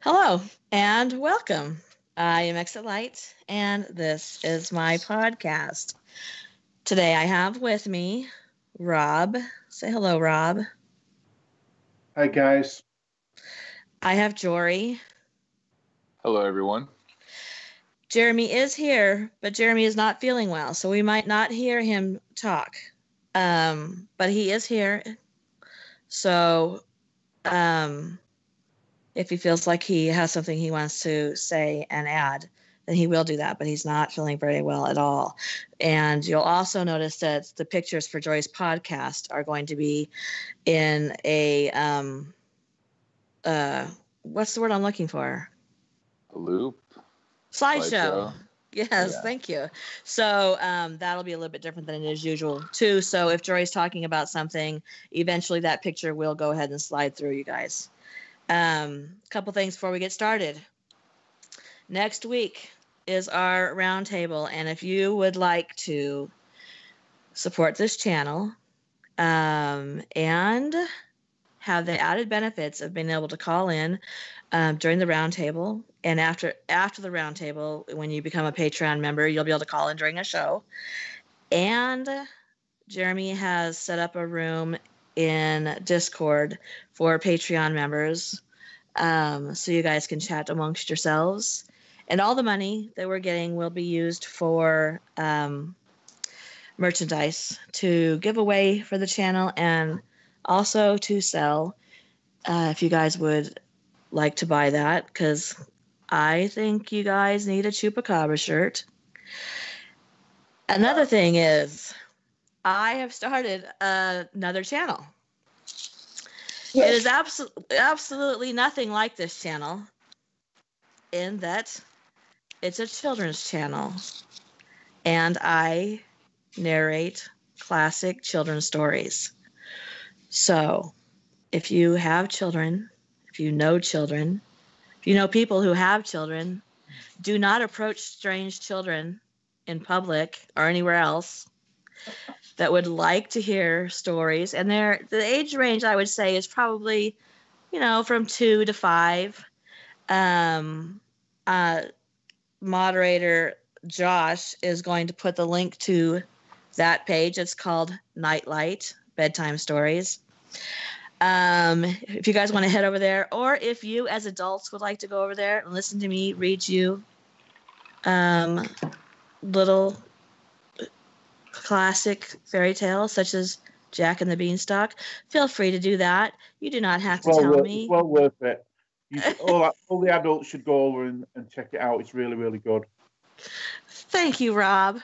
Hello and welcome. I am Exit Light, and this is my podcast. Today I have with me Rob. Say hello, Rob. Hi guys. I have Jory. Hello, everyone. Jeremy is here, but Jeremy is not feeling well, so we might not hear him talk. But he is here. So if he feels like he has something he wants to say and add, then he will do that, but he's not feeling very well at all. And you'll also notice that the pictures for Joy's podcast are going to be in a what's the word I'm looking for? A loop. Slideshow. Yes, yeah. Thank you. So that'll be a little bit different than it is usual too. So if Jory's talking about something, eventually that picture will go ahead and slide through, you guys. Couple things before we get started. Next week is our roundtable, and if you would like to support this channel and have the added benefits of being able to call in during the roundtable, and after the roundtable, when you become a Patreon member, you'll be able to call in during a show. And Jeremy has set up a room in Discord for Patreon members, so you guys can chat amongst yourselves. And all the money that we're getting will be used for merchandise to give away for the channel and also to sell, if you guys would like to buy that, because I think you guys need a Chupacabra shirt. Another thing is, I have started another channel. Yes. It is absolutely nothing like this channel in that it's a children's channel, and I narrate classic children's stories. So if you have children, if you know children, if you know people who have children, do not approach strange children in public or anywhere else that would like to hear stories. And the age range, I would say, is probably, from 2 to 5. Moderator Josh is going to put the link to that page. It's called Nightlight Bedtime Stories. If you guys want to head over there, or if you as adults would like to go over there and listen to me read you little classic fairy tales such as Jack and the Beanstalk, feel free to do that. You do not have to tell me. It's well worth it. All the adults should go over and check it out. It's really, really good. Thank you, Rob.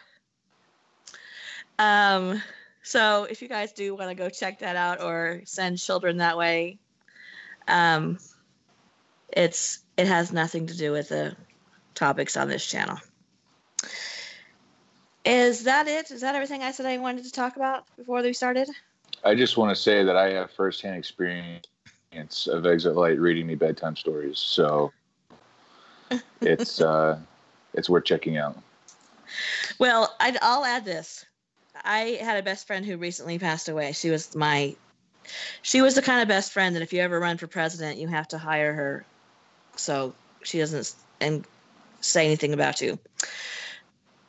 So if you guys do want to go check that out or send children that way, it has nothing to do with the topics on this channel. Is that it? Is that everything I said I wanted to talk about before we started? I just want to say that I have firsthand experience of Exit Light reading me bedtime stories, so it's worth checking out. Well, I'll add this. I had a best friend who recently passed away. She was the kind of best friend that if you ever run for president, you have to hire her so she doesn't say anything about you,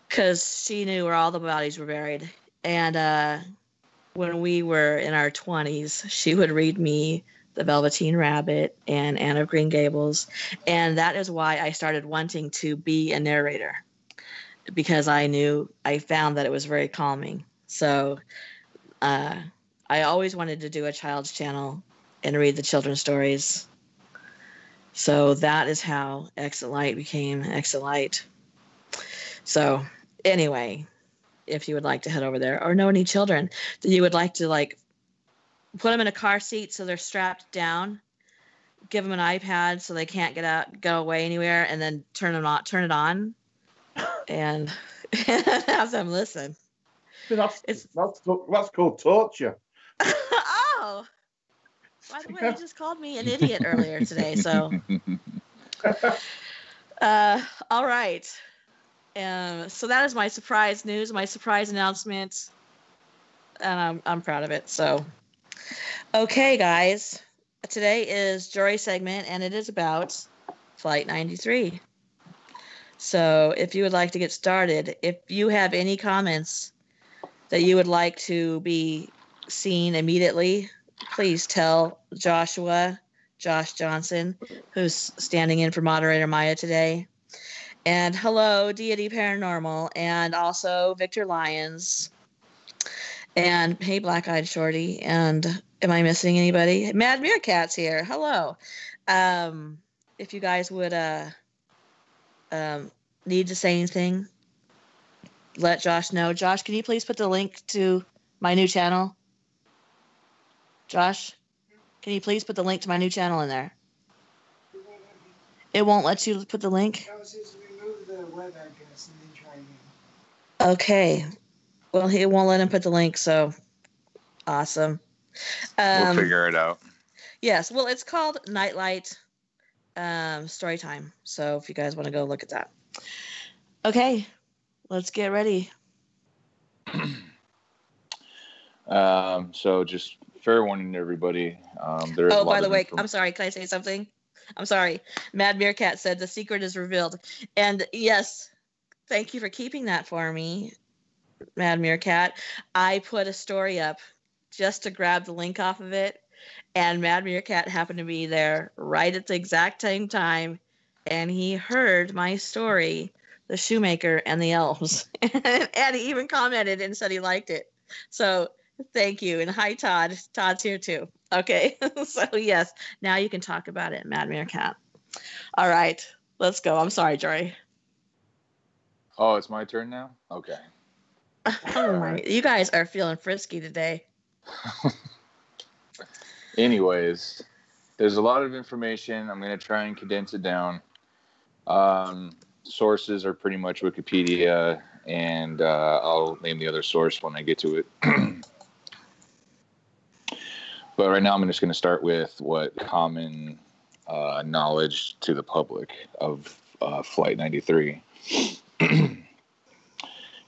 because she knew where all the bodies were buried. And when we were in our 20s, she would read me The Velveteen Rabbit and Anne of Green Gables, and that is why I started wanting to be a narrator, because I found that it was very calming. So I always wanted to do a child's channel and read the children's stories. So that is how Exit Light became Exit Light. So anyway, if you would like to head over there, or know any children that you would like to put them in a car seat so they're strapped down, give them an iPad so they can't go away anywhere, and then turn it on, and have them listen. That's called torture. Oh, by the way, you just called me an idiot earlier today. So, all right. So that is my surprise news, my surprise announcement, and I'm proud of it. So, okay, guys, today is Jory segment, and it is about Flight 93. So if you would like to get started, if you have any comments that you would like to be seen immediately, please tell Josh Johnson, who's standing in for moderator Maya today. And hello, Deity Paranormal, and also Victor Lyons. And hey, Black Eyed Shorty. And am I missing anybody? Mad Meerkat's here. Hello. If you guys would need to say anything, let Josh know. Josh, can you please put the link to my new channel? Josh, can you please put the link to my new channel in there? It won't let you put the link? No, it says remove the web address and then try again. Okay. Well, he won't let him put the link, so awesome. We'll figure it out. Yes. Well, it's called Nightlight Storytime. So if you guys want to go look at that. Okay. Let's get ready. So just fair warning to everybody. There is a lot by the of way, I'm sorry. Can I say something? I'm sorry. Mad Meerkat said the secret is revealed. And yes, thank you for keeping that for me, Mad Meerkat. I put a story up just to grab the link off of it. And Mad Meerkat happened to be there right at the exact same time. And he heard my story, The Shoemaker and the Elves. And he even commented and said he liked it. So thank you. And hi, Todd. Todd's here too. Okay. So yes, now you can talk about it, Mad Meerkat. All right. Let's go. I'm sorry, Jory. Oh, it's my turn now? Okay. Oh my. You guys are feeling frisky today. Anyways, there's a lot of information. I'm going to try and condense it down. Sources are pretty much Wikipedia, and I'll name the other source when I get to it. But right now I'm just going to start with what common knowledge to the public of Flight 93.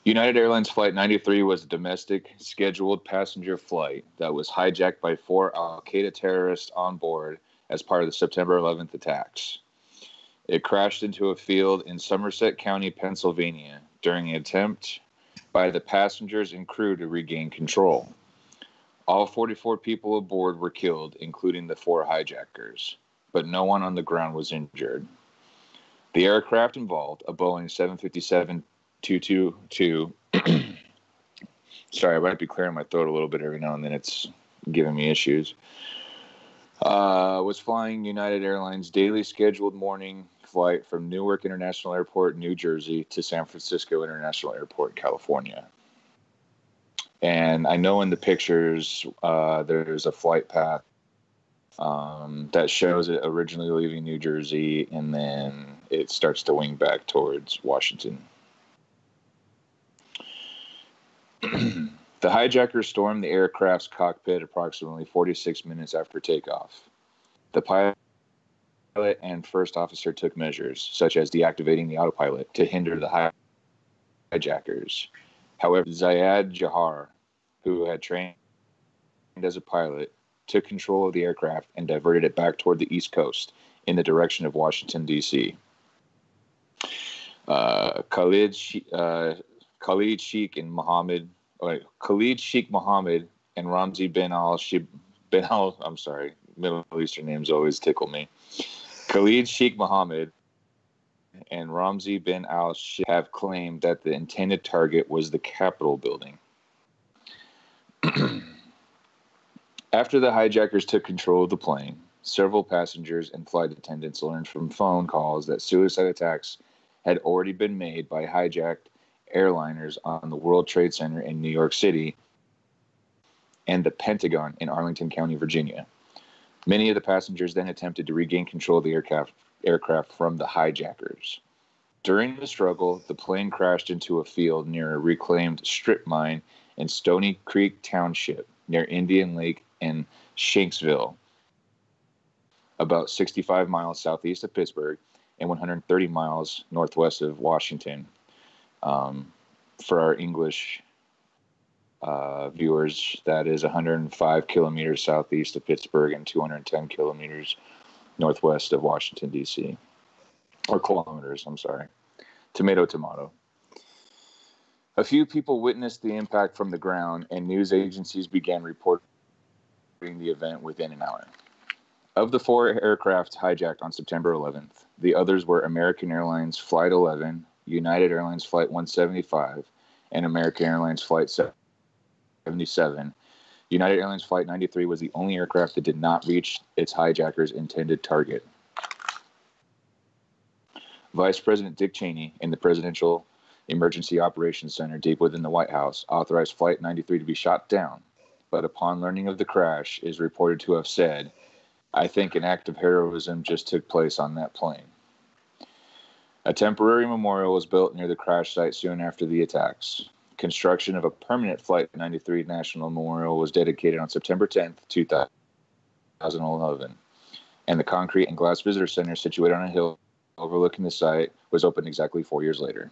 United Airlines Flight 93 was a domestic scheduled passenger flight that was hijacked by 4 al-Qaeda terrorists on board as part of the September 11th attacks. It crashed into a field in Somerset County, Pennsylvania, during an attempt by the passengers and crew to regain control. All 44 people aboard were killed, including the 4 hijackers, but no one on the ground was injured. The aircraft involved, a Boeing 757-222, sorry, I might be clearing my throat a little bit every now and then. It's giving me issues. Was flying United Airlines' daily scheduled morning flight from Newark International Airport, New Jersey, to San Francisco International Airport, California. And I know in the pictures there's a flight path that shows it originally leaving New Jersey, and then it starts to wing back towards Washington. The hijackers stormed the aircraft's cockpit approximately 46 minutes after takeoff. The pilot and first officer took measures, such as deactivating the autopilot, to hinder the hijackers. However, Zayed Jahar, who had trained as a pilot, took control of the aircraft and diverted it back toward the East Coast in the direction of Washington, D.C. Khalid Sheikh Mohammed and Ramzi bin al, I'm sorry, Middle Eastern names always tickle me. Khalid Sheikh Mohammed and Ramzi bin al have claimed that the intended target was the Capitol building. After the hijackers took control of the plane, several passengers and flight attendants learned from phone calls that suicide attacks had already been made by hijacked airliners on the World Trade Center in New York City and the Pentagon in Arlington County, Virginia. Many of the passengers then attempted to regain control of the aircraft from the hijackers. During the struggle, the plane crashed into a field near a reclaimed strip mine in Stony Creek Township near Indian Lake and Shanksville, about 65 miles southeast of Pittsburgh and 130 miles northwest of Washington. For our English viewers, that is 105 kilometers southeast of Pittsburgh and 210 kilometers northwest of Washington, D.C. or kilometers, I'm sorry. Tomato, tomato. A few people witnessed the impact from the ground, and news agencies began reporting the event within an hour. Of the 4 aircraft hijacked on September 11th, the others were American Airlines Flight 11, United Airlines Flight 175, and American Airlines Flight 77. United Airlines Flight 93 was the only aircraft that did not reach its hijackers' intended target. Vice President Dick Cheney in the Presidential Emergency Operations Center deep within the White House authorized Flight 93 to be shot down, but upon learning of the crash is reported to have said, "I think an act of heroism just took place on that plane." A temporary memorial was built near the crash site soon after the attacks. Construction of a permanent Flight 93 National Memorial was dedicated on September 10th, 2011, and the concrete and glass visitor center situated on a hill overlooking the site was opened exactly 4 years later.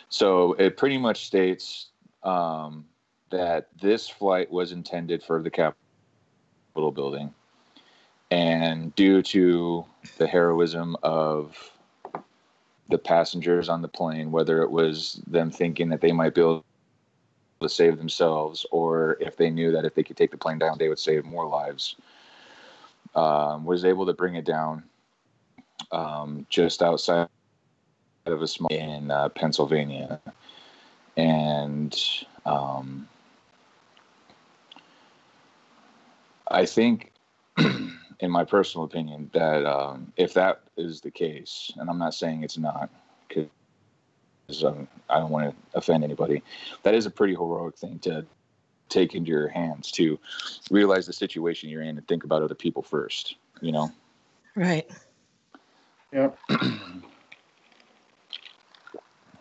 So it pretty much states that this flight was intended for the Capitol building, and due to the heroism of the passengers on the plane, whether it was them thinking that they might be able to save themselves, or if they knew that if they could take the plane down, they would save more lives, was able to bring it down just outside of a small in Pennsylvania. And I think, in my personal opinion, that if that is the case, and I'm not saying it's not, because I don't want to offend anybody, that is a pretty heroic thing to take into your hands, to realize the situation you're in and think about other people first, you know? Right. Yeah.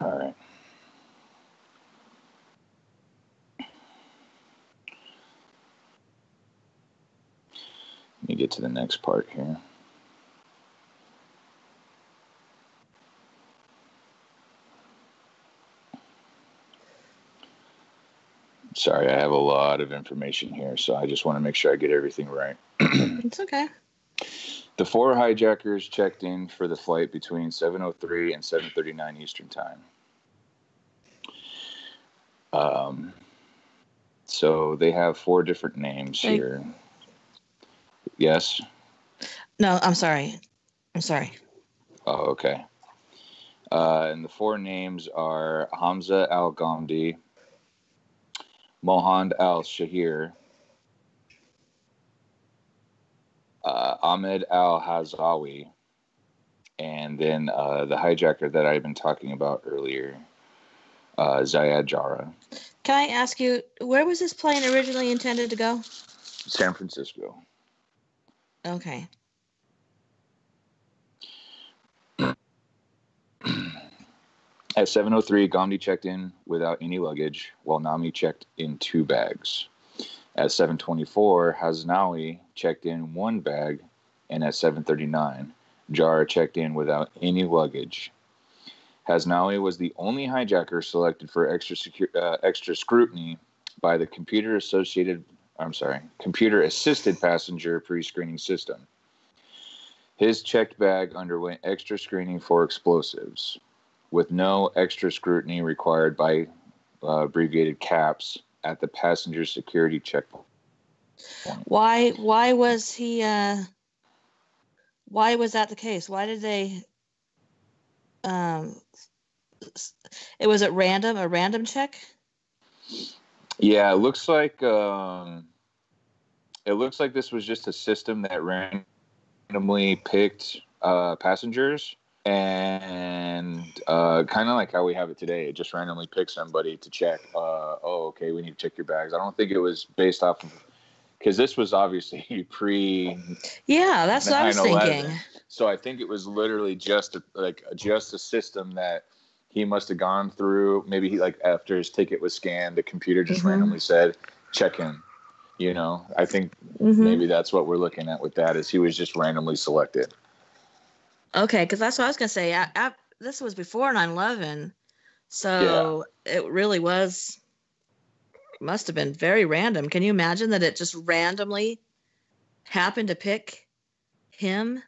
All right. Let me get to the next part here. Sorry, I have a lot of information here, so I just want to make sure I get everything right. It's okay. The 4 hijackers checked in for the flight between 7:03 and 7:39 Eastern Time. So they have 4 different names here. Yes? No, I'm sorry. Oh, okay. And the 4 names are Hamza Al-Ghamdi, Mohand Al-Shahir, Ahmed Al-Hazawi, and then the hijacker that I've been talking about earlier, Zayed Jarrah. Can I ask you, where was this plane originally intended to go? San Francisco. Okay. At 7:03, Ghamdi checked in without any luggage, while Nami checked in 2 bags. At 7:24, Haznawi checked in 1 bag, and at 7:39, Jarrah checked in without any luggage. Haznawi was the only hijacker selected for extra scrutiny by the computer-assisted passenger pre-screening system. His checked bag underwent extra screening for explosives, with no extra scrutiny required by abbreviated CAPS at the passenger security checkpoint. Why was he? Why was that the case? Why did they? It was at random, a random check. Yeah, it looks like this was just a system that randomly picked passengers, and kind of like how we have it today. It just randomly picks somebody to check. Okay, we need to check your bags. I don't think it was based off of, because this was obviously pre. Yeah, that's what I was thinking. So I think it was literally just a system that he must have gone through. Maybe he, like, after his ticket was scanned, the computer just randomly said, check in. You know, I think maybe that's what we're looking at with that, is he was just randomly selected. Okay, because that's what I was going to say. This was before 9/11, so it really must have been very random. Can you imagine that it just randomly happened to pick him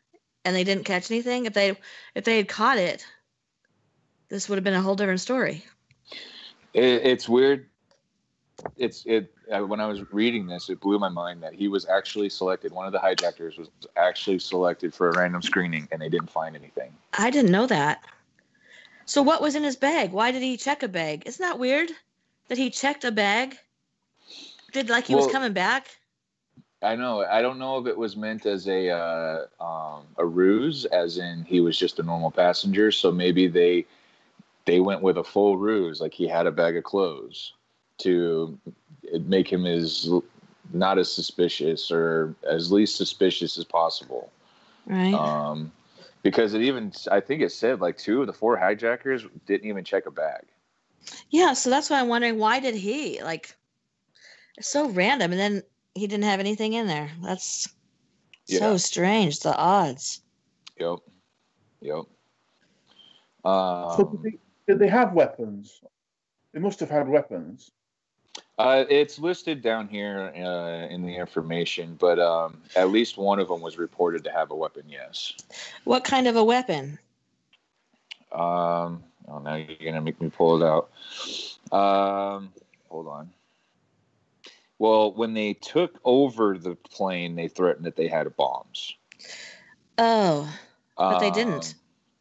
and they didn't catch anything. If they had caught it, this would have been a whole different story. It's weird. When I was reading this, it blew my mind that he was actually selected. One of the hijackers was actually selected for a random screening, and they didn't find anything. I didn't know that. So what was in his bag? Why did he check a bag? Isn't that weird that he checked a bag? Did like he was coming back? I know. I don't know if it was meant as a ruse, as in he was just a normal passenger. So maybe they went with a full ruse, like he had a bag of clothes to make him not as suspicious or as least suspicious as possible. Right. Because I think it said like 2 of the 4 hijackers didn't even check a bag. Yeah, so that's why I'm wondering, why did he? Like, it's so random, and then he didn't have anything in there. That's so strange, the odds. Yep. So did they have weapons? They must have had weapons. It's listed down here in the information, but at least one of them was reported to have a weapon, yes. What kind of a weapon? Now you're going to make me pull it out. Hold on. Well, when they took over the plane, they threatened that they had bombs. Oh, but they didn't.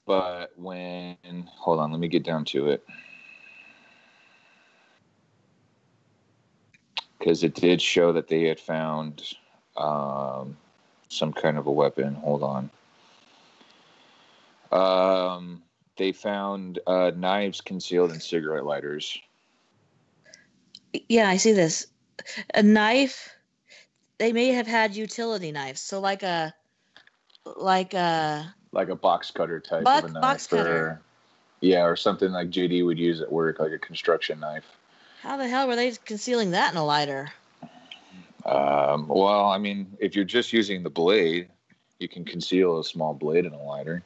But hold on, let me get down to it. Because it did show that they had found some kind of a weapon. Hold on. They found knives concealed in cigarette lighters. Yeah, I see this. A knife. They may have had utility knives. So like a box cutter type of a knife. Box cutter. Or something like JD would use at work, like a construction knife. How the hell were they concealing that in a lighter? Well, I mean, if you're just using the blade, you can conceal a small blade in a lighter.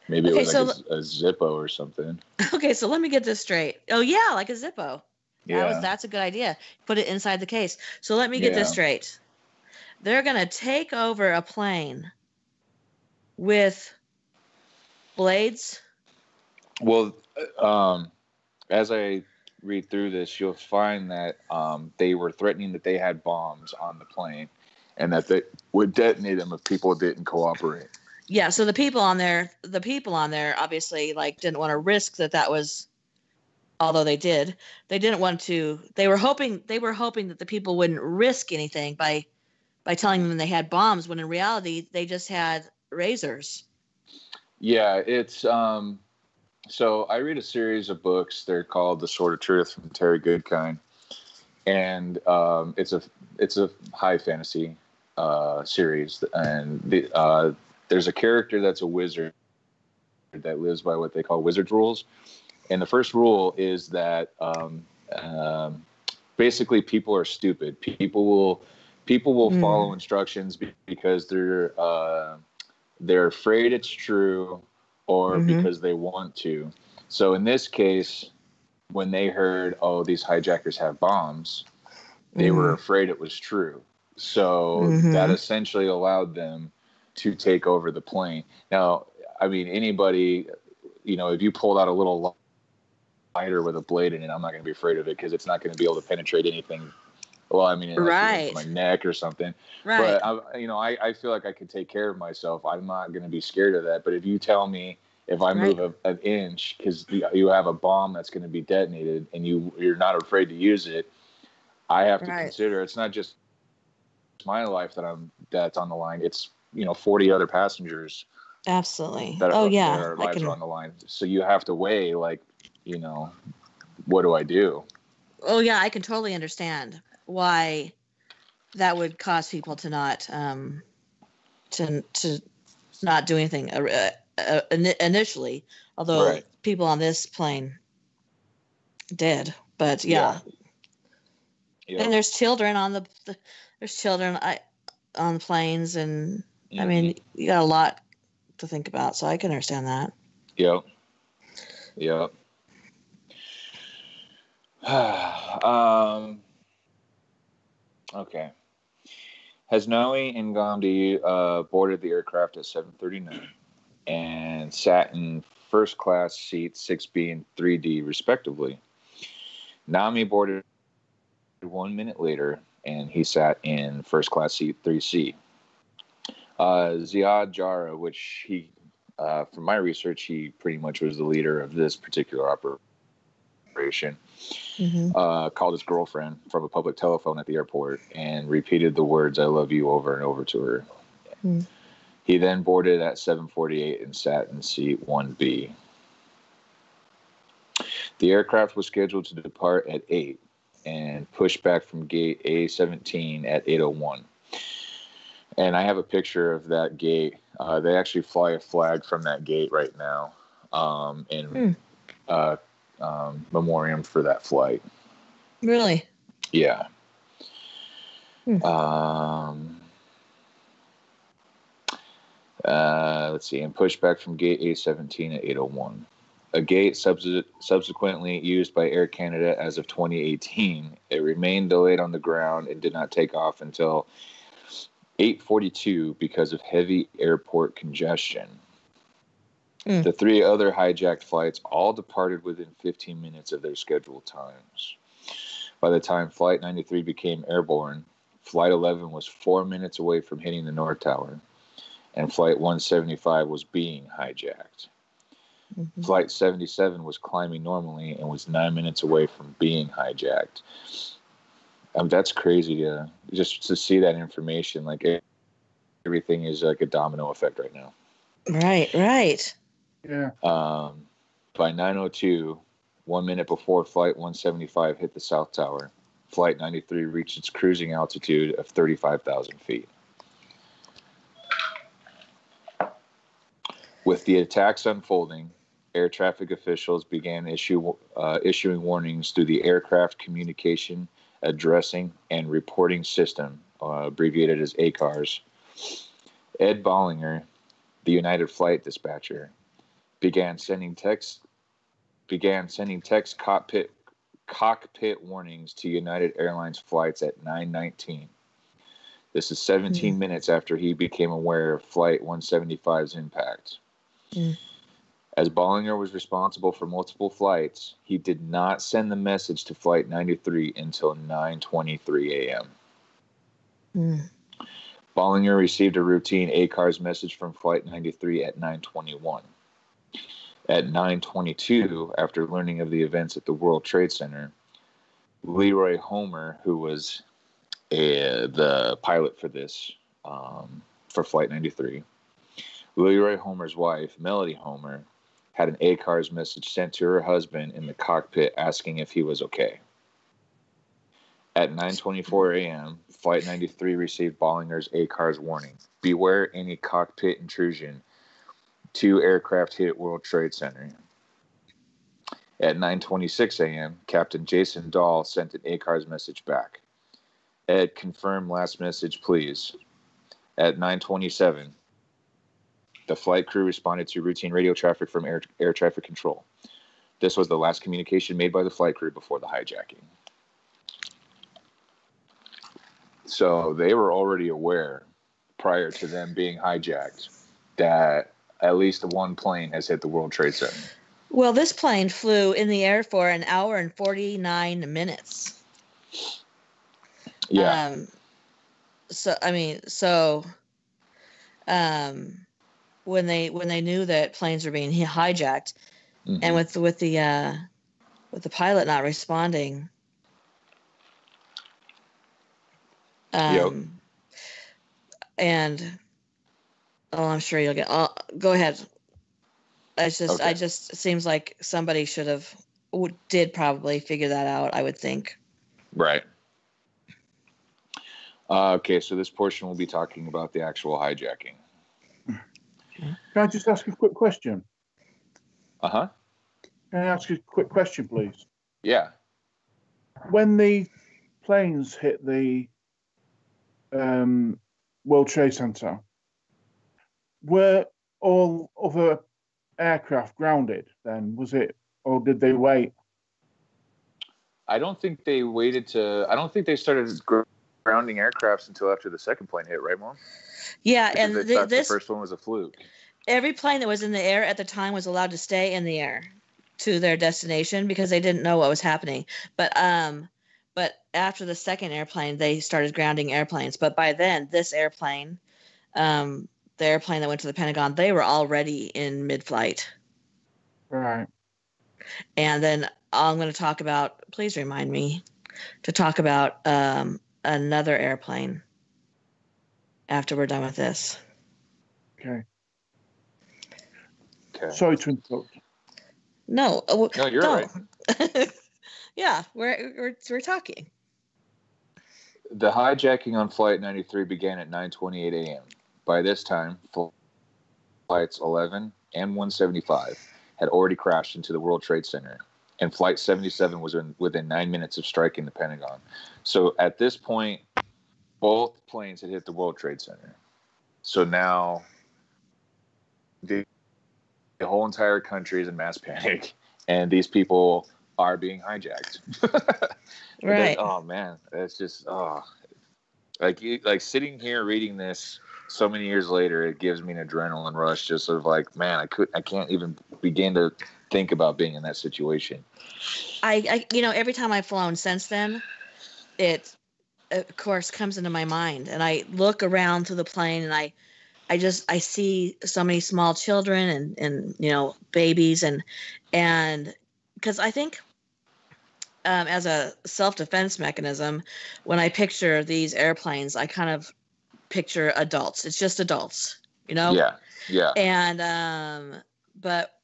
Maybe it was like a Zippo or something. Okay, so let me get this straight. Oh yeah, like a Zippo. Yeah. That's a good idea. Put it inside the case. So let me get this straight. They're gonna take over a plane with blades. Well, as I read through this, you'll find that they were threatening that they had bombs on the plane and that they would detonate them if people didn't cooperate. Yeah, so the people on there obviously didn't want to risk that was, although they didn't want to. They were hoping that the people wouldn't risk anything by telling them they had bombs, when in reality they just had razors. Yeah, it's so I read a series of books. They're called The Sword of Truth from Terry Goodkind, and it's a high fantasy series. And there's a character that's a wizard that lives by what they call wizard's rules. And the first rule is that basically people are stupid. People will follow instructions because they're afraid it's true, or because they want to. So in this case, when they heard, oh, these hijackers have bombs, they were afraid it was true. So that essentially allowed them to take over the plane. Now, I mean, anybody, if you pulled out a little lighter with a blade in it, I'm not going to be afraid of it because it's not going to be able to penetrate anything. Well, I mean, unless my neck or something. Right. But I feel like I could take care of myself. I'm not going to be scared of that. But if you tell me if I move an inch because you have a bomb that's going to be detonated and you're not afraid to use it, I have to consider it's not just my life that's on the line. It's 40 other passengers. Absolutely. Their lives are on the line. So you have to weigh what do I do? Oh yeah, I can totally understand why that would cause people to not to not do anything initially. Although people on this plane did, but yeah. And there's children on the on planes, and I mean, you got a lot to think about, so I can understand that. Yep. Okay. Hasnaoui and Gandhi boarded the aircraft at 7:39 and sat in first class seats 6B and 3D, respectively. Nami boarded 1 minute later, and he sat in first class seat 3C. Ziad Jarrah, which he, from my research, he pretty much was the leader of this particular operation, called his girlfriend from a public telephone at the airport and repeated the words, "I love you," over and over to her. He then boarded at 7:48 and sat in seat 1B. The aircraft was scheduled to depart at 8 and pushed back from gate A17 at 8:01. And I have a picture of that gate. They actually fly a flag from that gate right now in memoriam for that flight. Really? Yeah. Let's see. And pushed back from gate A17 at 8:01. A gate subsequently used by Air Canada as of 2018. It remained delayed on the ground and did not take off until 8:42 because of heavy airport congestion. The 3 other hijacked flights all departed within 15 minutes of their scheduled times. By the time Flight 93 became airborne, Flight 11 was 4 minutes away from hitting the North Tower, and Flight 175 was being hijacked. Flight 77 was climbing normally and was 9 minutes away from being hijacked. That's crazy to see that information. Like, everything is like a domino effect right now. Right. Yeah. By 9:02, 1 minute before Flight 175 hit the South Tower, Flight 93 reached its cruising altitude of 35,000 feet. With the attacks unfolding, air traffic officials began issuing warnings through the Aircraft Communication Addressing and Reporting System, abbreviated as ACARS. Ed Bollinger, the United Flight Dispatcher, began sending text cockpit warnings to United Airlines flights at 9:19. This is 17 minutes after he became aware of Flight 175's impact. As Bollinger was responsible for multiple flights, he did not send the message to Flight 93 until 9:23 a.m. Bollinger received a routine ACARS message from Flight 93 at 9:21. At 9:22, after learning of the events at the World Trade Center, Leroy Homer, who was the pilot for this, for Flight 93, Leroy Homer's wife, Melody Homer, had an ACARS message sent to her husband in the cockpit asking if he was okay. At 9:24 a.m., Flight 93 received Bollinger's ACARS warning. Beware any cockpit intrusion. 2 aircraft hit World Trade Center. At 9:26 a.m., Captain Jason Dahl sent an ACARS message back. Ed, confirm last message, please. At 9:27, the flight crew responded to routine radio traffic from air traffic control. This was the last communication made by the flight crew before the hijacking. So they were already aware, prior to them being hijacked, that at least one plane has hit the World Trade Center. Well, this plane flew in the air for an hour and 49 minutes. Yeah. When they knew that planes were being hijacked, and with the pilot not responding, and I'm sure you'll get. Go ahead. It just seems like somebody did probably figure that out. I would think. Right. Okay, so this portion will be talking about the actual hijacking. Can I just ask a quick question? Uh-huh. Can I ask you a quick question, please? Yeah. When the planes hit the World Trade Center, were all other aircraft grounded then? Was it, or did they wait? I don't think they waited I don't think they started grounding aircrafts until after the second plane hit, right, Mom? Yeah, Because and they thought this the first one was a fluke. every plane that was in the air at the time was allowed to stay in the air to their destination because they didn't know what was happening. But after the second airplane, they started grounding airplanes. But by then, this airplane, the airplane that went to the Pentagon, they were already in mid-flight. Right. And then I'm going to talk about, please remind me to talk about another airplane after we're done with this. Okay. Okay. Sorry to interrupt. No, No, you're no. right. Yeah, we're talking. The hijacking on Flight 93 began at 9:28 a.m. By this time, Flights 11 and 175 had already crashed into the World Trade Center, and Flight 77 was within 9 minutes of striking the Pentagon. So at this point, both planes had hit the World Trade Center. So now the whole entire country is in mass panic, and these people are being hijacked. Right. Oh man, that's just like sitting here reading this so many years later, it gives me an adrenaline rush. Just sort of like, man, I can't even begin to think about being in that situation. I every time I've flown since then, it of course comes into my mind, and I look around through the plane, and I see so many small children and babies and because I think as a self-defense mechanism, when I picture these airplanes, I kind of picture adults. It's just adults, Yeah. And but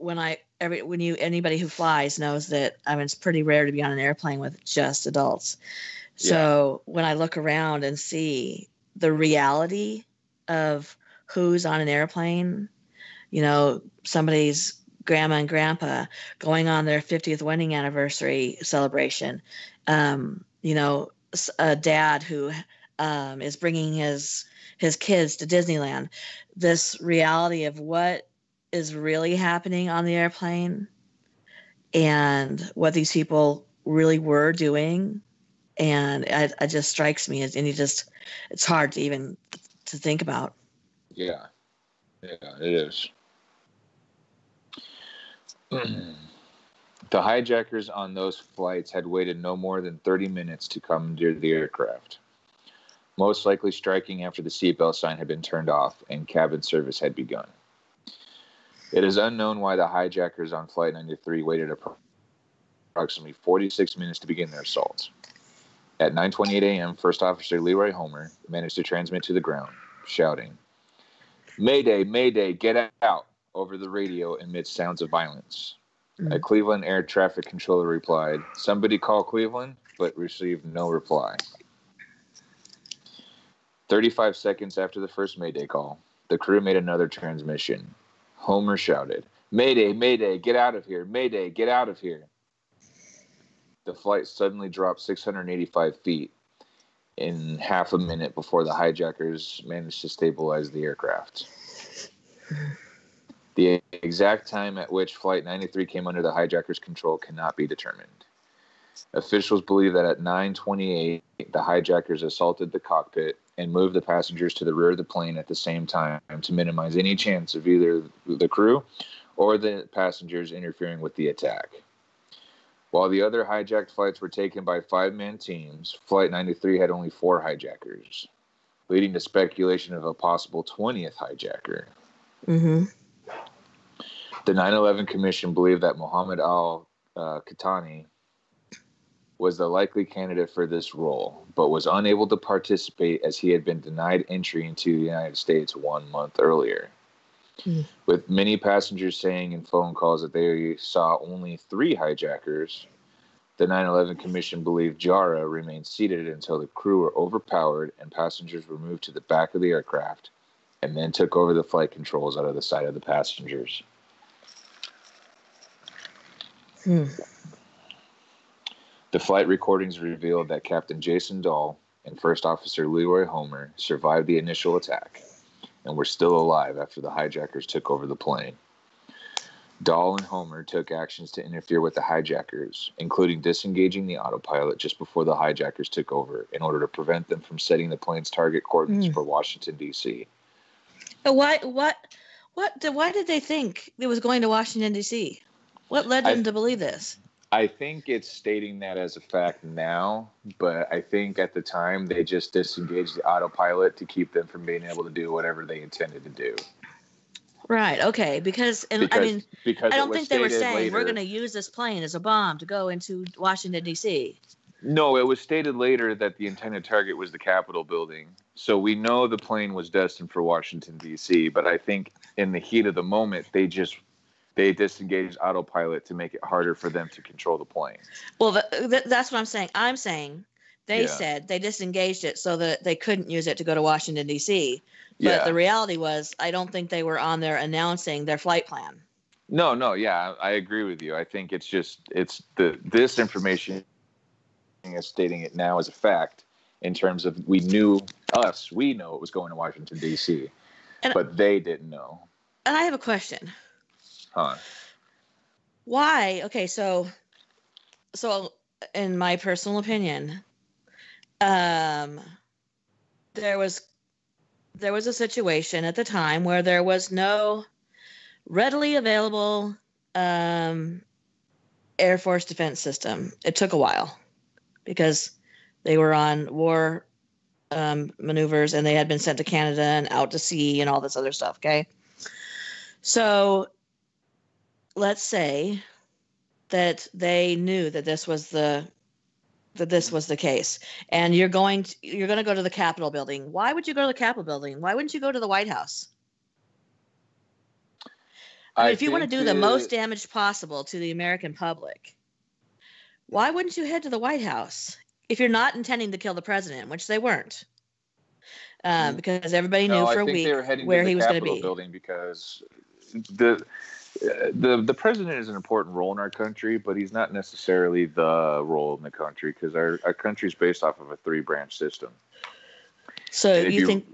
anybody who flies knows that it's pretty rare to be on an airplane with just adults. So when I look around and see the reality of who's on an airplane, somebody's grandma and grandpa going on their 50th wedding anniversary celebration, a dad who is bringing his kids to Disneyland, this reality of what is really happening on the airplane and what these people really were doing. And it just strikes me it's hard to even to think about. Yeah, it is. The hijackers on those flights had waited no more than 30 minutes to commandeer the aircraft, most likely striking after the seatbelt sign had been turned off and cabin service had begun. It is unknown why the hijackers on Flight 93 waited approximately 46 minutes to begin their assault. At 9:28 a.m., First Officer Leroy Homer managed to transmit to the ground, shouting, "Mayday, Mayday, get out," over the radio amid sounds of violence. A Cleveland air traffic controller replied, "Somebody call Cleveland," but received no reply. 35 seconds after the first Mayday call, the crew made another transmission. Homer shouted, "Mayday, Mayday, get out of here. Mayday, get out of here." The flight suddenly dropped 685 feet in half a minute before the hijackers managed to stabilize the aircraft. The exact time at which Flight 93 came under the hijackers' control cannot be determined. Officials believe that at 9:28, the hijackers assaulted the cockpit and moved the passengers to the rear of the plane at the same time to minimize any chance of either the crew or the passengers interfering with the attack. While the other hijacked flights were taken by 5-man teams, Flight 93 had only 4 hijackers, leading to speculation of a possible 20th hijacker. Mm-hmm. The 9/11 Commission believed that Mohammed al-Qahtani was the likely candidate for this role, but was unable to participate as he had been denied entry into the United States 1 month earlier. With many passengers saying in phone calls that they saw only 3 hijackers, the 9/11 Commission believed Jory remained seated until the crew were overpowered and passengers were moved to the back of the aircraft and then took over the flight controls out of the sight of the passengers. The flight recordings revealed that Captain Jason Dahl and First Officer Leroy Homer survived the initial attack and were still alive after the hijackers took over the plane. Dahl and Homer took actions to interfere with the hijackers, including disengaging the autopilot just before the hijackers took over in order to prevent them from setting the plane's target coordinates for Washington, D.C. Why did they think it was going to Washington, D.C.? What led them to believe this? I think it's stating that as a fact now, but I think at the time they just disengaged the autopilot to keep them from being able to do whatever they intended to do. Right. Okay. Because I don't think they were saying later, we're going to use this plane as a bomb to go into Washington, D.C. No, it was stated later that the intended target was the Capitol building. So we know the plane was destined for Washington, D.C., but I think in the heat of the moment, they disengaged autopilot to make it harder for them to control the plane. Well, that's what I'm saying. I'm saying they said they disengaged it so that they couldn't use it to go to Washington, D.C., but the reality was, I don't think they were on there announcing their flight plan. No, yeah, I agree with you. I think it's this information is stating it now as a fact in terms of we know it was going to Washington, D.C., but they didn't know. And I have a question. Huh. Why? Okay, so in my personal opinion, there was a situation at the time where there was no readily available Air Force defense system. It took a while because they were on war maneuvers and they had been sent to Canada and out to sea and all this other stuff. Okay. So let's say that they knew that this was the case, and you're going to go to the Capitol building. Why would you go to the Capitol building? Why wouldn't you go to the White House? I mean, if you want to do the most damage possible to the American public, why wouldn't you head to the White House if you're not intending to kill the president, which they weren't? Because everybody knew for a week where he was going to be. Building because the president is an important role in our country, but he's not necessarily the role in the country because our country is based off of a 3-branch system. So you think?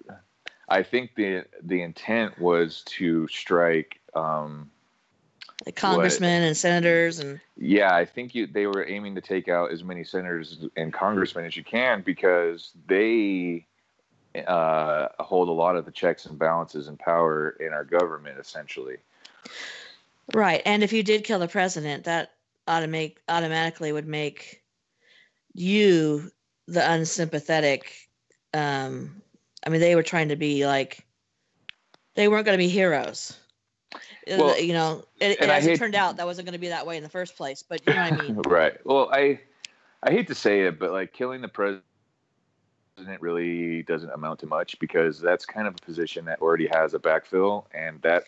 I think the intent was to strike the congressmen and senators and. Yeah, I think they were aiming to take out as many senators and congressmen as you can because they hold a lot of the checks and balances and power in our government, essentially. Right, and if you did kill the president, that automatically would make you the unsympathetic. I mean, they were trying to be like, they weren't going to be heroes. Well, as it turned out, that wasn't going to be that way in the first place. But you know what I mean, right? Well, I hate to say it, but like killing the president really doesn't amount to much because that's kind of a position that already has a backfill, and that.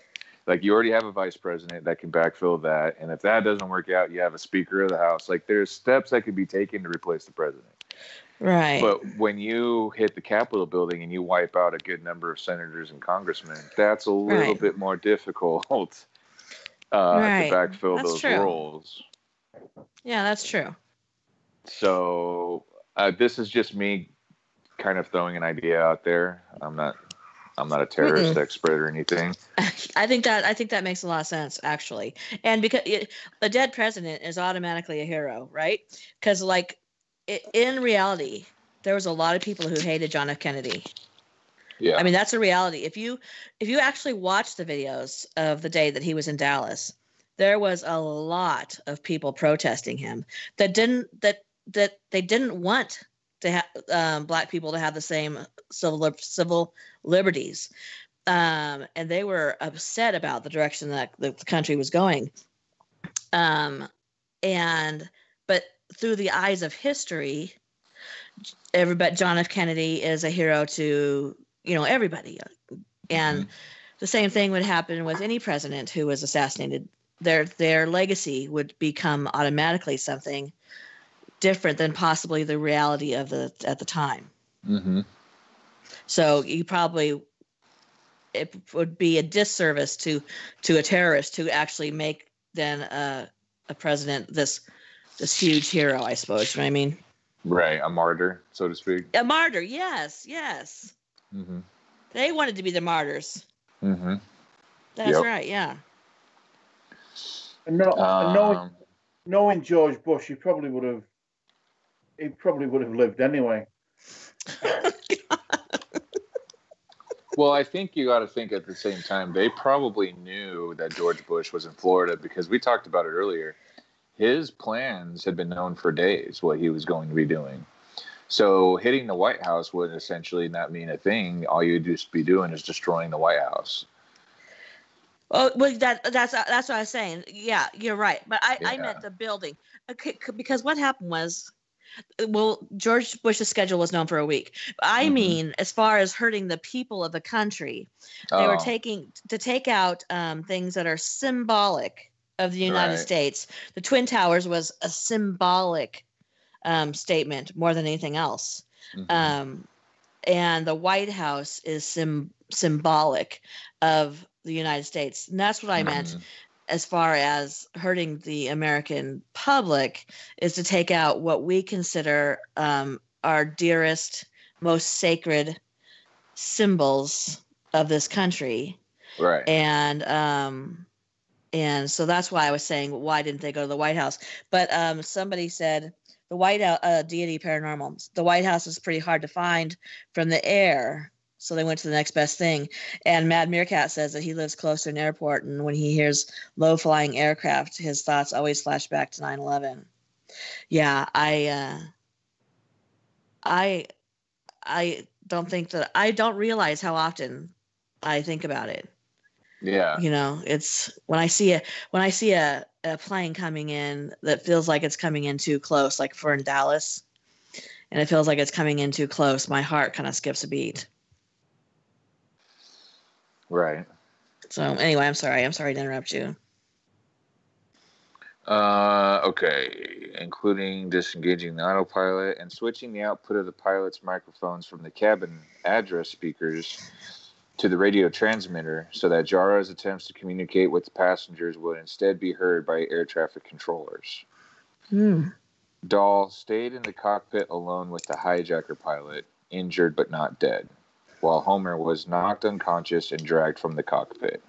Like, you already have a vice president that can backfill that. And if that doesn't work out, you have a speaker of the House. Like, there's steps that could be taken to replace the president. Right. But when you hit the Capitol building and you wipe out a good number of senators and congressmen, that's a little bit more difficult to backfill those roles. Yeah, that's true. So this is just me kind of throwing an idea out there. I'm not a terrorist expert or anything. I think that makes a lot of sense, actually. And because a dead president is automatically a hero, right? Because, like, in reality, there was a lot of people who hated John F. Kennedy. Yeah. I mean, that's a reality. If you actually watch the videos of the day that he was in Dallas, there was a lot of people protesting him that they didn't want to have Black people to have the same civil liberties, and they were upset about the direction that the country was going. But through the eyes of history, John F. Kennedy is a hero to everybody, and the same thing would happen with any president who was assassinated. Their legacy would become automatically something different than possibly the reality of at the time. Mm-hmm. So it would be a disservice to a terrorist to actually make then a president this huge hero, I suppose. You know what I mean? Right, a martyr, so to speak. A martyr, yes. Mm-hmm. They wanted to be the martyrs. Mm-hmm. That's right, yeah. And Um, knowing George Bush, he probably would have lived anyway. well, I think you got to think at the same time, they probably knew that George Bush was in Florida because we talked about it earlier. His plans had been known for days, what he was going to be doing. So hitting the White House would essentially not mean a thing. All you'd just be doing is destroying the White House. Oh, well, that's what I was saying. Yeah, you're right. But I Yeah. meant the building. Okay, because what happened was, well, George Bush's schedule was known for a week. I mean, as far as hurting the people of the country, they were take out things that are symbolic of the United States. The Twin Towers was a symbolic statement more than anything else. And the White House is symbolic of the United States. And that's what I meant as far as hurting the American public, is to take out what we consider our dearest, most sacred symbols of this country. Right. And so that's why I was saying, why didn't they go to the White House? But somebody said the White House, Deity Paranormal, the White House is pretty hard to find from the air. So they went to the next best thing. And Mad Meerkat says that he lives close to an airport, and when he hears low-flying aircraft, his thoughts always flash back to 9/11. Yeah, I don't think that I don't realize how often I think about it. Yeah. You know, it's when I see a plane coming in that feels like it's coming in too close, like if we're in Dallas, and it feels like it's coming in too close, my heart kind of skips a beat. Right. So anyway, I'm sorry to interrupt you. Okay. Including disengaging the autopilot and switching the output of the pilot's microphones from the cabin address speakers to the radio transmitter so that Jara's attempts to communicate with the passengers would instead be heard by air traffic controllers. Dahl stayed in the cockpit alone with the hijacker pilot, injured but not dead, while Homer was knocked unconscious and dragged from the cockpit.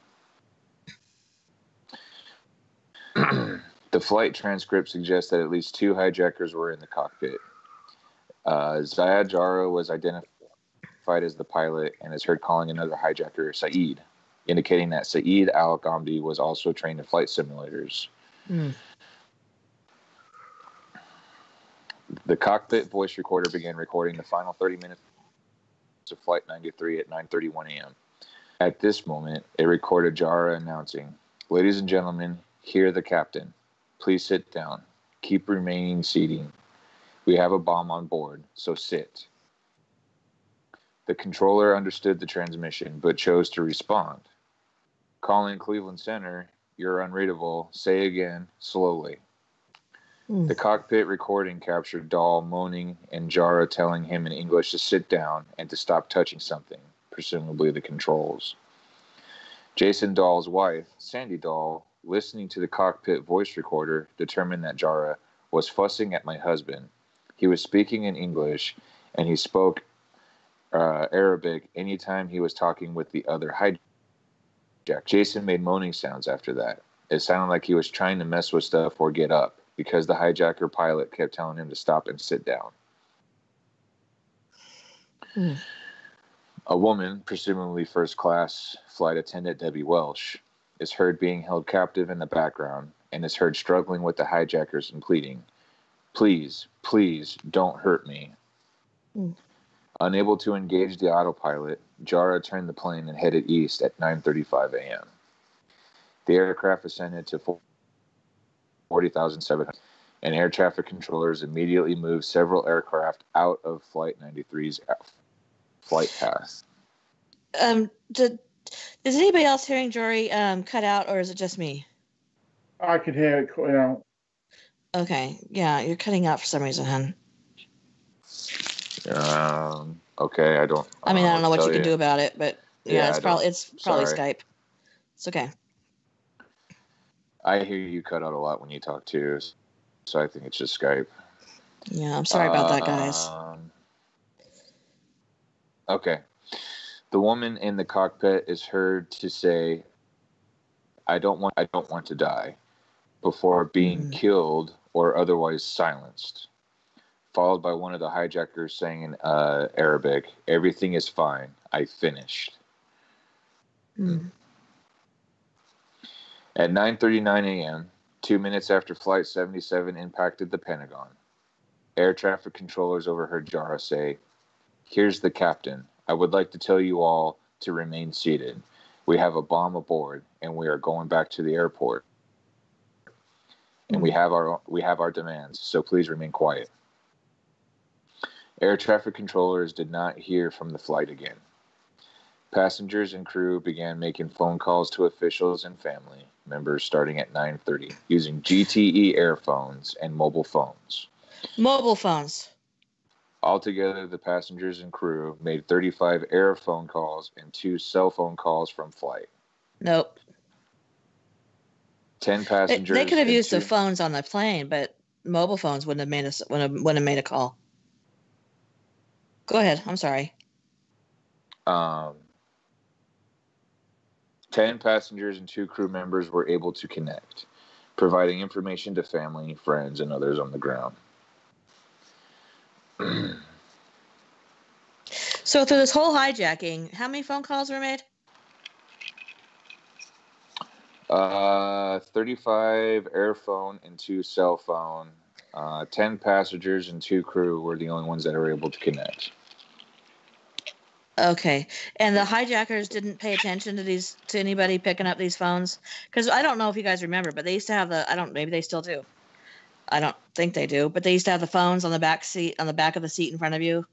The flight transcript suggests that at least 2 hijackers were in the cockpit. Zayed Jarrah was identified as the pilot and is heard calling another hijacker Saeed, indicating that Saeed Al-Ghamdi was also trained in flight simulators. The cockpit voice recorder began recording the final 30 minutes of Flight 93 at 9:31 a.m. At this moment, it recorded Jarrah announcing, "Ladies and gentlemen, hear the captain. Please sit down. Keep remaining seating. We have a bomb on board, so sit." The controller understood the transmission, but chose to respond. "Calling Cleveland Center, you're unreadable. Say again, slowly." The cockpit recording captured Dahl moaning and Jarrah telling him in English to sit down and to stop touching something, presumably the controls. Jason Dahl's wife, Sandy Dahl, listening to the cockpit voice recorder, determined that Jarrah was fussing at my husband. He was speaking in English, and he spoke Arabic anytime he was talking with the other hijack. Jason made moaning sounds after that. It sounded like he was trying to mess with stuff or get up, because the hijacker pilot kept telling him to stop and sit down. A woman, presumably first class flight attendant Debbie Welsh, is heard being held captive in the background and is heard struggling with the hijackers and pleading, "Please, please, don't hurt me." Unable to engage the autopilot, Jarrah turned the plane and headed east at 9:35 a.m. The aircraft ascended to 40,700, and air traffic controllers immediately moved several aircraft out of Flight 93's flight path. Is anybody else hearing Jory cut out, or is it just me? I could hear it cutting out. Okay, yeah, you're cutting out for some reason, hon. Okay, I don't know what you can do about it, but yeah, it's probably Skype. It's okay. I hear you cut out a lot when you talk too, so I think it's just Skype. Yeah, I'm sorry about that, guys. Okay. The woman in the cockpit is heard to say, I don't want to die. before being killed or otherwise silenced, followed by one of the hijackers saying in Arabic, "Everything is fine. I finished." At 9:39 a.m., 2 minutes after Flight 77 impacted the Pentagon, air traffic controllers overheard Jara say, "Here's the captain. I would like to tell you all to remain seated. We have a bomb aboard, and we are going back to the airport. And we have our demands, so please remain quiet." Air traffic controllers did not hear from the flight again. Passengers and crew began making phone calls to officials and family members starting at 9:30 using GTE airphones and mobile phones. Mobile phones. Altogether, the passengers and crew made 35 air phone calls and 2 cell phone calls from flight. Nope. 10 passengers. They could have used the phones on the plane, but mobile phones wouldn't have made a call. Go ahead. I'm sorry. 10 passengers and 2 crew members were able to connect, providing information to family, friends, and others on the ground. So through this whole hijacking, how many phone calls were made? 35 air phone and 2 cell phone. 10 passengers and 2 crew were the only ones that were able to connect. Okay, and the hijackers didn't pay attention to anybody picking up these phones, because I don't know if you guys remember, but they used to have maybe they still do. I don't think they do, but they used to have the phones on the back of the seat in front of you.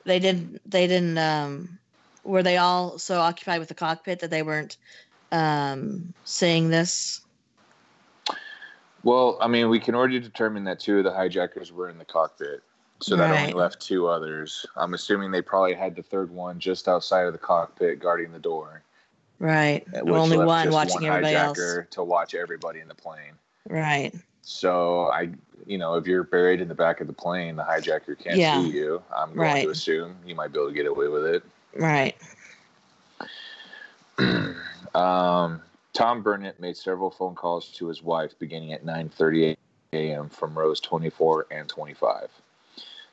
They didn't. Were they all so occupied with the cockpit that they weren't seeing this? Well, I mean, we can already determine that 2 of the hijackers were in the cockpit. So that only left 2 others. I'm assuming they probably had the third one just outside of the cockpit guarding the door. Right. Only one watching everybody else. To watch everybody in the plane. Right. So if you're buried in the back of the plane, the hijacker can't see you. I'm going to assume you might be able to get away with it. Right. Tom Burnett made several phone calls to his wife beginning at 9:30 a.m. from rows 24 and 25.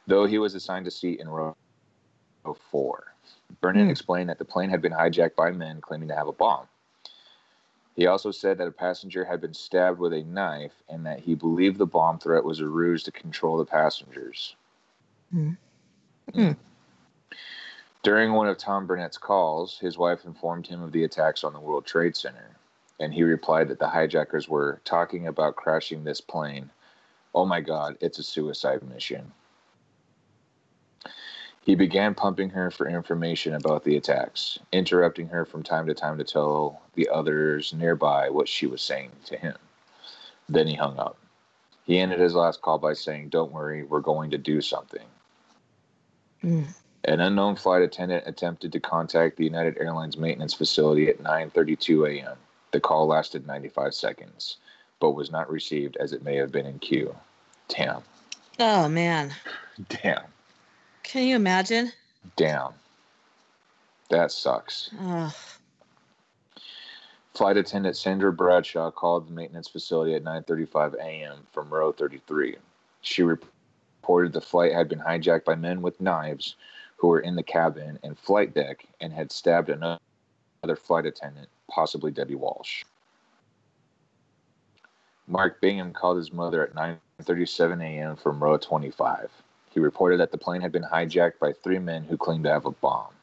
Though he was assigned a seat in row 4. Burnett explained that the plane had been hijacked by men claiming to have a bomb. He also said that a passenger had been stabbed with a knife and that he believed the bomb threat was a ruse to control the passengers. During one of Tom Burnett's calls, his wife informed him of the attacks on the World Trade Center, and he replied that the hijackers were talking about crashing this plane. "Oh my God, it's a suicide mission." He began pumping her for information about the attacks, interrupting her from time to time to tell the others nearby what she was saying to him. Then he hung up. He ended his last call by saying, "Don't worry, we're going to do something." An unknown flight attendant attempted to contact the United Airlines maintenance facility at 9:32 a.m. The call lasted 95 seconds, but was not received as it may have been in queue. Damn. Oh, man. Damn. Can you imagine? Damn. That sucks. Flight attendant Sandra Bradshaw called the maintenance facility at 9:35 a.m. from row 33. She reported the flight had been hijacked by men with knives who were in the cabin and flight deck and had stabbed another flight attendant, possibly Debbie Walsh. Mark Bingham called his mother at 9:37 a.m. from row 25. He reported that the plane had been hijacked by 3 men who claimed to have a bomb.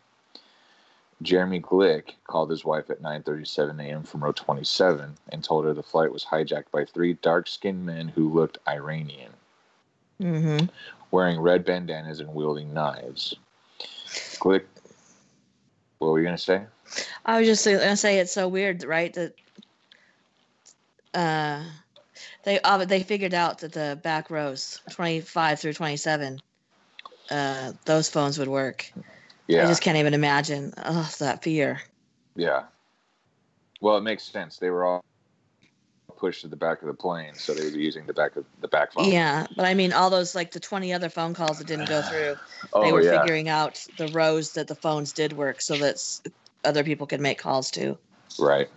Jeremy Glick called his wife at 9:37 a.m. from row 27 and told her the flight was hijacked by 3 dark-skinned men who looked Iranian, wearing red bandanas and wielding knives. Glick, what were you going to say? I was just going to say it's so weird, right, that they figured out that the back rows 25 through 27 those phones would work. I just can't even imagine that fear. Yeah, well, it makes sense. They were all pushed to the back of the plane, so they would be using the back phone. Yeah, but I mean all those, like the 20 other phone calls that didn't go through, they were figuring out the rows that the phones did work so that other people could make calls to. Right.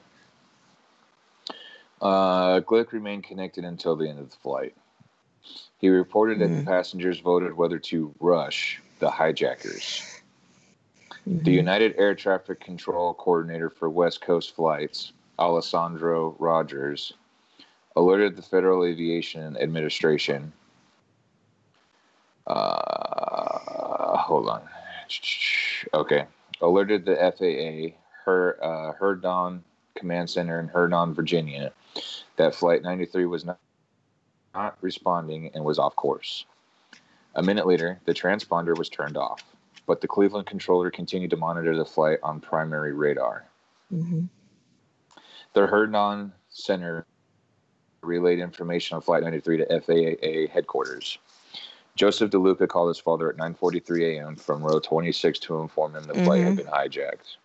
Glick remained connected until the end of the flight. He reported that the passengers voted whether to rush the hijackers. The United Air Traffic Control Coordinator for West Coast flights, Alessandro Rogers, alerted the Federal Aviation Administration. Hold on. Okay. Alerted the FAA, Herndon Command Center in Herndon, Virginia, that Flight 93 was not responding and was off course. A minute later, the transponder was turned off, but the Cleveland controller continued to monitor the flight on primary radar. The Herndon Center relayed information on Flight 93 to FAA headquarters. Joseph DeLuca called his father at 9:43 a.m. from row 26 to inform him the flight had been hijacked.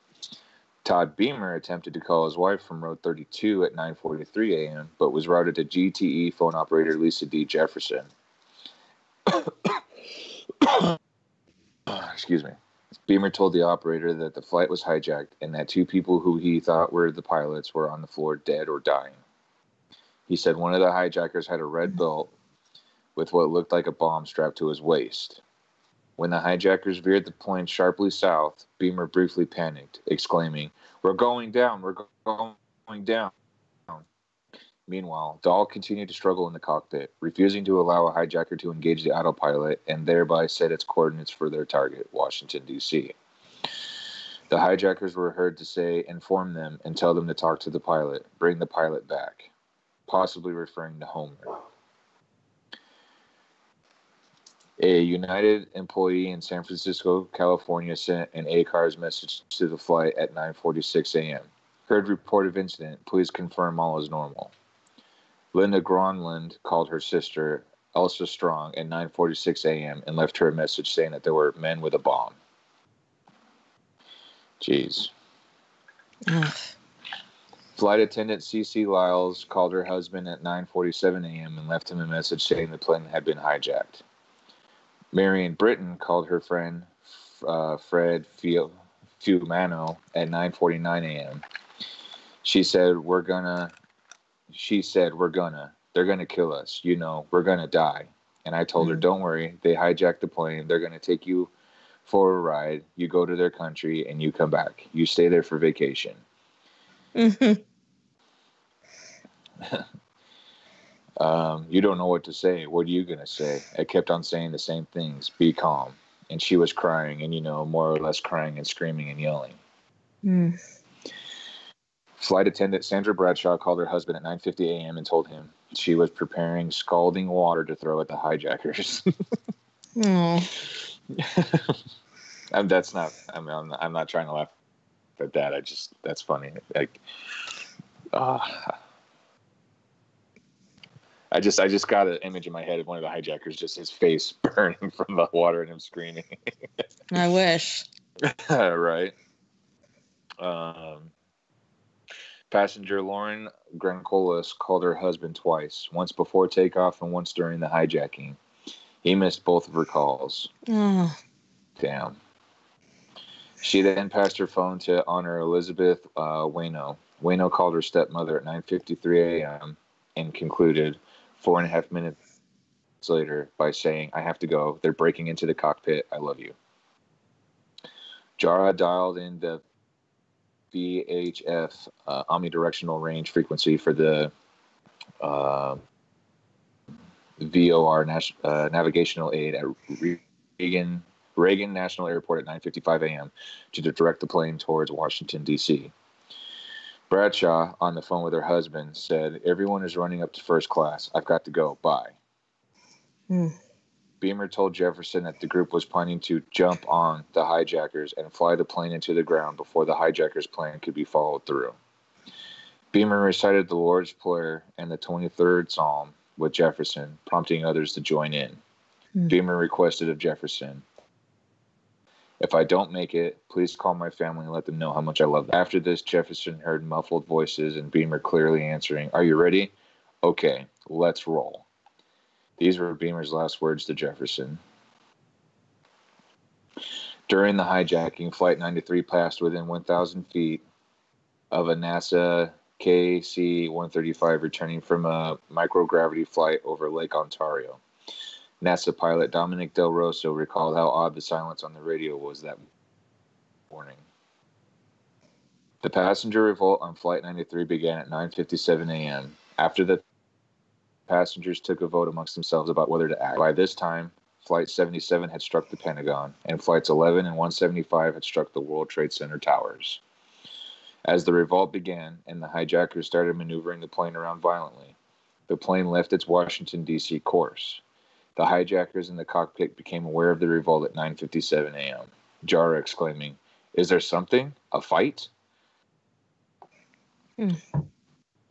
Todd Beamer attempted to call his wife from row 32 at 9:43 a.m., but was routed to GTE phone operator Lisa D. Jefferson. Excuse me. Beamer told the operator that the flight was hijacked and that two people who he thought were the pilots were on the floor dead or dying. He said one of the hijackers had a red belt with what looked like a bomb strapped to his waist. When the hijackers veered the plane sharply south, Beamer briefly panicked, exclaiming, "We're going down, we're going down." Meanwhile, Dahl continued to struggle in the cockpit, refusing to allow a hijacker to engage the autopilot and thereby set its coordinates for their target, Washington, D.C. The hijackers were heard to say, "Inform them and tell them to talk to the pilot. Bring the pilot back," possibly referring to Homer. A United employee in San Francisco, California sent an ACARS message to the flight at 9:46 a.m. Heard report of incident. Please confirm all is normal. Linda Gronlund called her sister, Elsa Strong, at 9:46 a.m. and left her a message saying that there were men with a bomb. Jeez. Flight attendant C.C. Lyles called her husband at 9:47 a.m. and left him a message saying the plane had been hijacked. Marion Britton called her friend Fred Fiumano at 9:49 a.m. She said, "We're gonna. They're gonna kill us. You know, we're gonna die." And I told her, "Don't worry. They hijacked the plane. They're gonna take you for a ride. You go to their country and you come back. You stay there for vacation." You don't know what to say. What are you going to say? I kept on saying the same things. Be calm. And she was crying and, more or less crying and screaming and yelling. Flight attendant Sandra Bradshaw called her husband at 9:50 a.m. and told him she was preparing scalding water to throw at the hijackers. And that's not, I'm not trying to laugh at that. That's funny. I just got an image in my head of one of the hijackers, just his face burning from the water and him screaming. I wish. Right. Passenger Lauren Grancolas called her husband twice, once before takeoff and once during the hijacking. He missed both of her calls. Damn. She then passed her phone to Honor Elizabeth Wayno. Wayno called her stepmother at 9:53 a.m. and concluded 4.5 minutes later by saying, "I have to go. They're breaking into the cockpit. I love you." Jara dialed in the VHF omnidirectional range frequency for the VOR navigational aid at Reagan National Airport at 9:55 a.m. to direct the plane towards Washington, D.C. Bradshaw, on the phone with her husband, said, "Everyone is running up to first class. I've got to go. Bye." Beamer told Jefferson that the group was planning to jump on the hijackers and fly the plane into the ground before the hijackers' plan could be followed through. Beamer recited the Lord's Prayer and the 23rd Psalm with Jefferson, prompting others to join in. Beamer requested of Jefferson, "If I don't make it, please call my family and let them know how much I love them." After this, Jefferson heard muffled voices and Beamer clearly answering, "Are you ready? Okay, let's roll." These were Beamer's last words to Jefferson. During the hijacking, Flight 93 passed within 1,000 feet of a NASA KC-135 returning from a microgravity flight over Lake Ontario. NASA pilot Dominic Del Rosso recalled how odd the silence on the radio was that morning. The passenger revolt on Flight 93 began at 9:57 a.m. after the passengers took a vote amongst themselves about whether to act. By this time, Flight 77 had struck the Pentagon, and Flights 11 and 175 had struck the World Trade Center towers. As the revolt began and the hijackers started maneuvering the plane around violently, the plane left its Washington, D.C. course. The hijackers in the cockpit became aware of the revolt at 9:57 a.m., Jory exclaiming, "Is there something? A fight?"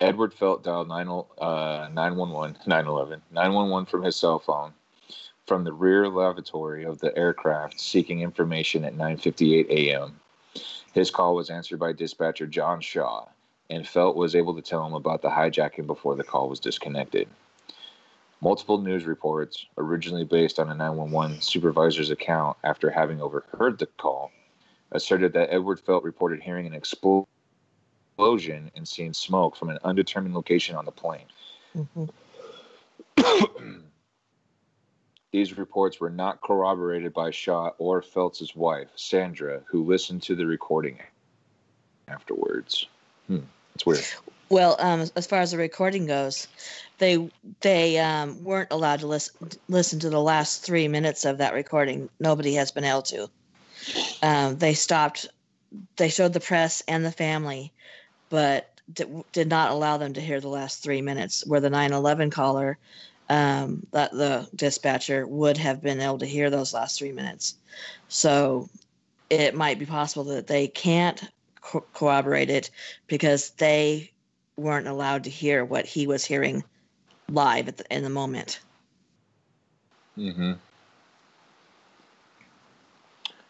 Edward Felt dialed 911 from his cell phone from the rear lavatory of the aircraft, seeking information at 9:58 a.m. His call was answered by dispatcher John Shaw, and Felt was able to tell him about the hijacking before the call was disconnected. Multiple news reports, originally based on a 911 supervisor's account after having overheard the call, asserted that Edward Felt reported hearing an explosion and seeing smoke from an undetermined location on the plane. These reports were not corroborated by Shaw or Felt's wife, Sandra, who listened to the recording afterwards. It's weird. Well, as far as the recording goes, they weren't allowed to listen to the last 3 minutes of that recording. Nobody has been able to. They stopped. They showed the press and the family, but did not allow them to hear the last 3 minutes, where the 911 caller, that the dispatcher, would have been able to hear those last 3 minutes. So it might be possible that they can't corroborate it because they weren't allowed to hear what he was hearing live in the moment.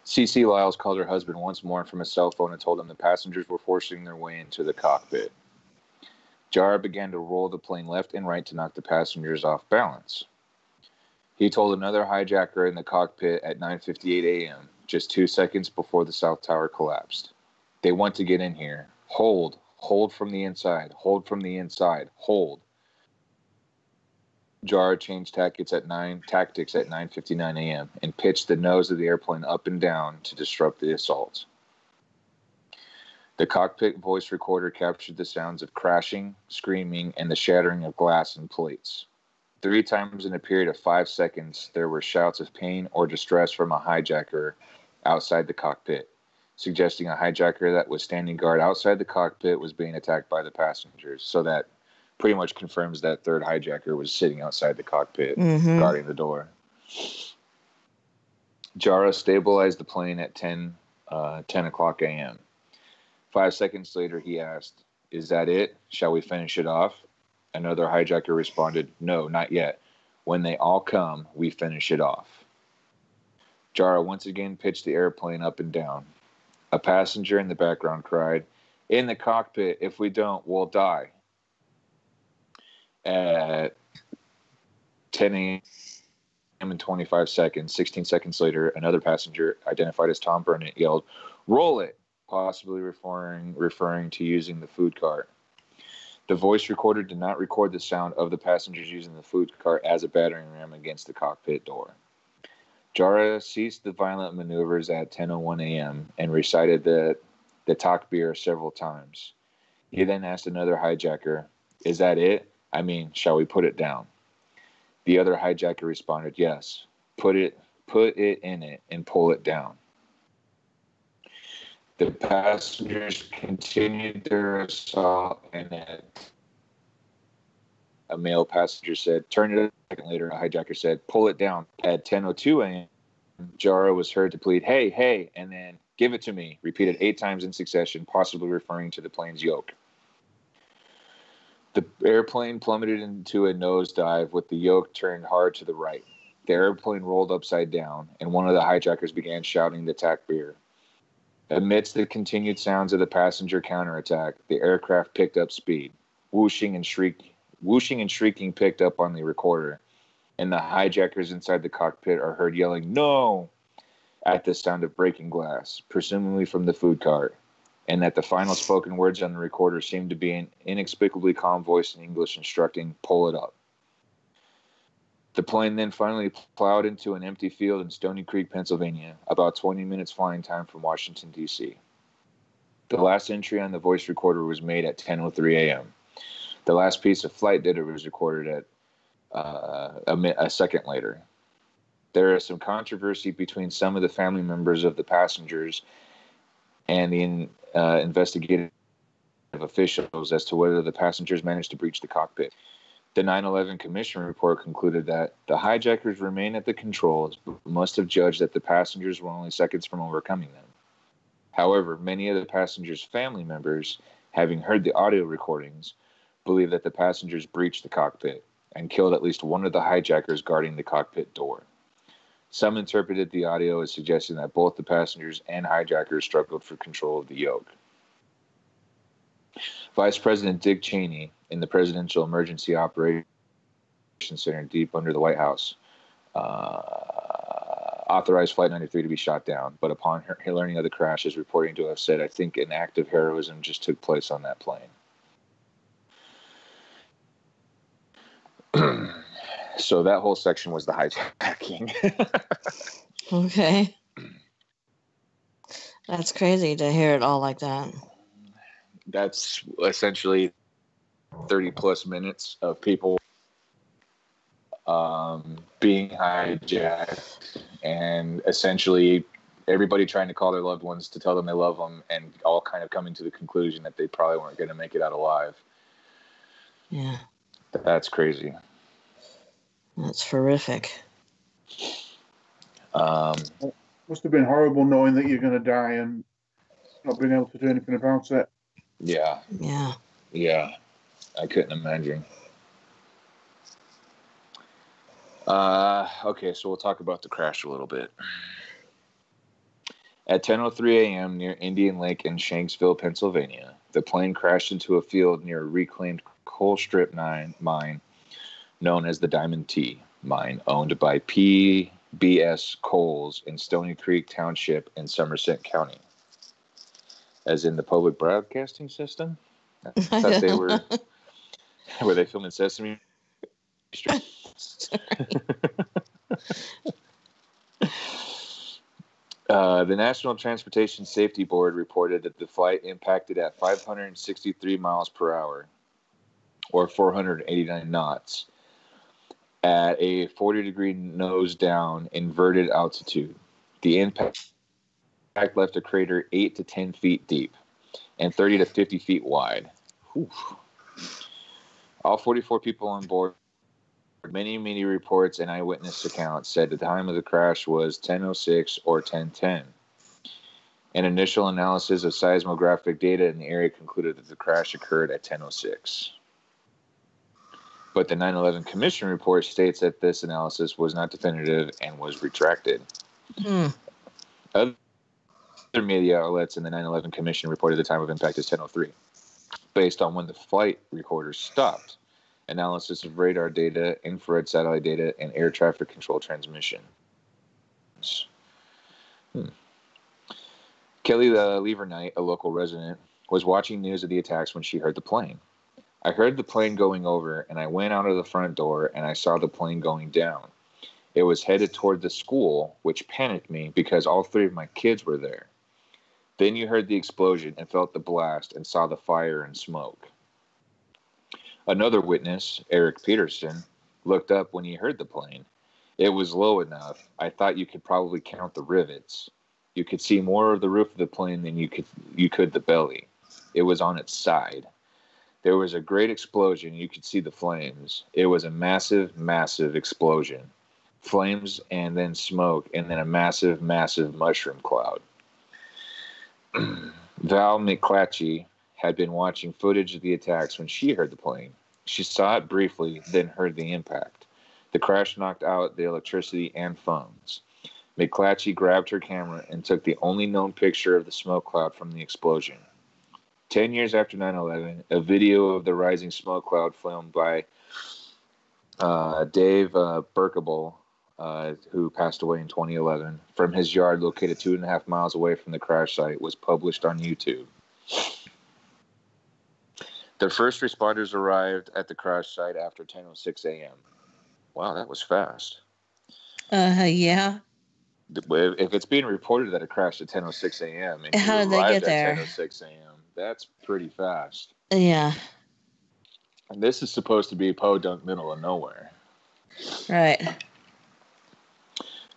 C.C. Lyles called her husband once more from his cell phone and told him the passengers were forcing their way into the cockpit. Jory began to roll the plane left and right to knock the passengers off balance. He told another hijacker in the cockpit at 9:58 a.m., just 2 seconds before the South Tower collapsed. "They want to get in here. Hold from the inside, hold from the inside, hold." Jory changed tactics at 9:59 a.m. and pitched the nose of the airplane up and down to disrupt the assault. The cockpit voice recorder captured the sounds of crashing, screaming, and the shattering of glass and plates. 3 times in a period of 5 seconds, there were shouts of pain or distress from a hijacker outside the cockpit, suggesting a hijacker that was standing guard outside the cockpit was being attacked by the passengers. So that pretty much confirms that third hijacker was sitting outside the cockpit, guarding the door. Jory stabilized the plane at 10 o'clock a.m. 5 seconds later, he asked, "Is that it? Shall we finish it off?" Another hijacker responded, "No, not yet. When they all come, we finish it off." Jory once again pitched the airplane up and down. A passenger in the background cried, "In the cockpit. If we don't, we'll die." At 10 a.m. and 25 seconds, 16 seconds later, another passenger, identified as Tom Burnett, yelled, "Roll it," possibly referring to using the food cart. The voice recorder did not record the sound of the passengers using the food cart as a battering ram against the cockpit door. Jory ceased the violent maneuvers at 10:01 a.m. and recited the takbir several times. He then asked another hijacker, "Is that it? I mean, shall we put it down?" The other hijacker responded, "Yes, put it in it and pull it down." The passengers continued their assault, and a male passenger said, "Turn it up." A second later, a hijacker said, "Pull it down." At 10:02 a.m., Jory was heard to plead, "Hey, hey," and then "Give it to me," repeated 8 times in succession, possibly referring to the plane's yoke. The airplane plummeted into a nosedive with the yoke turned hard to the right. The airplane rolled upside down, and one of the hijackers began shouting the takbir. Amidst the continued sounds of the passenger counterattack, the aircraft picked up speed. Whooshing and shrieking picked up on the recorder, and the hijackers inside the cockpit are heard yelling, "No!" at the sound of breaking glass, presumably from the food cart. and that the final spoken words on the recorder seemed to be an inexplicably calm voice in English instructing, "Pull it up." The plane then finally plowed into an empty field in Stony Creek, Pennsylvania, about 20 minutes flying time from Washington, D.C. The last entry on the voice recorder was made at 10:03 a.m. The last piece of flight data was recorded at a second later. There is some controversy between some of the family members of the passengers and the investigative officials as to whether the passengers managed to breach the cockpit. The 9/11 Commission report concluded that the hijackers remained at the controls but must have judged that the passengers were only seconds from overcoming them. However, many of the passengers' family members, having heard the audio recordings, believe that the passengers breached the cockpit and killed at least one of the hijackers guarding the cockpit door. Some interpreted the audio as suggesting that both the passengers and hijackers struggled for control of the yoke. Vice President Dick Cheney, in the Presidential Emergency Operations Center deep under the White House, authorized Flight 93 to be shot down, but upon her learning of the crash, is reporting to have said, "I think an act of heroism just took place on that plane." So that whole section was the hijacking. Okay. That's crazy to hear it all like that. That's essentially 30 plus minutes of people being hijacked, and essentially everybody trying to call their loved ones to tell them they love them, and all kind of coming to the conclusion that they probably weren't going to make it out alive. Yeah. That's crazy. That's horrific. Must have been horrible knowing that you're going to die and not being able to do anything about it. Yeah. Yeah. Yeah. I couldn't imagine. Okay, so we'll talk about the crash a little bit. At 10:03 a.m. near Indian Lake in Shanksville, Pennsylvania, the plane crashed into a field near a reclaimed coal strip mine known as the Diamond T mine, owned by PBS Coals in Stony Creek Township in Somerset County. As in the public broadcasting system? I thought they were they filming Sesame Street? The National Transportation Safety Board reported that the flight impacted at 563 miles per hour, or 489 knots, at a 40-degree nose-down inverted altitude. The impact left a crater 8 to 10 feet deep and 30 to 50 feet wide. Whew. All 44 people on board. Many media reports and eyewitness accounts said the time of the crash was 10:06 or 10:10. An initial analysis of seismographic data in the area concluded that the crash occurred at 10:06. But the 9/11 Commission report states that this analysis was not definitive and was retracted. Other media outlets in the 9/11 Commission reported the time of impact as 10:03, based on when the flight recorders stopped. Analysis of radar data, infrared satellite data, and air traffic control transmissions. Kelly Levernight, a local resident, was watching news of the attacks when she heard the plane. "I heard the plane going over, and I went out of the front door, and I saw the plane going down. It was headed toward the school, which panicked me because all three of my kids were there. Then you heard the explosion and felt the blast and saw the fire and smoke." Another witness, Eric Peterson, looked up when he heard the plane. "It was low enough. I thought you could probably count the rivets. You could see more of the roof of the plane than you could the belly. It was on its side. There was a great explosion. You could see the flames. It was a massive, massive explosion. Flames and then smoke and then a massive, massive mushroom cloud." Val McClatchy had been watching footage of the attacks when she heard the plane. She saw it briefly, then heard the impact. The crash knocked out the electricity and phones. McClatchy grabbed her camera and took the only known picture of the smoke cloud from the explosion. 10 years after 9/11, a video of the rising smoke cloud filmed by Dave Berkable, who passed away in 2011, from his yard located 2.5 miles away from the crash site, was published on YouTube. The first responders arrived at the crash site after 10:06 a.m. Wow, that was fast. Yeah. If it's being reported that it crashed at 10:06 a.m. and How you did they arrived get there? at 10:06 a.m., that's pretty fast. Yeah. And this is supposed to be podunk middle of nowhere. Right.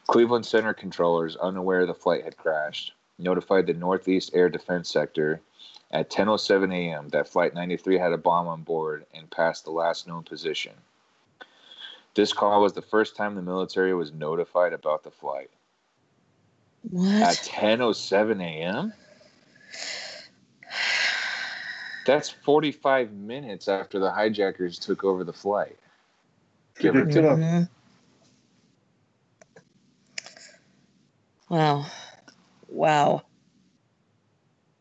Cleveland Center controllers, unaware the flight had crashed, notified the Northeast Air Defense Sector at 10:07 a.m. that Flight 93 had a bomb on board and passed the last known position. This call was the first time the military was notified about the flight. What? At 10:07 a.m.? That's 45 minutes after the hijackers took over the flight. Give or take. Mm-hmm. Wow.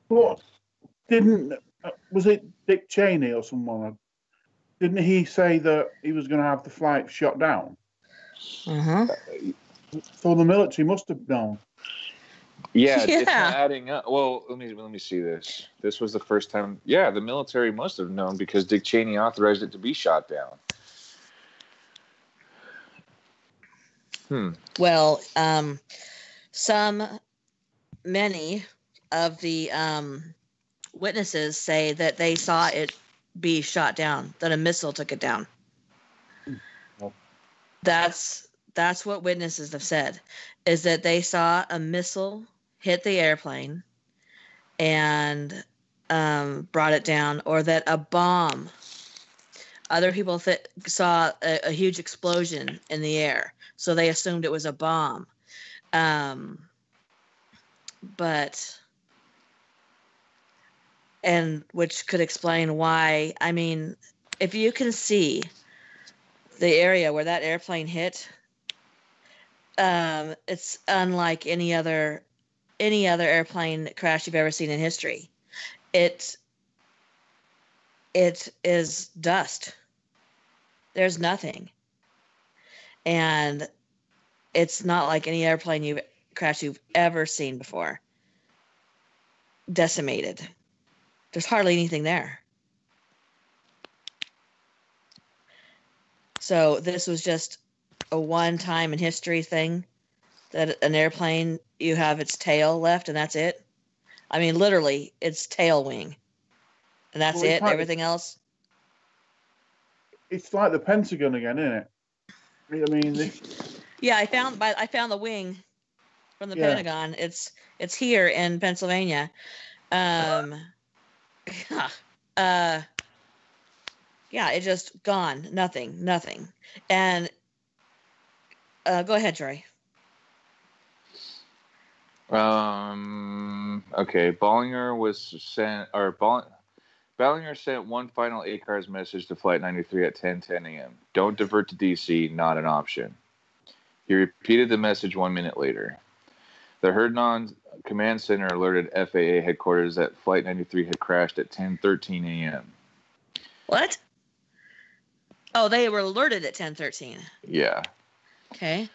But was it Dick Cheney or someone? Didn't he say that he was going to have the flight shot down? Uh-huh. So the military must have known. Yeah, it's not adding up. Well, let me see this. This was the first time. Yeah, the military must have known because Dick Cheney authorized it to be shot down. Well, many of the witnesses say that they saw it be shot down, that a missile took it down. Oh. That's what witnesses have said, is that they saw a missile hit the airplane and brought it down, or that a bomb. Other people saw a huge explosion in the air, so they assumed it was a bomb. And which could explain why. I mean, if you can see the area where that airplane hit, it's unlike any other airplane crash you've ever seen in history. It is dust. There's nothing. And it's not like any airplane crash you've ever seen before. Decimated. There's hardly anything there. So this was just a one-time in history thing, that an airplane, you have its tail left and that's it. I mean, literally, its tail wing. And that's it? Everything else? It's like the Pentagon again, isn't it? I mean, yeah, I found the wing from the Pentagon. It's here in Pennsylvania. Yeah, it just gone. Nothing. And go ahead, Jory. Okay, Ballinger sent one final ACARS message to Flight 93 at 10:10 a.m. Don't divert to DC, not an option. He repeated the message 1 minute later. The Herndon Command Center alerted FAA headquarters that Flight 93 had crashed at 10:13 a.m. What? Oh, they were alerted at 10:13. Yeah. Okay.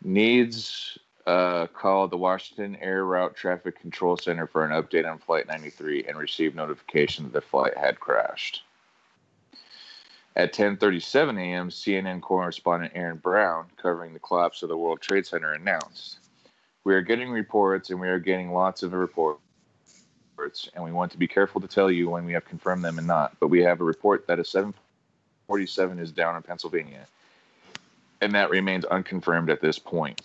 Needs called the Washington Air Route Traffic Control Center for an update on Flight 93 and received notification that the flight had crashed. At 10:37 a.m., CNN correspondent Aaron Brown, covering the collapse of the World Trade Center, announced, "We are getting reports, and we are getting lots of reports, and we want to be careful to tell you when we have confirmed them and not. But we have a report that a 747 is down in Pennsylvania, and that remains unconfirmed at this point."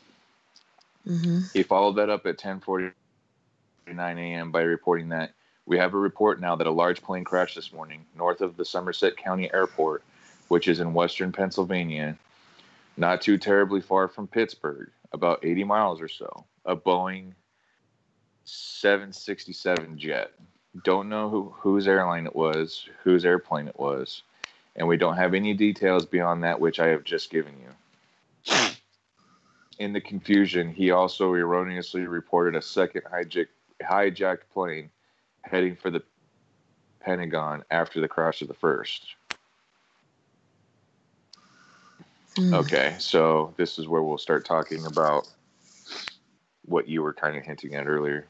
Mm-hmm. He followed that up at 10:49 a.m. by reporting that we have a report now that a large plane crashed this morning north of the Somerset County Airport, which is in western Pennsylvania, not too terribly far from Pittsburgh, about 80 miles or so. A Boeing 767 jet. Don't know whose airline it was, whose airplane it was, and we don't have any details beyond that which I have just given you. In the confusion, he also erroneously reported a second hijacked plane heading for the Pentagon after the crash of the first. Okay, so this is where we'll start talking about what you were kind of hinting at earlier.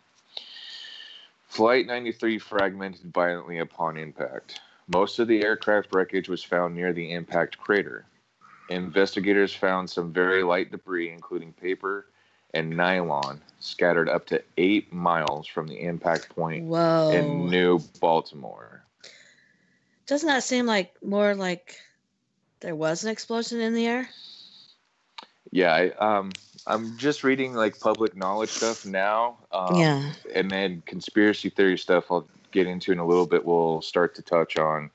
Flight 93 fragmented violently upon impact. Most of the aircraft wreckage was found near the impact crater. Investigators found some very light debris, including paper and nylon, scattered up to 8 miles from the impact point in New Baltimore. Doesn't that seem like more like there was an explosion in the air? Yeah, I'm just reading like public knowledge stuff now. Yeah. And then conspiracy theory stuff I'll get into in a little bit. We'll start to touch on.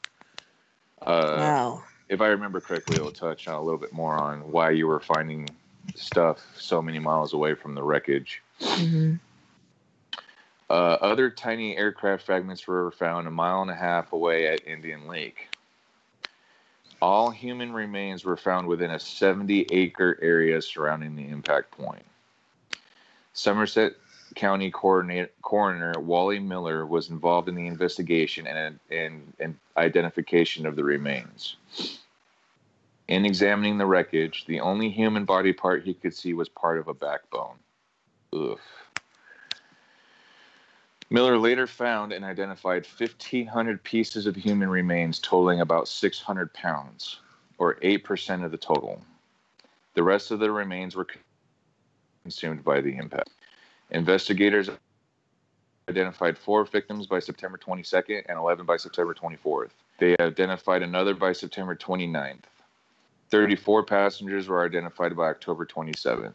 Wow. If I remember correctly, it'll touch on a little bit more on why you were finding stuff so many miles away from the wreckage. Mm-hmm. Other tiny aircraft fragments were found 1.5 miles away at Indian Lake. All human remains were found within a 70-acre area surrounding the impact point. Somerset County Coroner Wally Miller was involved in the investigation and identification of the remains. In examining the wreckage, the only human body part he could see was part of a backbone. Ugh. Miller later found and identified 1,500 pieces of human remains totaling about 600 pounds, or 8% of the total. The rest of the remains were consumed by the impact. Investigators identified 4 victims by September 22nd and 11 by September 24th. They identified another by September 29th. 34 passengers were identified by October 27th.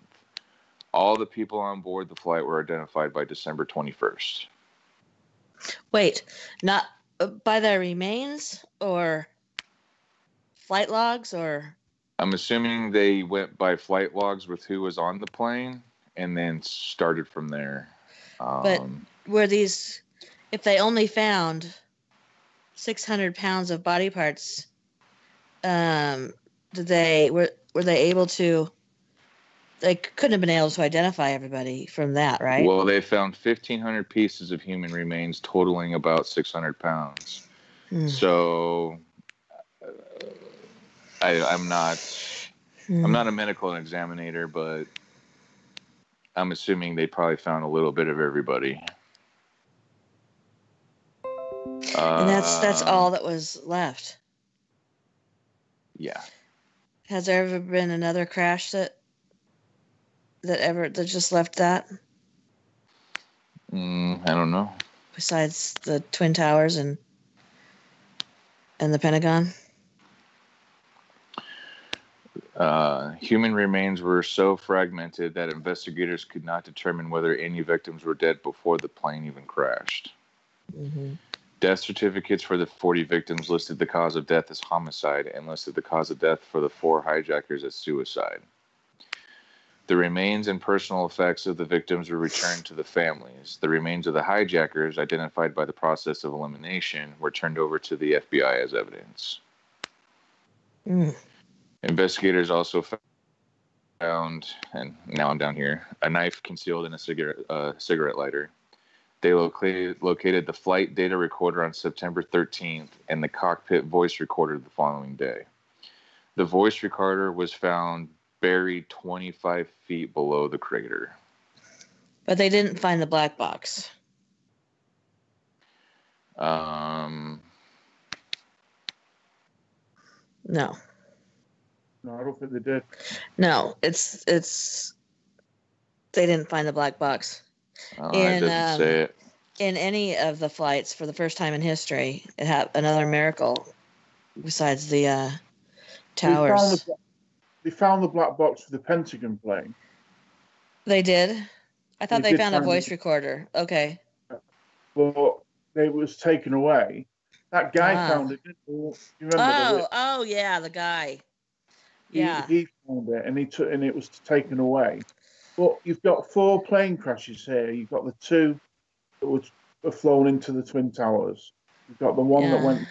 All the people on board the flight were identified by December 21st. Wait, not by their remains or flight logs or? I'm assuming they went by flight logs with who was on the plane and then started from there. But were these, if they only found 600 pounds of body parts, were they able to? They couldn't have been able to identify everybody from that, right? Well, they found 1,500 pieces of human remains totaling about 600 pounds. So I'm not a medical examiner, but I'm assuming they probably found a little bit of everybody. And that's all that was left. Yeah. Has there ever been another crash that just left that? I don't know. Besides the Twin Towers and the Pentagon? Human remains were so fragmented that investigators could not determine whether any victims were dead before the plane even crashed. Mm-hmm. Death certificates for the 40 victims listed the cause of death as homicide and listed the cause of death for the 4 hijackers as suicide. The remains and personal effects of the victims were returned to the families. The remains of the hijackers, identified by the process of elimination, were turned over to the FBI as evidence. Investigators also found, and now I'm down here, a knife concealed in a cigarette lighter. They located the flight data recorder on September 13th and the cockpit voice recorder the following day. The voice recorder was found buried 25 feet below the crater. But they didn't find the black box. No. No. No, I don't think they did. No, it's they didn't find the black box. It doesn't say it. In any of the flights, for the first time in history, it had another miracle besides the towers. They found the black box for the Pentagon plane. They did? I thought they found a voice recorder. Okay. But it was taken away. That guy found it, didn't he? You remember? Oh, yeah, the guy. Yeah. He found it, and it was taken away. But you've got 4 plane crashes here. You've got the 2 that were flown into the Twin Towers. You've got the one that went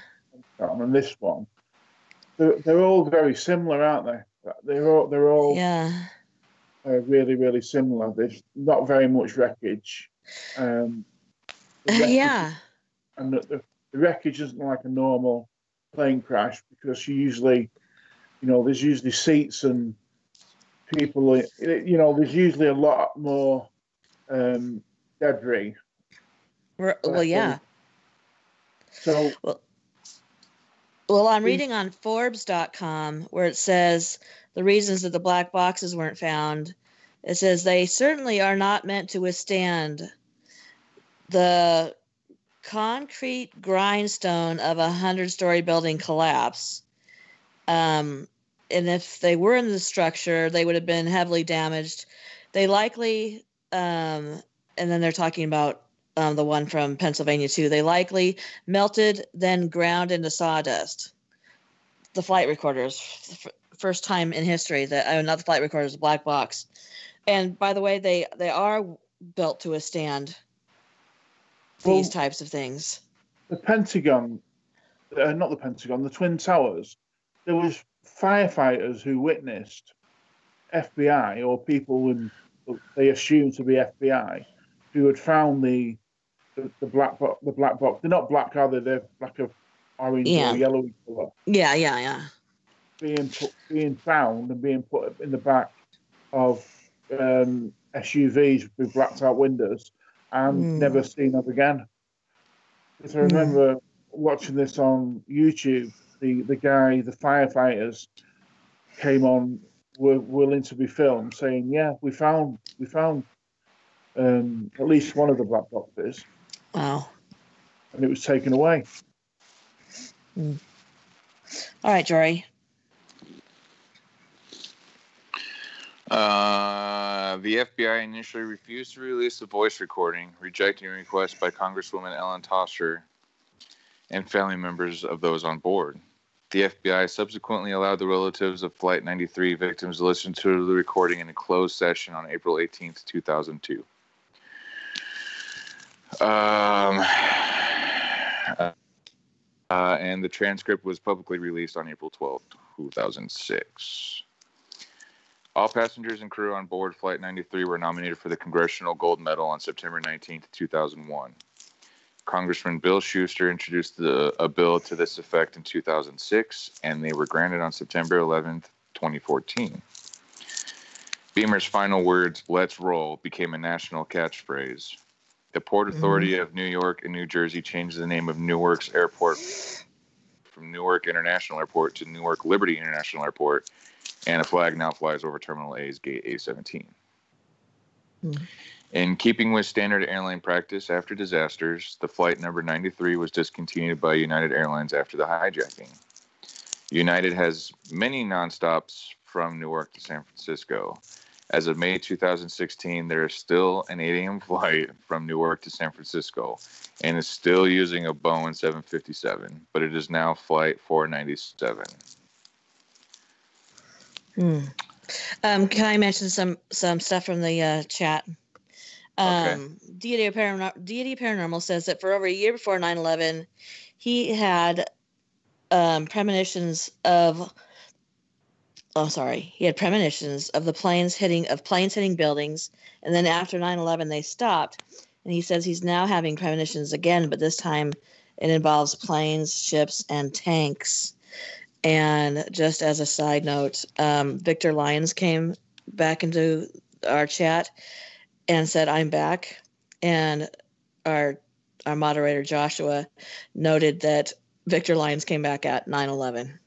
down, and this one. They're all very similar, aren't they? They're all really, really similar. There's not very much wreckage. And the wreckage isn't like a normal plane crash because there's usually seats and people. There's usually a lot more debris. Well, yeah. So, well, I'm reading on Forbes.com where it says the reasons that the black boxes weren't found. It says they certainly are not meant to withstand the concrete grindstone of a 100-story building collapse. And if they were in the structure, they would have been heavily damaged. They likely, and then they're talking about the one from Pennsylvania too. They likely melted, then ground into sawdust. The flight recorders, first time in history that not the flight recorders, the black box. And by the way, they are built to withstand these types of things. The Pentagon, not the Pentagon, the Twin Towers. There was firefighters who witnessed FBI or people they assumed to be FBI who had found the black box. The black box. They're not black, are they? They're like a orange or yellowy color. Yeah. Being found and being put in the back of SUVs with blacked out windows and never seen of again. Because I remember watching this on YouTube. The firefighters came on, were willing to be filmed, saying, "Yeah, we found at least one of the black boxes." Wow! And it was taken away. All right, Jory. The FBI initially refused to release the voice recording, rejecting a request by Congresswoman Ellen Tosher and family members of those on board. The FBI subsequently allowed the relatives of Flight 93 victims to listen to the recording in a closed session on April 18th, 2002. And the transcript was publicly released on April 12th, 2006. All passengers and crew on board Flight 93 were nominated for the Congressional Gold Medal on September 19th, 2001. Congressman Bill Schuster introduced a bill to this effect in 2006, and they were granted on September 11th, 2014. Beamer's final words, "Let's roll," became a national catchphrase. The Port Authority of New York and New Jersey changed the name of Newark's airport from Newark International Airport to Newark Liberty International Airport, and a flag now flies over Terminal A's Gate A17. In keeping with standard airline practice after disasters, the flight number 93 was discontinued by United Airlines after the hijacking. United has many nonstops from Newark to San Francisco. As of May 2016, there is still an 8 a.m. flight from Newark to San Francisco and is still using a Boeing 757, but it is now Flight 497. Can I mention some stuff from the chat? Okay. Deity Paranormal says that for over a year before 9/11, he had premonitions of the planes hitting buildings, and then after 9/11 they stopped, and he says he's now having premonitions again, but this time it involves planes, ships, and tanks. And just as a side note, Victor Lyons came back into our chat and said, "I'm back." And our moderator, Joshua, noted that Victor Lyons came back at 9/11.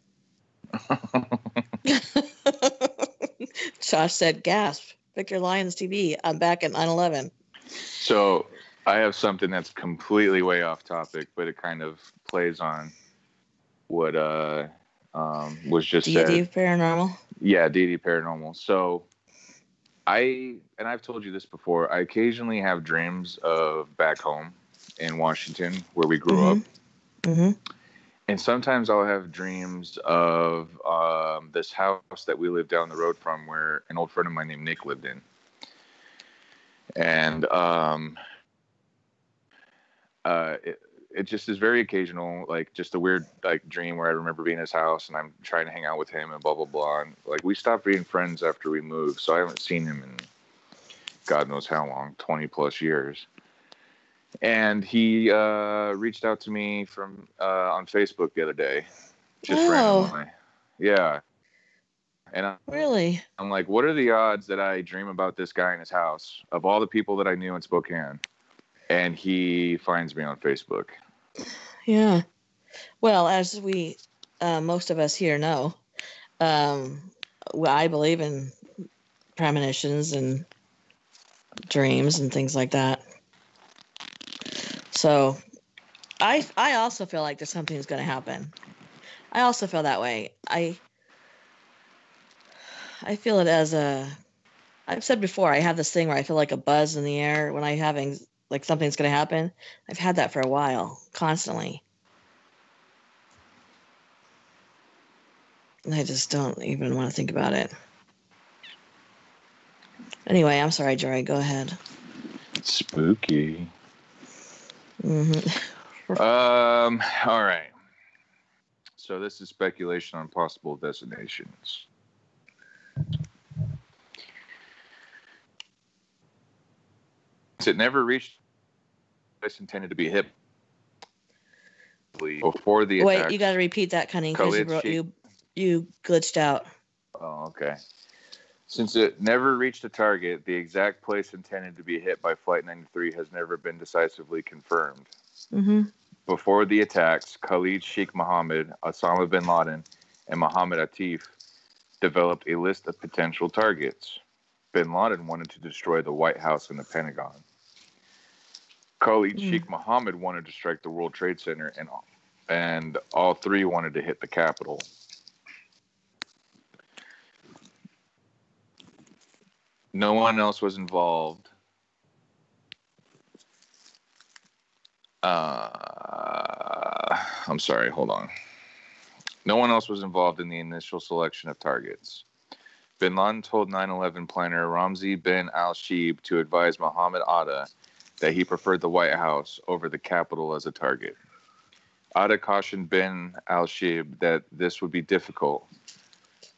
Josh said, "Gasp, Victor Lyons TV, I'm back at 9/11. So I have something that's completely way off topic, but it kind of plays on what was just Deity said. Paranormal? Yeah, Deity Paranormal. So I've told you this before, I occasionally have dreams of back home in Washington where we grew up. Mm-hmm. And sometimes I'll have dreams of this house that we lived down the road from where an old friend of mine named Nick lived in. And it just is very occasional, like just a weird like dream where I remember being in his house and I'm trying to hang out with him and blah, blah, blah. And like we stopped being friends after we moved. So I haven't seen him in God knows how long, 20 plus years. And he reached out to me from on Facebook the other day, just randomly. Yeah. And Really? I'm like, what are the odds that I dream about this guy in his house of all the people that I knew in Spokane? And he finds me on Facebook. Yeah. Well, as we, most of us here know, I believe in premonitions and dreams and things like that. So I also feel like there's something's going to happen. I also feel that way. I feel it as I've said before, I have this thing where I feel like a buzz in the air when I'm having like something's going to happen. I've had that for a while, constantly. And I just don't even want to think about it. Anyway, I'm sorry, Jory. Go ahead. Spooky. Mm-hmm. All right. So this is speculation on possible destinations. It never reached place intended to be hit before the attack. Wait, you got to repeat that, Cunning, because you glitched out. Oh, okay. Since it never reached a target, the exact place intended to be hit by Flight 93 has never been decisively confirmed. Mm-hmm. Before the attacks, Khalid Sheikh Mohammed, Osama bin Laden, and Mohammed Atif developed a list of potential targets. Bin Laden wanted to destroy the White House and the Pentagon. Khalid Sheikh Mohammed wanted to strike the World Trade Center, and all three wanted to hit the Capitol. No one else was involved. I'm sorry, hold on. No one else was involved in the initial selection of targets. Bin Laden told 9/11 planner Ramzi bin al-Shibh to advise Mohammed Atta that he preferred the White House over the Capitol as a target. Atta cautioned bin al-Shibh that this would be difficult,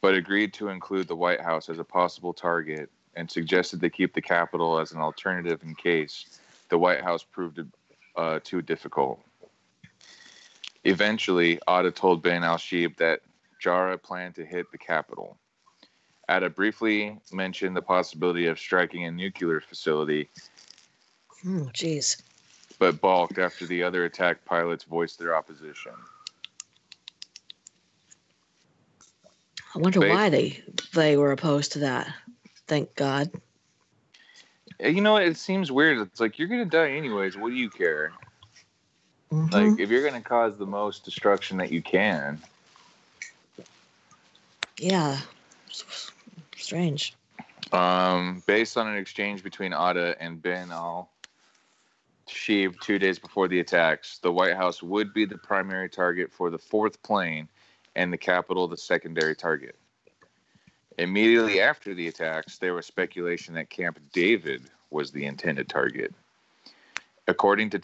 but agreed to include the White House as a possible target and suggested they keep the Capitol as an alternative in case the White House proved too difficult. Eventually, Atta told bin al-Shibh that Jory planned to hit the Capitol. Atta briefly mentioned the possibility of striking a nuclear facility, Jeez. but balked after the other attack pilots voiced their opposition. I wonder why they were opposed to that. Thank God. You know, it seems weird. It's like, you're going to die anyways. What do you care? Mm-hmm. Like, if you're going to cause the most destruction that you can. Yeah. Strange. Based on an exchange between Atta and bin al-Shibh 2 days before the attacks, the White House would be the primary target for the fourth plane and the Capitol the secondary target. Immediately after the attacks, there was speculation that Camp David was the intended target. According to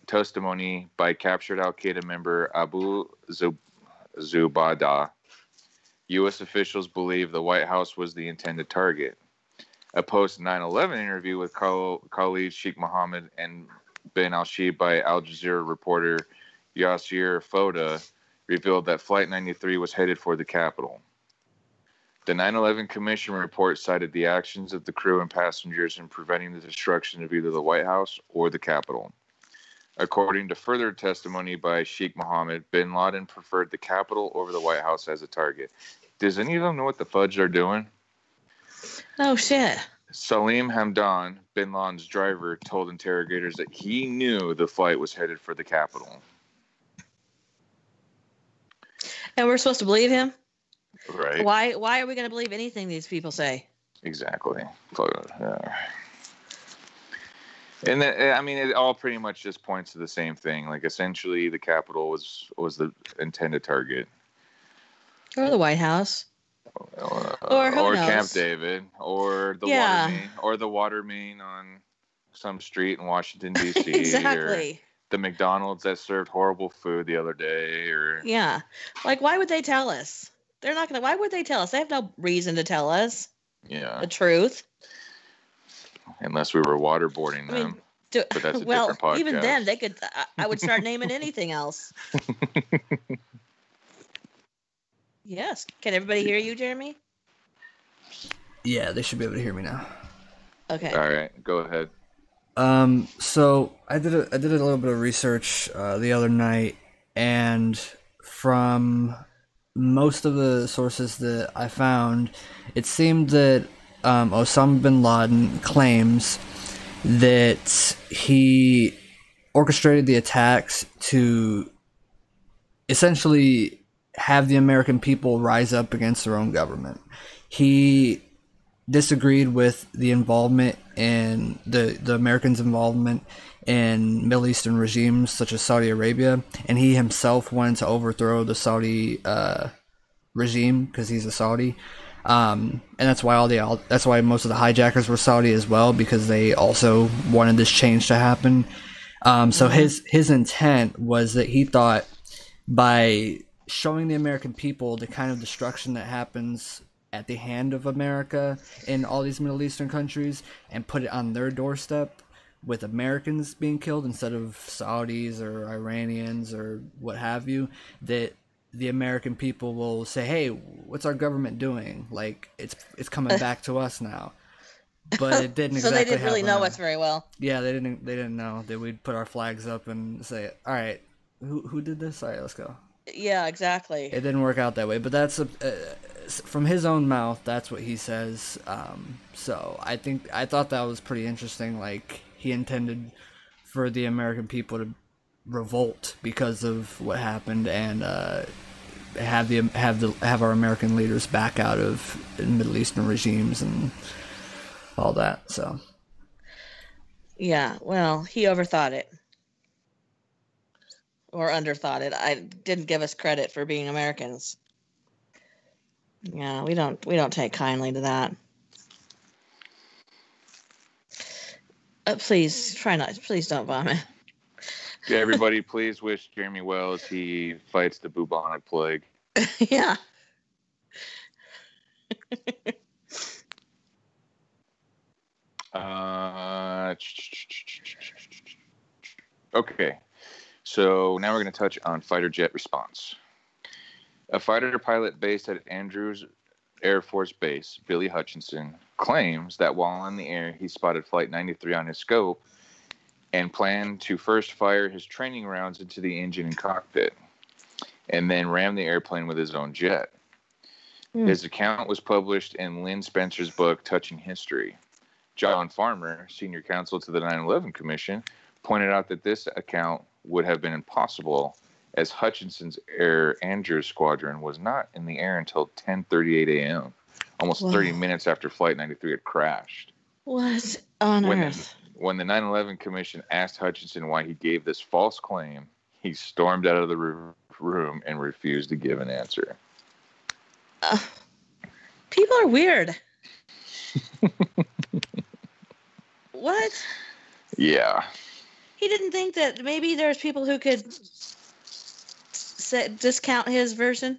testimony by captured al-Qaeda member Abu Zubaydah, U.S. officials believe the White House was the intended target. A post-9/11 interview with Khalid Sheikh Mohammed and bin al-Shibh by Al Jazeera reporter Yasir Foda revealed that Flight 93 was headed for the Capitol. The 9/11 Commission report cited the actions of the crew and passengers in preventing the destruction of either the White House or the Capitol. According to further testimony by Sheikh Mohammed, bin Laden preferred the Capitol over the White House as a target. Does any of them know what the fudge they're doing? Oh, shit. Salim Hamdan, bin Laden's driver, told interrogators that he knew the flight was headed for the Capitol. And we're supposed to believe him? Right. Why are we going to believe anything these people say? Exactly. And I mean, it all pretty much just points to the same thing. Like, essentially, the Capitol was the intended target, or the White House, or who knows? Camp David, or the water main, or the water main on some street in Washington D.C. Exactly. Or the McDonald's that served horrible food the other day, or like, why would they tell us? They're not gonna. Why would they tell us? They have no reason to tell us. Yeah. The truth. Unless we were waterboarding them. But that's a different podcast. Even then, they could. I would start naming anything else. Yes. Can everybody hear you, Jeremy? Yeah, they should be able to hear me now. Okay. All right, go ahead. So I did a little bit of research the other night, and from most of the sources that I found, it seemed that Osama bin Laden claims that he orchestrated the attacks to essentially have the American people rise up against their own government. He disagreed with the involvement in the Americans' involvement in Middle Eastern regimes such as Saudi Arabia, and he himself wanted to overthrow the Saudi regime because he's a Saudi. And that's why most of the hijackers were Saudi as well, because they also wanted this change to happen. So his intent was that he thought by showing the American people the kind of destruction that happens at the hand of America in all these Middle Eastern countries and put it on their doorstep with Americans being killed instead of Saudis or Iranians or what have you, that the American people will say, hey, what's our government doing? Like, it's coming back to us now. But it didn't So exactly they didn't really know happen. us very well. Yeah, they didn't know that we'd put our flags up and say, all right, who did this? All right, let's go. Yeah, exactly. It didn't work out that way, but that's from his own mouth. That's what he says. So I thought that was pretty interesting. Like, he intended for the American people to revolt because of what happened and have our American leaders back out of Middle Eastern regimes and all that. So yeah, well, he overthought it. Or underthought it. I didn't give us credit for being Americans. Yeah, we don't take kindly to that. Please don't vomit. Yeah, everybody, please wish Jeremy well as he fights the bubonic plague. Yeah. Okay, so now we're going to touch on fighter jet response. A fighter pilot based at Andrews Air Force Base, Billy Hutchinson, claims that while in the air, he spotted Flight 93 on his scope and planned to first fire his training rounds into the engine and cockpit, and then ram the airplane with his own jet. His account was published in Lynn Spencer's book, Touching History. John Farmer, senior counsel to the 9/11 Commission, pointed out that this account would have been impossible as Hutchinson's Air Andrews squadron was not in the air until 10:38 a.m., almost 30 minutes after Flight 93 had crashed. What on earth? When the 9/11 Commission asked Hutchinson why he gave this false claim, he stormed out of the room and refused to give an answer. People are weird. What? Yeah. He didn't think that maybe there's people who could discount his version?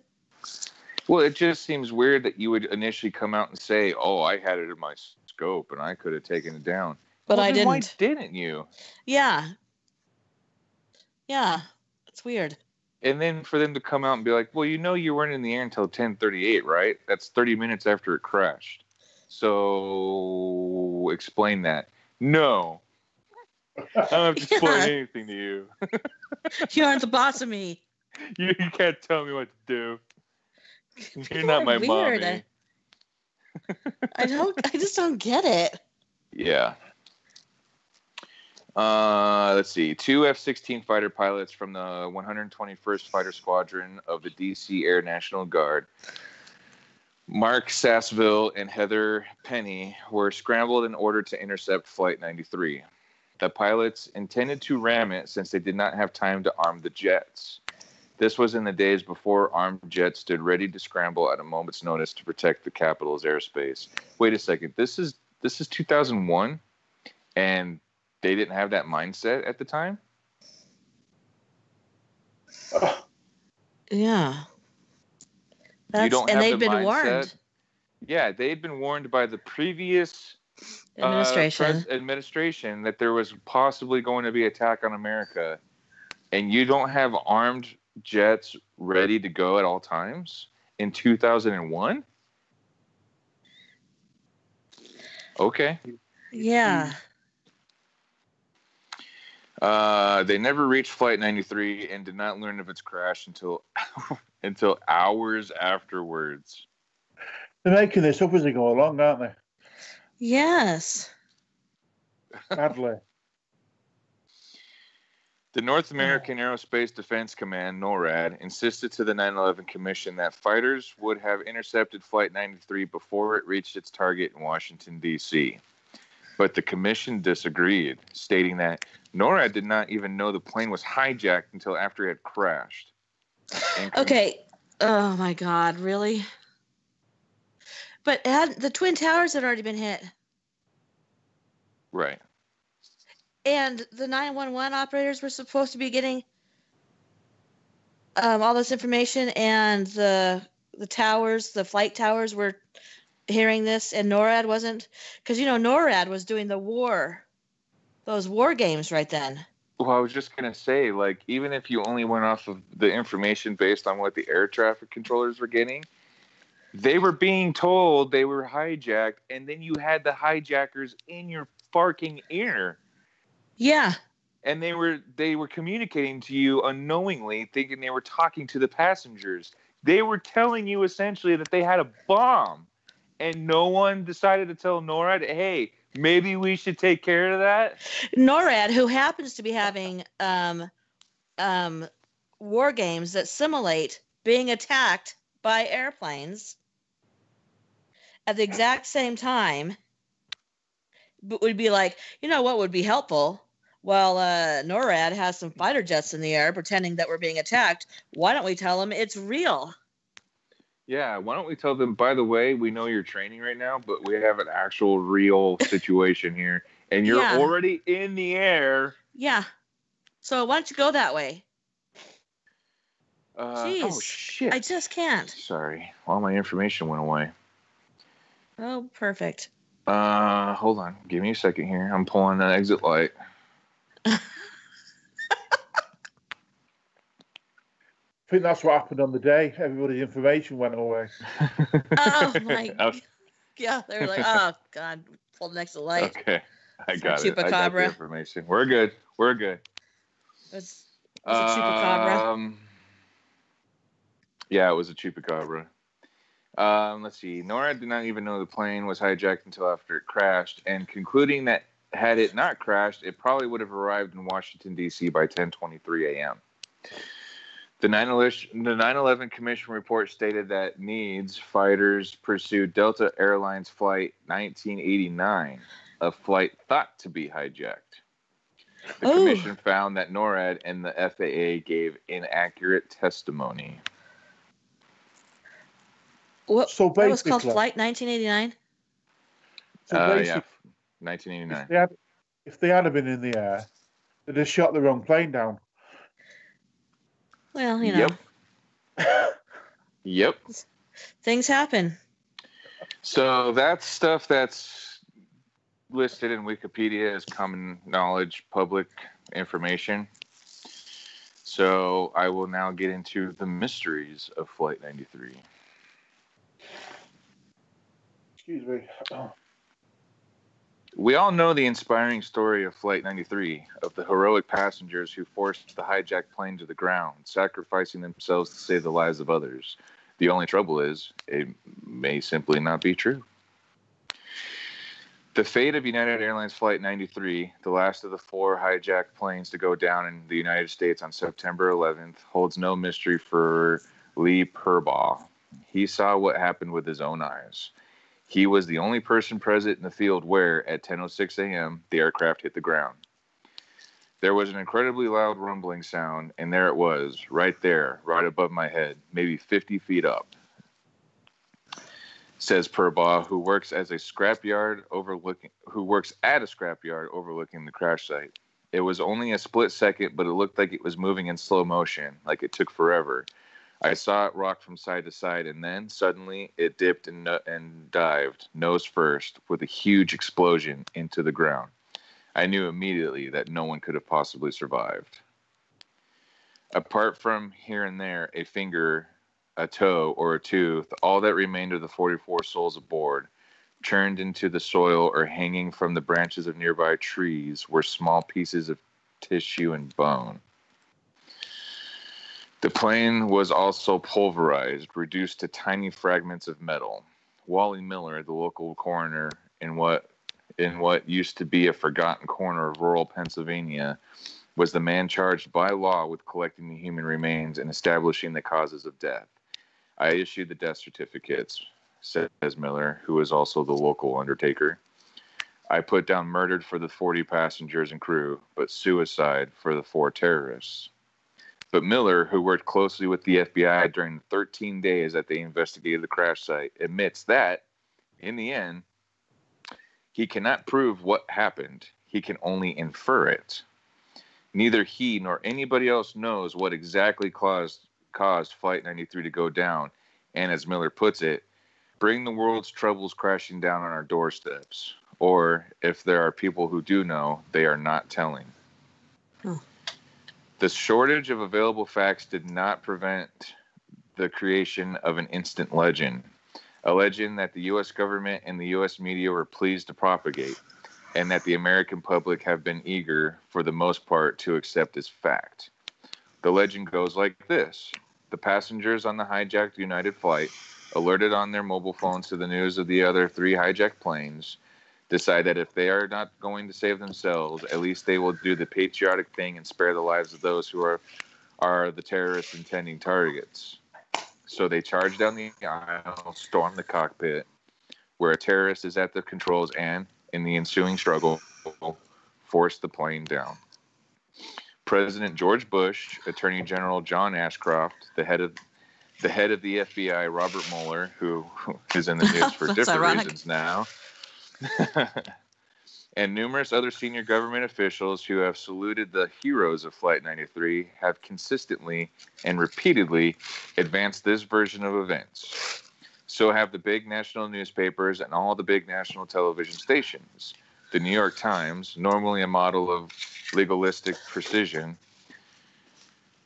Well, it just seems weird that you would initially come out and say, oh, I had it in my scope and I could have taken it down. But I didn't. Why didn't you? Yeah. Yeah. It's weird. And then for them to come out and be like, well, you weren't in the air until 10:38, right? That's 30 minutes after it crashed. So explain that. No. I don't have to explain anything to you. You aren't the boss of me. You can't tell me what to do. People You're not my weird. mommy. I just don't get it. Yeah. Let's see. 2 F-16 fighter pilots from the 121st Fighter Squadron of the D.C. Air National Guard, Mark Sassville and Heather Penny, were scrambled in order to intercept Flight 93. The pilots intended to ram it since they did not have time to arm the jets. This was in the days before armed jets stood ready to scramble at a moment's notice to protect the capital's airspace. Wait a second. This is 2001, and they didn't have that mindset at the time? Yeah. You don't have they'd the been mindset. warned. Yeah, they'd been warned by the previous administration that there was possibly going to be attack on America, and you don't have armed jets ready to go at all times in 2001? Okay. Yeah. They never reached Flight 93 and did not learn of its crash until until hours afterwards. They're making this up as they go along, aren't they? Yes. Badly. The North American Aerospace Defense Command, NORAD, insisted to the 9/11 Commission that fighters would have intercepted Flight 93 before it reached its target in Washington, D.C. But the Commission disagreed, stating that NORAD did not even know the plane was hijacked until after it had crashed. Okay. Oh, my God. Really? But the Twin Towers had already been hit. Right. And the 911 operators were supposed to be getting all this information, and the towers, the flight towers, were hearing this, and NORAD wasn't, because NORAD was doing those war games right then. Well, I was just gonna say, like, even if you only went off of the information based on what the air traffic controllers were getting, they were being told they were hijacked, and then you had the hijackers in your fucking ear. Yeah. And they were communicating to you unknowingly, thinking they were talking to the passengers. They were telling you essentially that they had a bomb, and no one decided to tell NORAD, hey, maybe we should take care of that. NORAD, who happens to be having war games that simulate being attacked by airplanes at the exact same time, would be like, what would be helpful? Well, NORAD has some fighter jets in the air pretending that we're being attacked. Why don't we tell them it's real? Yeah, why don't we tell them, by the way, we know you're training right now, but we have an actual real situation here, and you're already in the air. Yeah. So why don't you go that way? Jeez. Oh, shit. I just can't. Sorry. All my information went away. Oh, perfect. Hold on. Give me a second here. I'm pulling an exit light. I think that's what happened on the day. Everybody's information went away. Oh, my God. Yeah, they were like, oh, God, pull the next light. Okay. I got it. Chupacabra. I got the information. We're good. We're good. Was it Chupacabra? Yeah, it was a Chupacabra. Let's see. NORAD did not even know the plane was hijacked until after it crashed, and concluding that had it not crashed, it probably would have arrived in Washington, D.C. by 10:23 a.m. The 9/11 Commission report stated that NEADS fighters pursued Delta Airlines Flight 1989, a flight thought to be hijacked. The Commission found that NORAD and the FAA gave inaccurate testimony. What was called Flight 1989? So yeah, 1989. If they had been in the air, they'd have shot the wrong plane down. Well, Yep. Yep. Things happen. So that's stuff that's listed in Wikipedia as common knowledge, public information. So I will now get into the mysteries of Flight 93. Excuse me. Oh. We all know the inspiring story of Flight 93, of the heroic passengers who forced the hijacked plane to the ground, sacrificing themselves to save the lives of others. The only trouble is, it may simply not be true. The fate of United Airlines Flight 93, the last of the 4 hijacked planes to go down in the United States on September 11th, holds no mystery for Lee Perbaugh. He saw what happened with his own eyes. He was the only person present in the field where, at 10:06 a.m., the aircraft hit the ground. There was an incredibly loud rumbling sound, and there it was, right there, right above my head, maybe 50 feet up, says Perbaugh, who works at a scrapyard overlooking the crash site. It was only a split second, but it looked like it was moving in slow motion, like it took forever. I saw it rock from side to side, and then, suddenly, it dipped and dived, nose first, with a huge explosion into the ground. I knew immediately that no one could have possibly survived. Apart from here and there, a finger, a toe, or a tooth, all that remained of the 44 souls aboard, churned into the soil or hanging from the branches of nearby trees, were small pieces of tissue and bone. The plane was also pulverized, reduced to tiny fragments of metal. Wally Miller, the local coroner in what used to be a forgotten corner of rural Pennsylvania, was the man charged by law with collecting the human remains and establishing the causes of death. I issued the death certificates, says Miller, who is also the local undertaker. I put down murdered for the 40 passengers and crew, but suicide for the 4 terrorists. But Miller, who worked closely with the FBI during the 13 days that they investigated the crash site, admits that, in the end, he cannot prove what happened. He can only infer it. Neither he nor anybody else knows what exactly caused Flight 93 to go down, and as Miller puts it, bring the world's troubles crashing down on our doorsteps. Or, if there are people who do know, they are not telling. The shortage of available facts did not prevent the creation of an instant legend, a legend that the U.S. government and the U.S. media were pleased to propagate, and that the American public have been eager, for the most part, to accept as fact. The legend goes like this. The passengers on the hijacked United flight, alerted on their mobile phones to the news of the other 3 hijacked planes, decide that if they are not going to save themselves, at least they will do the patriotic thing and spare the lives of those who are the terrorists' intending targets. So they charge down the aisle, storm the cockpit, where a terrorist is at the controls, and, in the ensuing struggle, force the plane down. President George Bush, Attorney General John Ashcroft, the head of the FBI, Robert Mueller, who is in the news for different reasons now, and numerous other senior government officials who have saluted the heroes of Flight 93 have consistently and repeatedly advanced this version of events. So have the big national newspapers and all the big national television stations. The New York Times, normally a model of legalistic precision,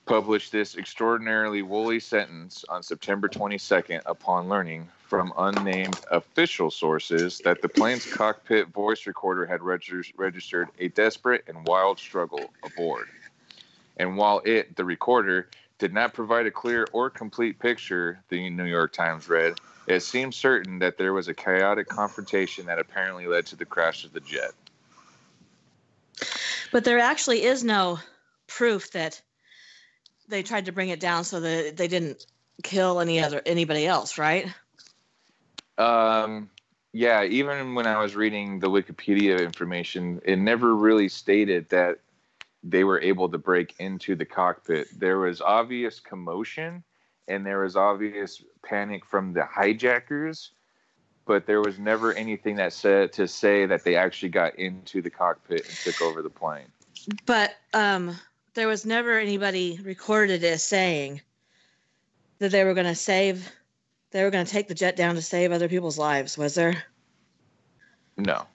published this extraordinarily woolly sentence on September 22nd upon learning from unnamed official sources that the plane's cockpit voice recorder had registered a desperate and wild struggle aboard. And while the recorder, did not provide a clear or complete picture, the New York Times read, it seems certain that there was a chaotic confrontation that apparently led to the crash of the jet. But there actually is no proof that they tried to bring it down so that they didn't kill anybody else, right? Yeah, even when I was reading the Wikipedia information, it never really stated that they were able to break into the cockpit. There was obvious commotion and there was obvious panic from the hijackers, but there was never anything that said to say that they actually got into the cockpit and took over the plane. But there was never anybody recorded as saying that they were going to take the jet down to save other people's lives, was there? No.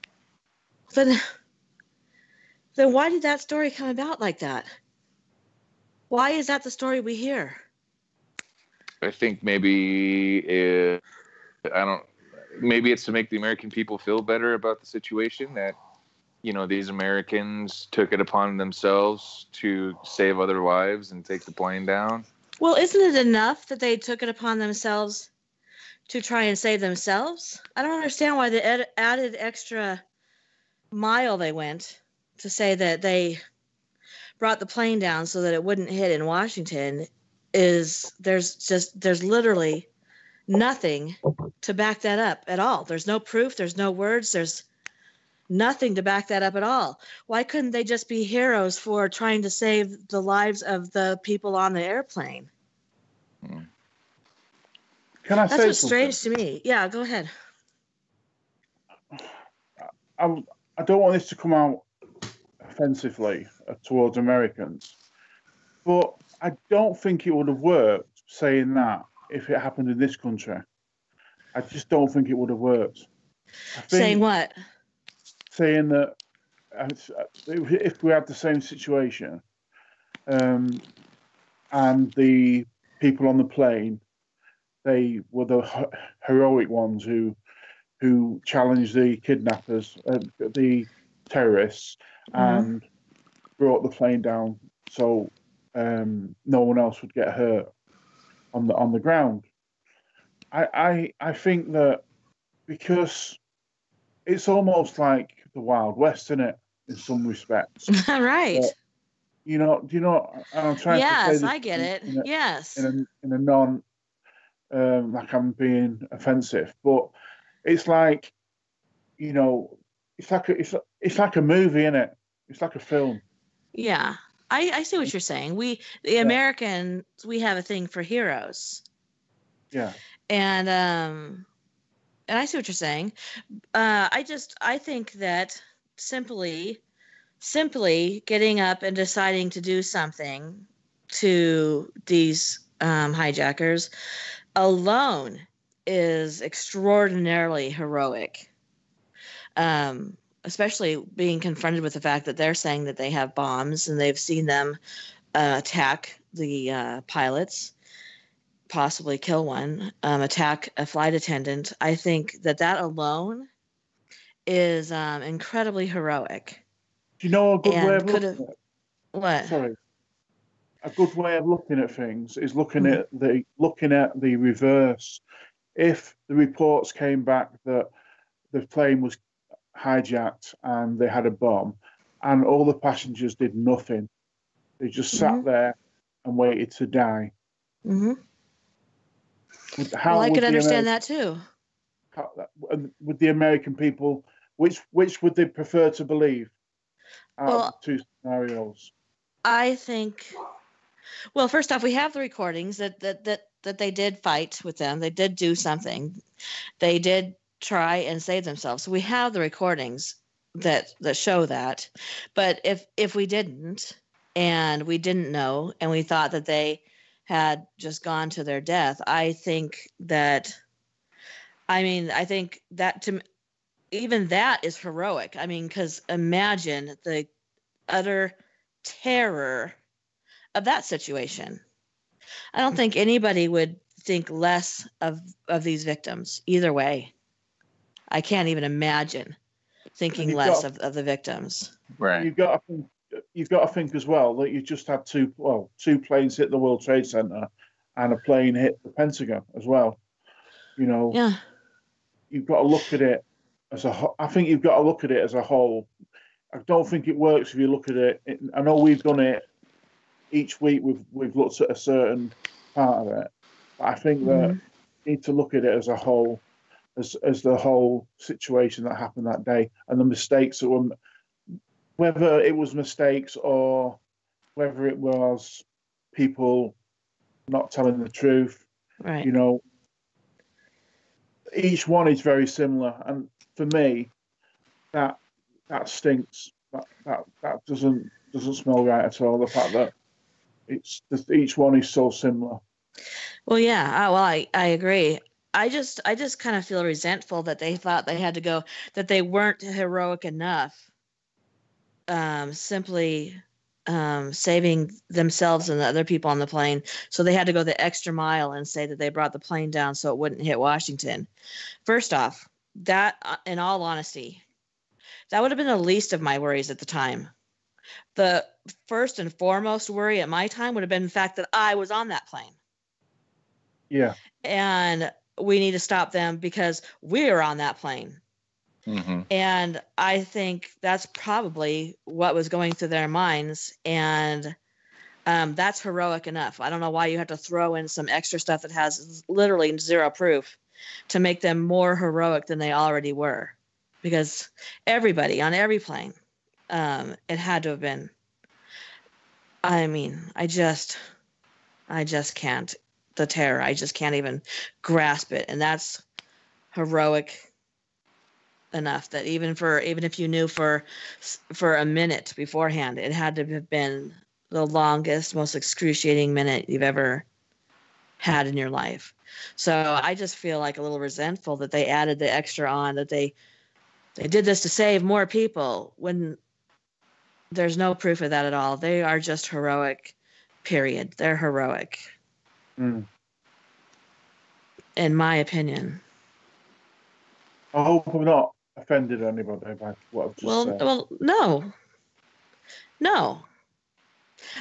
Then why did that story come about like that? Why is that the story we hear? I think maybe it's to make the American people feel better about the situation, that, you know, these Americans took it upon themselves to save other lives and take the plane down. Well, isn't it enough that they took it upon themselves to try and save themselves? I don't understand why the added extra mile they went to say that they brought the plane down so that it wouldn't hit in Washington. There's literally nothing to back that up at all. There's no proof, there's no words, there's nothing to back that up at all. Why couldn't they just be heroes for trying to save the lives of the people on the airplane? Can I That's say what's something? strange to me. Yeah, go ahead. I don't want this to come out offensively towards Americans, but I don't think it would have worked saying that if it happened in this country. I just don't think it would have worked. Saying what? Saying that if we had the same situation, and the people on the plane, they were the heroic ones who challenged the kidnappers, the terrorists, and brought the plane down so no one else would get hurt on the ground. I think that because it's almost like the Wild West, isn't it? In some respects. Right. But, do you know? And I'm trying to say Yes, this I get it. Yes. in a non like I'm being offensive, but it's like, it's like a movie, isn't it? It's like a film. Yeah. I see what you're saying. The Americans, we have a thing for heroes. Yeah. And I see what you're saying. I think that simply getting up and deciding to do something to these hijackers alone is extraordinarily heroic. Especially being confronted with the fact that they're saying that they have bombs and they've seen them attack the pilots, possibly kill one, attack a flight attendant. I think that alone is incredibly heroic. Do you know a good way of looking at it? What? Sorry. A good way of looking at things is looking at the reverse. If the reports came back that the plane was hijacked and they had a bomb, and all the passengers did nothing, they just sat there and waited to die. Mm-hmm. I could understand that too. Would the American people, which would they prefer to believe out of the two scenarios? I think, well, first off, we have the recordings that they did fight with them. They did do something. They did try and save themselves. So we have the recordings that show that. But if we didn't, and we didn't know, and we thought that they had just gone to their death, I think that even that is heroic. I mean, because imagine the utter terror of that situation. I don't think anybody would think less of these victims either way. I can't even imagine thinking less of the victims. Right. You've got to think as well that you just had two planes hit the World Trade Center and a plane hit the Pentagon as well. Yeah. You've got to look at it I think you've got to look at it as a whole. I don't think it works if you look at it. I know we've done it each week. We've looked at a certain part of it. But I think that you need to look at it as a whole, as the whole situation that happened that day and the mistakes that were, whether it was mistakes or whether it was people not telling the truth. Right. Each one is very similar, and for me, that stinks. That doesn't smell right at all. The fact that each one is so similar. Well, yeah. Well, I agree. I just kind of feel resentful that they thought they had to go, that they weren't heroic enough. Simply saving themselves and the other people on the plane, so they had to go the extra mile and say that they brought the plane down so it wouldn't hit Washington. First off, that, in all honesty, that would have been the least of my worries at the time. The first and foremost worry at my time would have been the fact that I was on that plane. Yeah. And we need to stop them because we're on that plane. Mm-hmm. And I think that's probably what was going through their minds. And that's heroic enough. I don't know why you have to throw in some extra stuff that has literally zero proof to make them more heroic than they already were. Because everybody on every plane, it had to have been. I mean, I just can't. The terror, I just can't even grasp it. And that's heroic enough that even if you knew for a minute beforehand, it had to have been the longest, most excruciating minute you've ever had in your life. So I just feel like a little resentful that they added the extra on, that they did this to save more people when there's no proof of that at all. They are just heroic, period. They're heroic. In my opinion. I hope I'm not offended anybody by what I've just said. Well, no. No.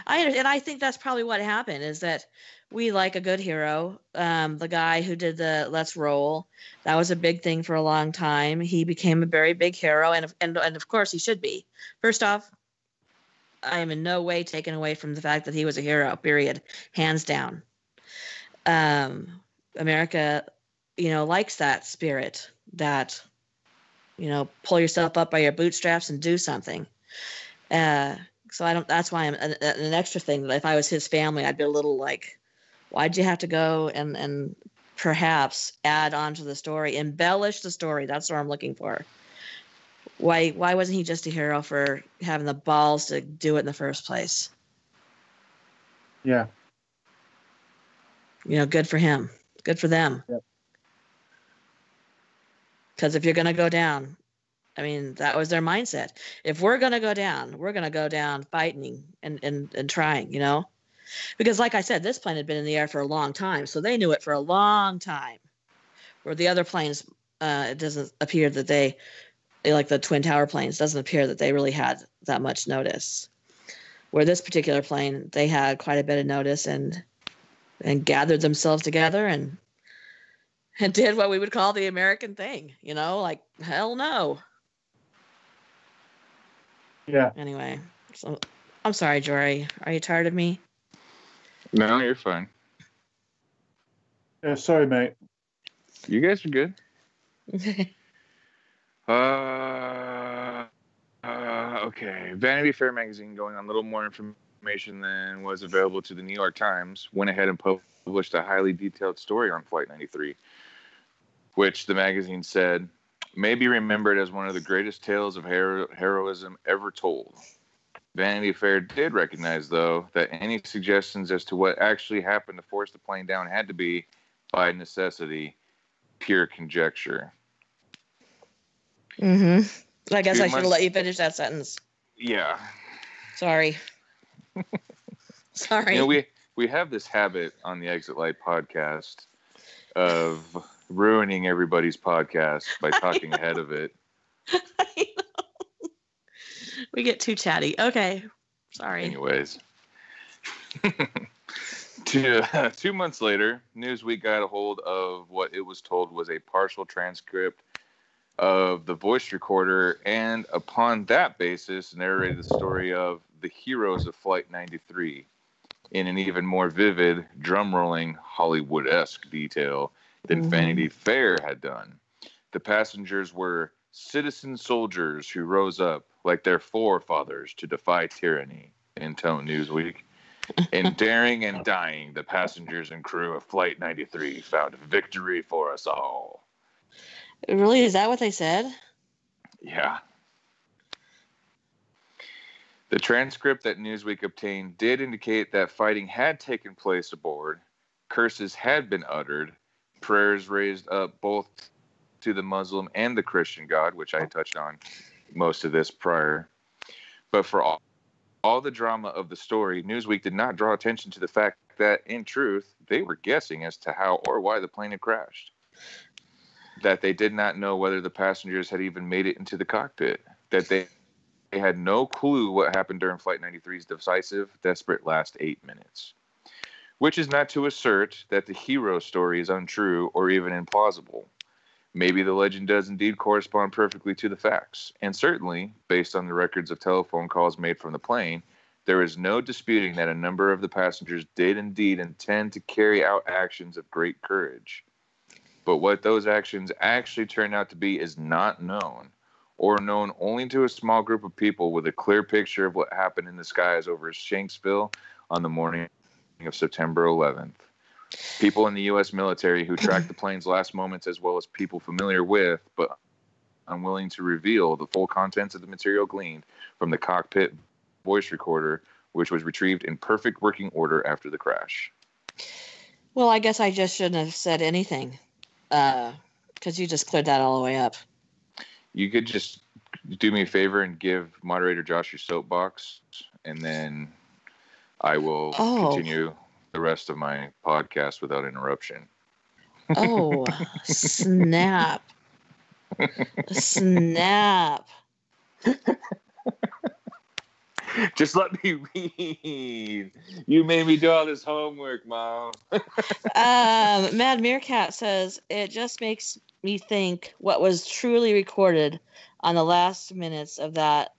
I understand. And I think that's probably what happened is that we like a good hero. The guy who did the Let's Roll, that was a big thing for a long time. He became a very big hero, and of course he should be. First off, I am in no way taken away from the fact that he was a hero. Period, hands down. America, likes that spirit. That pull yourself up by your bootstraps and do something. So I don't. That's why I'm an extra thing. That if I was his family, I'd be a little like, why'd you have to go and perhaps add on to the story, embellish the story? That's what I'm looking for. Why wasn't he just a hero for having the balls to do it in the first place? Yeah. Good for him. Good for them. Because if you're going to go down, I mean, that was their mindset. If we're going to go down fighting and trying, Because like I said, this plane had been in the air for a long time, so they knew it for a long time. Where the other planes, it doesn't appear that they, like the Twin Tower planes, doesn't appear that they really had that much notice. Where this particular plane, they had quite a bit of notice and gathered themselves together and did what we would call the American thing, like, hell no. Yeah. Anyway, so I'm sorry, Jory. Are you tired of me? No, you're fine. Yeah, sorry, mate. You guys are good. Okay. Vanity Fair magazine, going on a little more information than was available to the New York Times, went ahead and published a highly detailed story on Flight 93, which the magazine said may be remembered as one of the greatest tales of heroism ever told. Vanity Fair did recognize, though, that any suggestions as to what actually happened to force the plane down had to be, by necessity, pure conjecture. I guess I should have let you finish that sentence. Yeah. Sorry. Sorry. We have this habit on the Exit Light podcast of ruining everybody's podcast by talking ahead of it. I know. We get too chatty. Okay. Sorry. Anyways. 2 months later, Newsweek got a hold of what it was told was a partial transcript of the voice recorder, and upon that basis narrated the story of the heroes of Flight 93 in an even more vivid, drum-rolling, Hollywood-esque detail than Vanity Fair had done. The passengers were citizen soldiers who rose up like their forefathers to defy tyranny, intoned Newsweek. In daring and dying, the passengers and crew of Flight 93 found victory for us all. Really? Is that what they said? Yeah. The transcript that Newsweek obtained did indicate that fighting had taken place aboard, curses had been uttered, prayers raised up both to the Muslim and the Christian God, which I touched on most of this prior. But for all the drama of the story, Newsweek did not draw attention to the fact that, in truth, they were guessing as to how or why the plane had crashed. That they did not know whether the passengers had even made it into the cockpit. That they had no clue what happened during Flight 93's decisive, desperate last 8 minutes. Which is not to assert that the hero story is untrue or even implausible. Maybe the legend does indeed correspond perfectly to the facts. And certainly, based on the records of telephone calls made from the plane, there is no disputing that a number of the passengers did indeed intend to carry out actions of great courage. But what those actions actually turned out to be is not known, or known only to a small group of people with a clear picture of what happened in the skies over Shanksville on the morning of September 11th. People in the U.S. military who tracked the plane's last moments, as well as people familiar with, but unwilling to reveal the full contents of the material gleaned from the cockpit voice recorder, which was retrieved in perfect working order after the crash. Well, I guess I just shouldn't have said anything. Because you just cleared that all the way up. You could just do me a favor and give moderator Josh your soapbox, and then I will continue the rest of my podcast without interruption. Oh, snap. Snap. Just let me read. You made me do all this homework, Mom. Mad Meerkat says, it just makes me think what was truly recorded on the last 3 minutes of that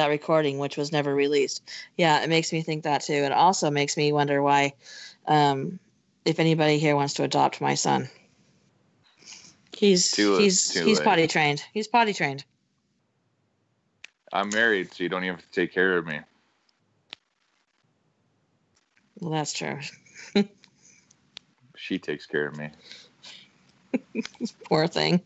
recording, which was never released. Yeah, it makes me think that too. It also makes me wonder why, if anybody here wants to adopt my son. He's potty trained. He's potty trained. I'm married, so you don't even have to take care of me. Well, that's true. She takes care of me. Poor thing.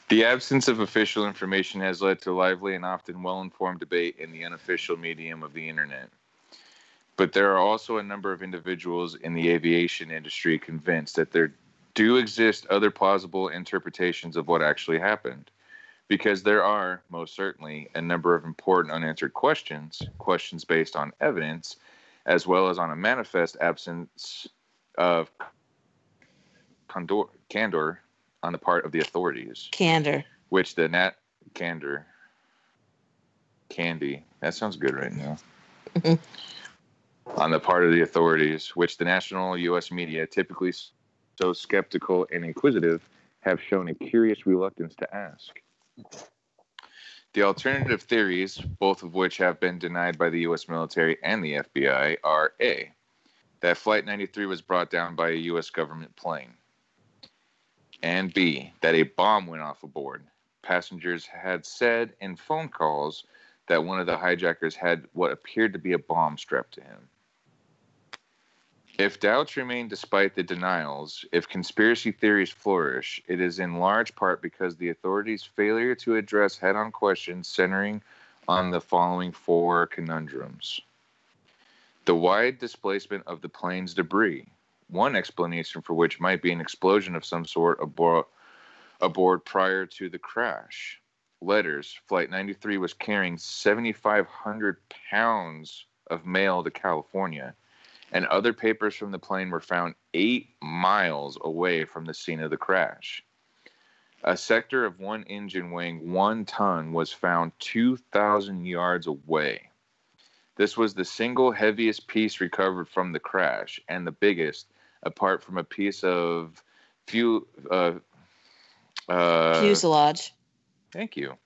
The absence of official information has led to lively and often well-informed debate in the unofficial medium of the internet. But there are also a number of individuals in the aviation industry convinced that there do exist other plausible interpretations of what actually happened, because there are, most certainly, a number of important unanswered questions based on evidence, as well as on a manifest absence of candor on the part of the authorities. Candor. Which the candor. Candy. That sounds good right now. On the part of the authorities, which the national U.S. media, typically so skeptical and inquisitive, have shown a curious reluctance to ask. The alternative theories, both of which have been denied by the U.S. military and the FBI, are A, that Flight 93 was brought down by a U.S. government plane, and B, that a bomb went off aboard. Passengers had said in phone calls that one of the hijackers had what appeared to be a bomb strapped to him. If doubts remain despite the denials, if conspiracy theories flourish, it is in large part because the authorities' failure to address head-on questions centering on the following four conundrums. The wide displacement of the plane's debris, one explanation for which might be an explosion of some sort aboard prior to the crash. Letters. Flight 93 was carrying 7,500 pounds of mail to California, and other papers from the plane were found 8 miles away from the scene of the crash. A sector of one engine weighing 1 ton was found 2,000 yards away. This was the single heaviest piece recovered from the crash, and the biggest, apart from a piece of fuselage. Thank you.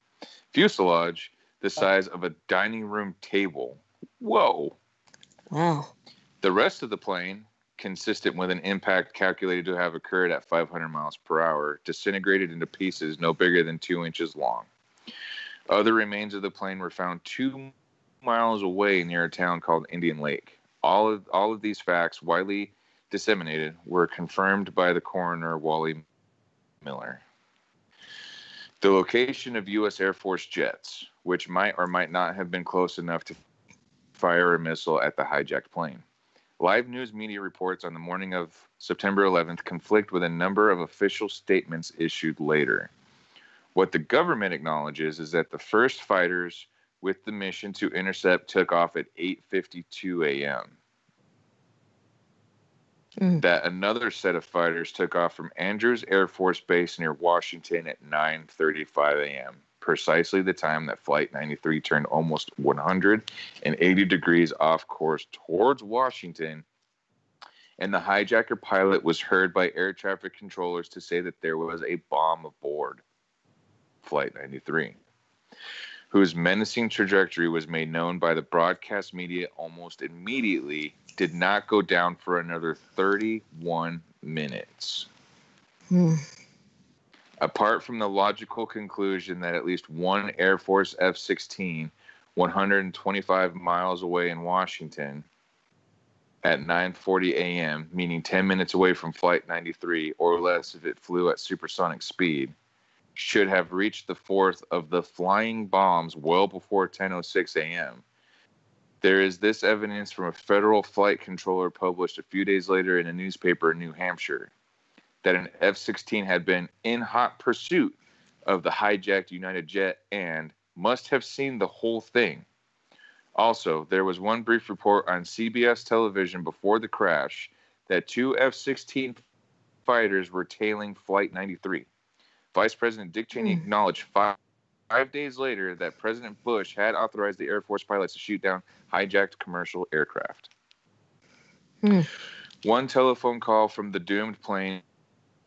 Fuselage the size of a dining room table. Whoa. Wow. The rest of the plane, consistent with an impact calculated to have occurred at 500 miles per hour, disintegrated into pieces no bigger than 2 inches long. Other remains of the plane were found 2 miles away near a town called Indian Lake. All of these facts, widely disseminated, were confirmed by the coroner, Wally Miller. The location of U.S. Air Force jets, which might or might not have been close enough to fire a missile at the hijacked plane. Live news media reports on the morning of September 11th conflict with a number of official statements issued later. What the government acknowledges is that the first fighters with the mission to intercept took off at 8:52 a.m. That another set of fighters took off from Andrews Air Force Base near Washington at 9:35 a.m., precisely the time that Flight 93 turned almost 180 degrees off course towards Washington, and the hijacker pilot was heard by air traffic controllers to say that there was a bomb aboard Flight 93, whose menacing trajectory was made known by the broadcast media almost immediately, did not go down for another 31 minutes. Apart from the logical conclusion that at least one Air Force F-16, 125 miles away in Washington, at 9:40 a.m., meaning 10 minutes away from Flight 93, or less if it flew at supersonic speed, should have reached the fourth of the flying bombs well before 10:06 a.m. There is this evidence from a federal flight controller published a few days later in a newspaper in New Hampshire that an F-16 had been in hot pursuit of the hijacked United jet and must have seen the whole thing. Also, there was one brief report on CBS television before the crash that 2 F-16 fighters were tailing Flight 93. Vice President Dick Cheney acknowledged 5 days later that President Bush had authorized the Air Force pilots to shoot down hijacked commercial aircraft. One telephone call from the doomed plane,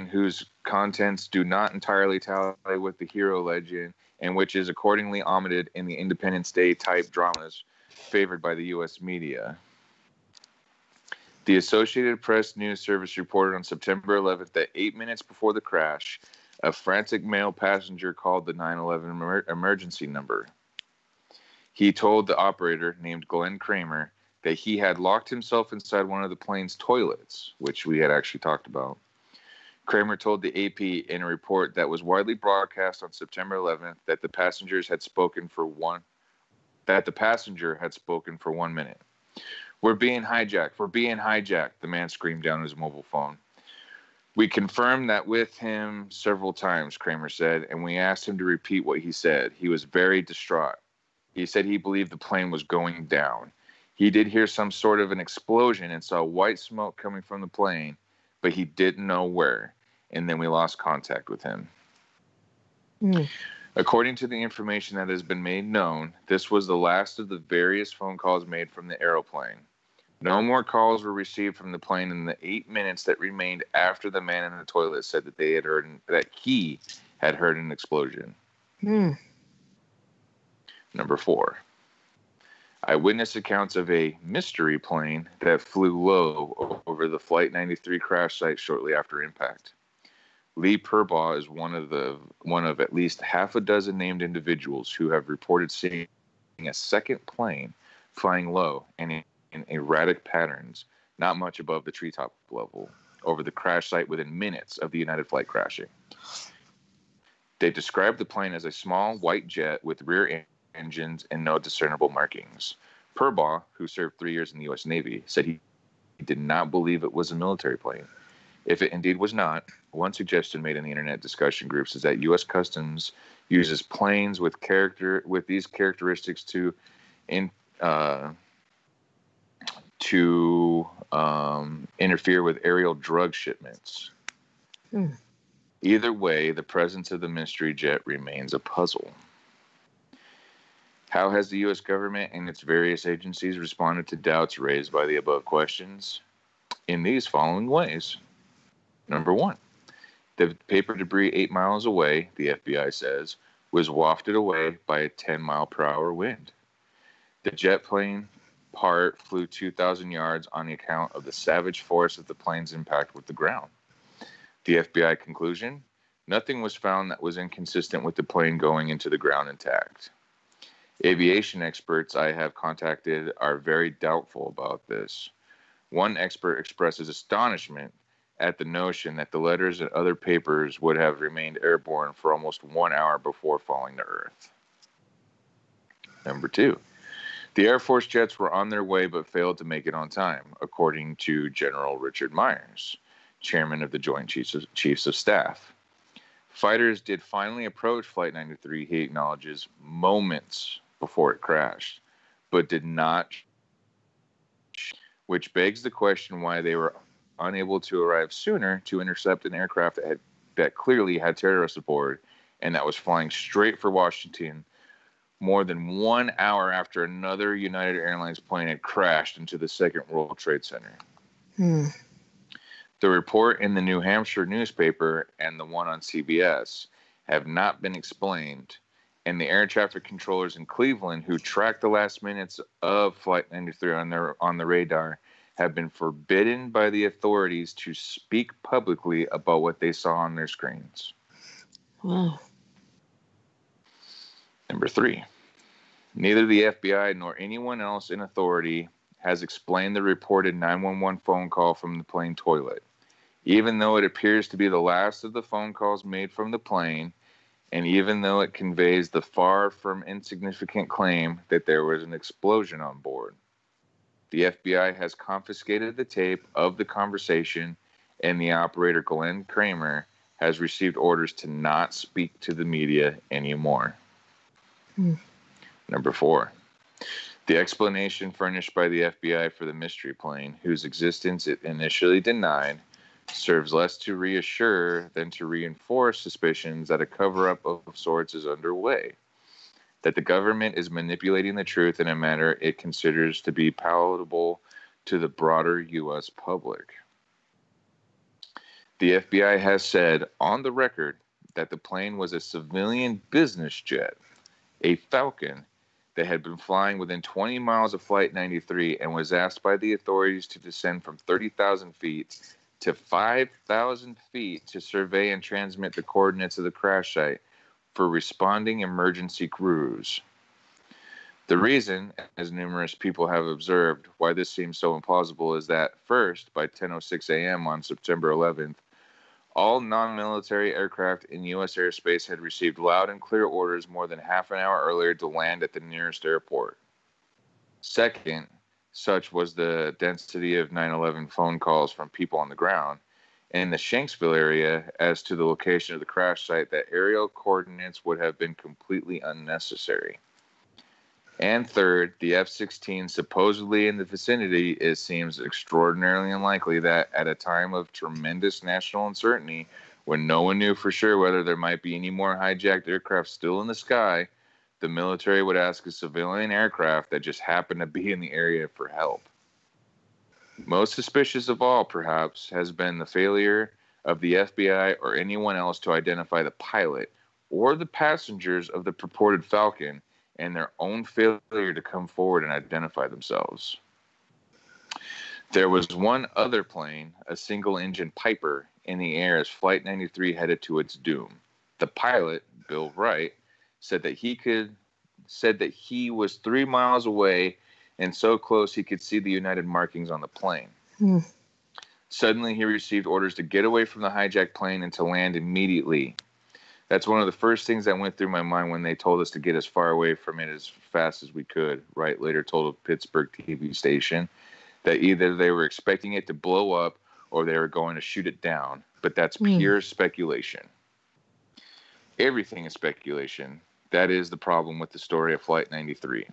whose contents do not entirely tally with the hero legend, and which is accordingly omitted in the Independence Day type dramas favored by the U.S. media. The Associated Press News Service reported on September 11th that 8 minutes before the crash, a frantic male passenger called the 911 emergency number. He told the operator, named Glenn Kramer, that he had locked himself inside one of the plane's toilets, which we had actually talked about. Kramer told the AP in a report that was widely broadcast on September 11th that the passenger had spoken for 1 minute. We're being hijacked, the man screamed down his mobile phone. We confirmed that with him several times, Kramer said, and we asked him to repeat what he said. He was very distraught. He said he believed the plane was going down. He did hear some sort of an explosion and saw white smoke coming from the plane, but he didn't know where. And then we lost contact with him. According to the information that has been made known, this was the last of the various phone calls made from the aeroplane. No more calls were received from the plane in the 8 minutes that remained after the man in the toilet said that he had heard an explosion. Number 4. Eyewitness accounts of a mystery plane that flew low over the Flight 93 crash site shortly after impact. Lee Purbaugh is one of at least half a dozen named individuals who have reported seeing a second plane flying low and in erratic patterns, not much above the treetop level, over the crash site within minutes of the United flight crashing. They described the plane as a small white jet with rear engines and no discernible markings. Purbaugh, who served 3 years in the U.S. Navy, said he did not believe it was a military plane. If it indeed was not, one suggestion made in the internet discussion groups is that U.S. Customs uses planes with these characteristics to interfere with aerial drug shipments. Either way, the presence of the mystery jet remains a puzzle. How has the U.S. government and its various agencies responded to doubts raised by the above questions? In these following ways. Number 1, the paper debris 8 miles away, the FBI says, was wafted away by a 10-mile-per-hour wind. The jet plane part flew 2,000 yards on the account of the savage force of the plane's impact with the ground. The FBI conclusion? Nothing was found that was inconsistent with the plane going into the ground intact. Aviation experts I have contacted are very doubtful about this. One expert expresses astonishment at the notion that the letters and other papers would have remained airborne for almost 1 hour before falling to Earth. Number 2, the Air Force jets were on their way but failed to make it on time, according to General Richard Myers, chairman of the Joint Chiefs of Staff. Fighters did finally approach Flight 93, he acknowledges, moments before it crashed, but did not, which begs the question why they were unable to arrive sooner to intercept an aircraft that clearly had terrorists aboard and that was flying straight for Washington more than 1 hour after another United Airlines plane had crashed into the Second World Trade Center. The report in the New Hampshire newspaper and the one on CBS have not been explained, and the air traffic controllers in Cleveland who tracked the last minutes of Flight 93 on the radar have been forbidden by the authorities to speak publicly about what they saw on their screens. Wow. Number 3, neither the FBI nor anyone else in authority has explained the reported 911 phone call from the plane toilet, even though it appears to be the last of the phone calls made from the plane, and even though it conveys the far from insignificant claim that there was an explosion on board. The FBI has confiscated the tape of the conversation, and the operator, Glenn Kramer, has received orders to not speak to the media anymore. Number 4, the explanation furnished by the FBI for the mystery plane, whose existence it initially denied, serves less to reassure than to reinforce suspicions that a cover-up of sorts is underway. that the government is manipulating the truth in a manner it considers to be palatable to the broader U.S. public. The FBI has said on the record that the plane was a civilian business jet, a Falcon, that had been flying within 20 miles of Flight 93 and was asked by the authorities to descend from 30,000 feet to 5,000 feet to survey and transmit the coordinates of the crash site for responding emergency crews. The reason, as numerous people have observed, why this seems so implausible is that, first, by 10:06 a.m. on September 11th, all non-military aircraft in U.S. airspace had received loud and clear orders more than half an hour earlier to land at the nearest airport. Second, such was the density of 911 phone calls from people on the ground in the Shanksville area as to the location of the crash site that aerial coordinates would have been completely unnecessary. And third, the F-16 supposedly in the vicinity, it seems extraordinarily unlikely that at a time of tremendous national uncertainty, when no one knew for sure whether there might be any more hijacked aircraft still in the sky, the military would ask a civilian aircraft that just happened to be in the area for help. Most suspicious of all, perhaps, has been the failure of the FBI or anyone else to identify the pilot or the passengers of the purported Falcon, and their own failure to come forward and identify themselves. There was one other plane, a single-engine Piper, in the air as Flight 93 headed to its doom. The pilot, Bill Wright, said that he was 3 miles away and so close he could see the United markings on the plane. Suddenly, he received orders to get away from the hijacked plane and to land immediately. That's one of the first things that went through my mind when they told us to get as far away from it as fast as we could. Wright later told a Pittsburgh TV station that either they were expecting it to blow up or they were going to shoot it down. But that's pure speculation. Everything is speculation. That is the problem with the story of Flight 93.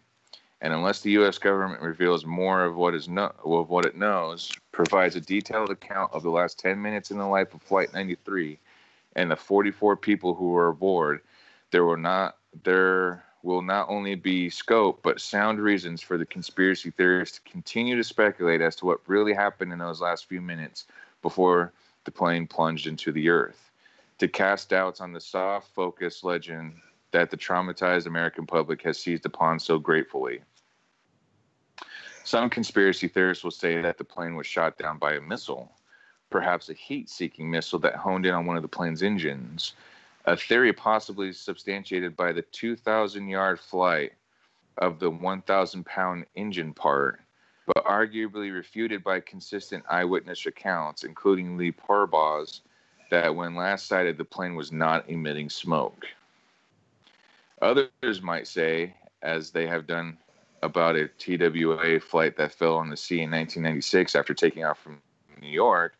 And unless the U.S. government reveals more of what it knows, provides a detailed account of the last 10 minutes in the life of Flight 93, and the 44 people who were aboard, there will not only be scope, but sound reasons for the conspiracy theorists to continue to speculate as to what really happened in those last few minutes before the plane plunged into the earth, to cast doubts on the soft-focused legend that the traumatized American public has seized upon so gratefully. Some conspiracy theorists will say that the plane was shot down by a missile, perhaps a heat-seeking missile that honed in on one of the plane's engines, a theory possibly substantiated by the 2,000-yard flight of the 1,000-pound engine part, but arguably refuted by consistent eyewitness accounts, including Lee Parbaugh's, that when last sighted, the plane was not emitting smoke. Others might say, as they have done about a TWA flight that fell on the sea in 1996 after taking off from New York,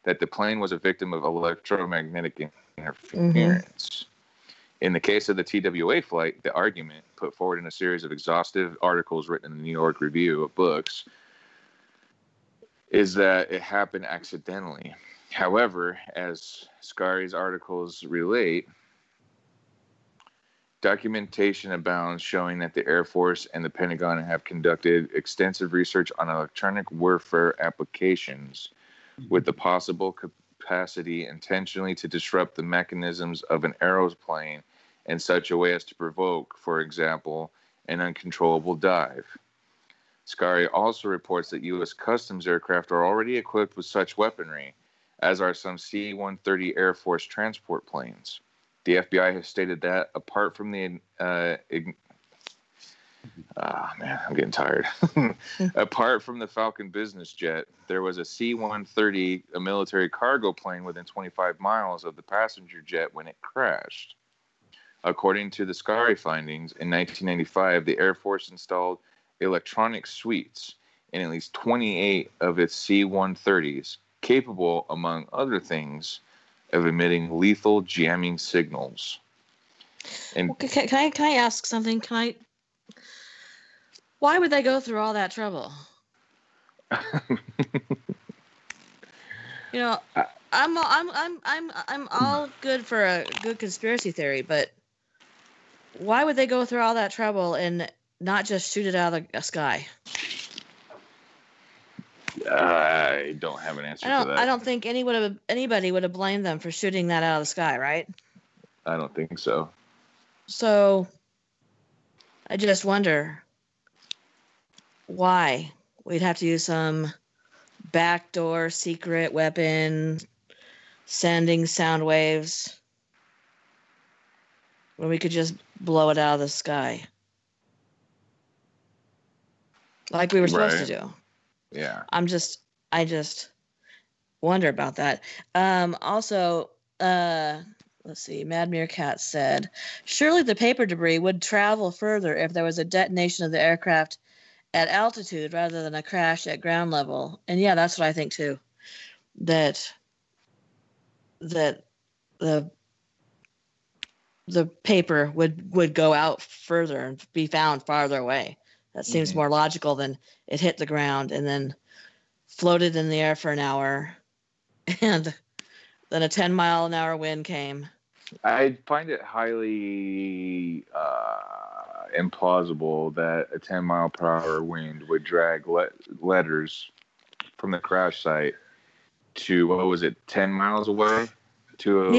that the plane was a victim of electromagnetic interference. In the case of the TWA flight, the argument put forward in a series of exhaustive articles written in the New York Review of Books is that it happened accidentally. However, as Scari's articles relate, documentation abounds showing that the Air Force and the Pentagon have conducted extensive research on electronic warfare applications with the possible capacity intentionally to disrupt the mechanisms of an aeroplane in such a way as to provoke, for example, an uncontrollable dive. Scari also reports that U.S. Customs aircraft are already equipped with such weaponry, as are some C-130 Air Force transport planes. The FBI has stated that apart from the I'm getting tired. Apart from the Falcon business jet, there was a C-130, a military cargo plane within 25 miles of the passenger jet when it crashed. According to the Scari findings, in 1995, the Air Force installed electronic suites in at least 28 of its C-130s, capable, among other things, of emitting lethal jamming signals. And can I ask something? Why would they go through all that trouble? You know, I'm all good for a good conspiracy theory, but why would they go through all that trouble and not just shoot it out of the sky? I don't have an answer for that. I don't think anybody would have blamed them for shooting that out of the sky, right? I don't think so. So I just wonder why we'd have to use some backdoor secret weapon sending sound waves when we could just blow it out of the sky like we were supposed to do. Yeah. I just wonder about that. Also, let's see. Mad Meerkat said, surely the paper debris would travel further if there was a detonation of the aircraft at altitude rather than a crash at ground level. And yeah, that's what I think too. That the paper would go out further and be found farther away. That seems more logical than it hit the ground and then floated in the air for an hour, and then a 10-mile-an-hour wind came. I find it highly implausible that a 10-mile-per-hour wind would drag letters from the crash site to, what was it, 10 miles away to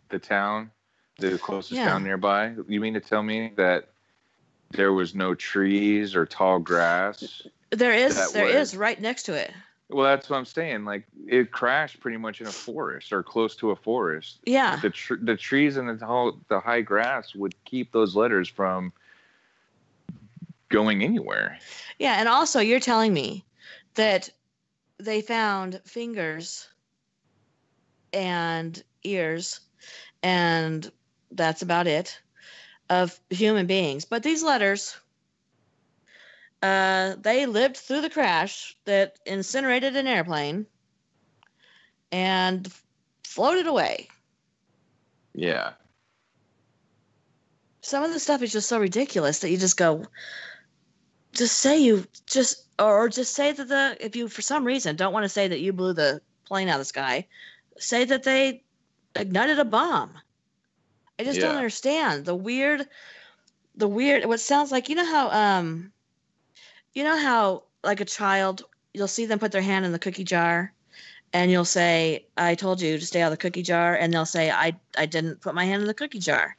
the town, the closest town nearby. You mean to tell me that there was no trees or tall grass? There is right next to it. Well, that's what I'm saying. Like, it crashed pretty much in a forest or close to a forest. Yeah. The trees and the high grass would keep those letters from going anywhere. Yeah, and also you're telling me that they found fingers and ears, and that's about it, of human beings. But these letters, they lived through the crash that incinerated an airplane and floated away. Yeah. Some of the stuff is just so ridiculous that you just go, just say that if you for some reason don't want to say that you blew the plane out of the sky, say that they ignited a bomb. I just don't understand the weird, what sounds like, you know how like a child, you'll see them put their hand in the cookie jar and you'll say, I told you to stay out of the cookie jar. And they'll say, I didn't put my hand in the cookie jar.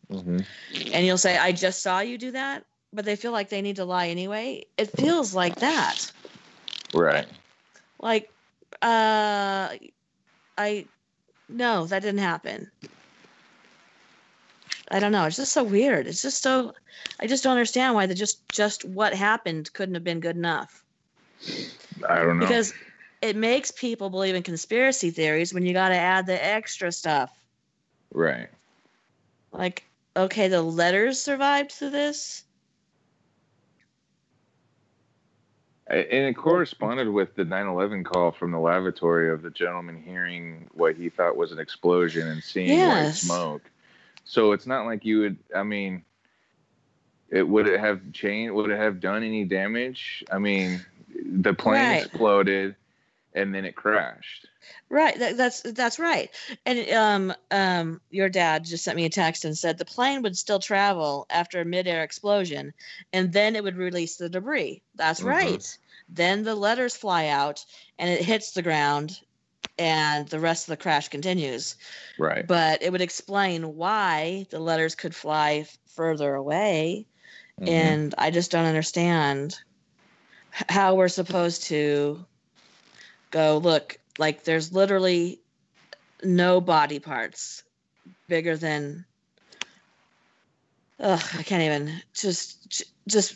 Mm-hmm. And you'll say, I just saw you do that. But they feel like they need to lie anyway. It feels like that. Right. Like, no, that didn't happen. I don't know. It's just so weird. It's just so, I just don't understand why just what happened couldn't have been good enough. I don't know. Because it makes people believe in conspiracy theories when you got to add the extra stuff. Right. Like, okay, the letters survived through this. And it corresponded with the 9/11 call from the lavatory of the gentleman hearing what he thought was an explosion and seeing white smoke. So it's not like you would, I mean, would it have done any damage? I mean, the plane exploded and then it crashed. Right. That's right. And your dad just sent me a text and said the plane would still travel after a midair explosion, and then it would release the debris. That's right. Then the letters fly out, and it hits the ground, and the rest of the crash continues. Right. But it would explain why the letters could fly further away, and I just don't understand how we're supposed to go, look, like there's literally no body parts bigger than, I can't even, just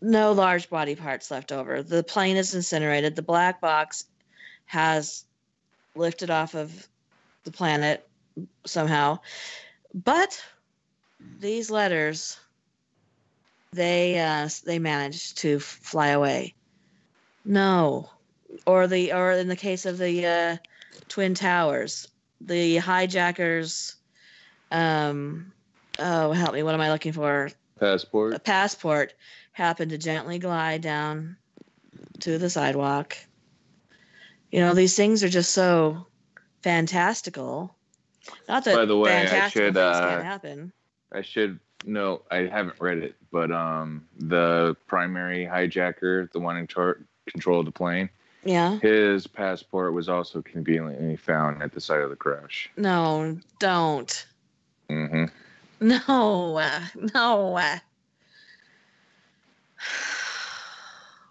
no large body parts left over. The plane is incinerated. The black box has lifted off of the planet somehow. But these letters, they managed to fly away. No. Or in the case of the Twin Towers, the hijackers, help me, what am I looking for? Passport. A passport happened to gently glide down to the sidewalk. You know, these things are just so fantastical. Not that by the way, fantastical things can't happen. I should No, I haven't read it, but the primary hijacker, the one in control of the plane, Yeah. his passport was also conveniently found at the site of the crash. No, don't. Mm-hmm. No, no.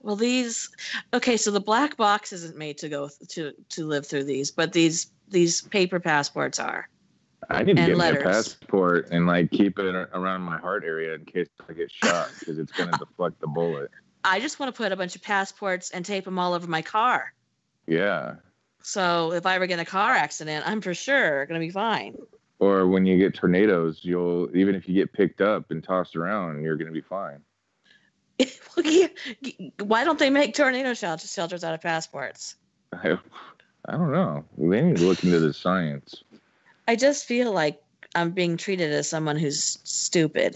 Well, these. Okay, so the black box isn't made to go to live through these, but these paper passports are, I need to and get me a letters. passport and like keep it around my heart area in case I get shot because it's gonna deflect the bullet. I just want to put a bunch of passports and tape them all over my car. Yeah. So if I ever get in a car accident, I'm for sure gonna be fine. Or when you get tornadoes, you'll even if you get picked up and tossed around, you're gonna be fine. Why don't they make tornado shelters out of passports? I don't know. They need to look into the science. I just feel like I'm being treated as someone who's stupid.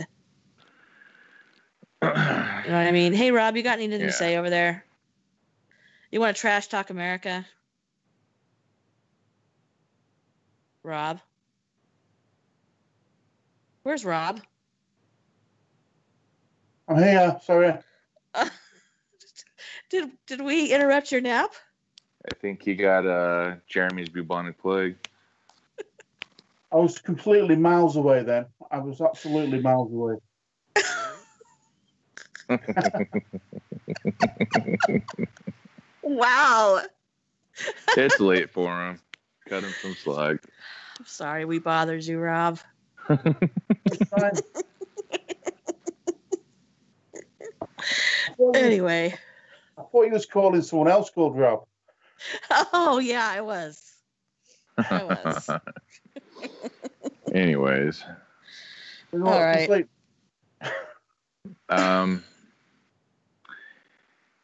You know what I mean? Hey, Rob, you got anything to say over there? You want to trash talk America? Rob? Where's Rob? I'm here. Sorry. Did we interrupt your nap? I think he got Jeremy's bubonic plague. I was completely miles away then. I was absolutely miles away. Wow. It's late for him. Cut him some slack. I'm sorry we bothered you, Rob. It's fine. Anyway. I thought you was calling someone else called Rob. Oh, yeah, I was. Anyways. All right.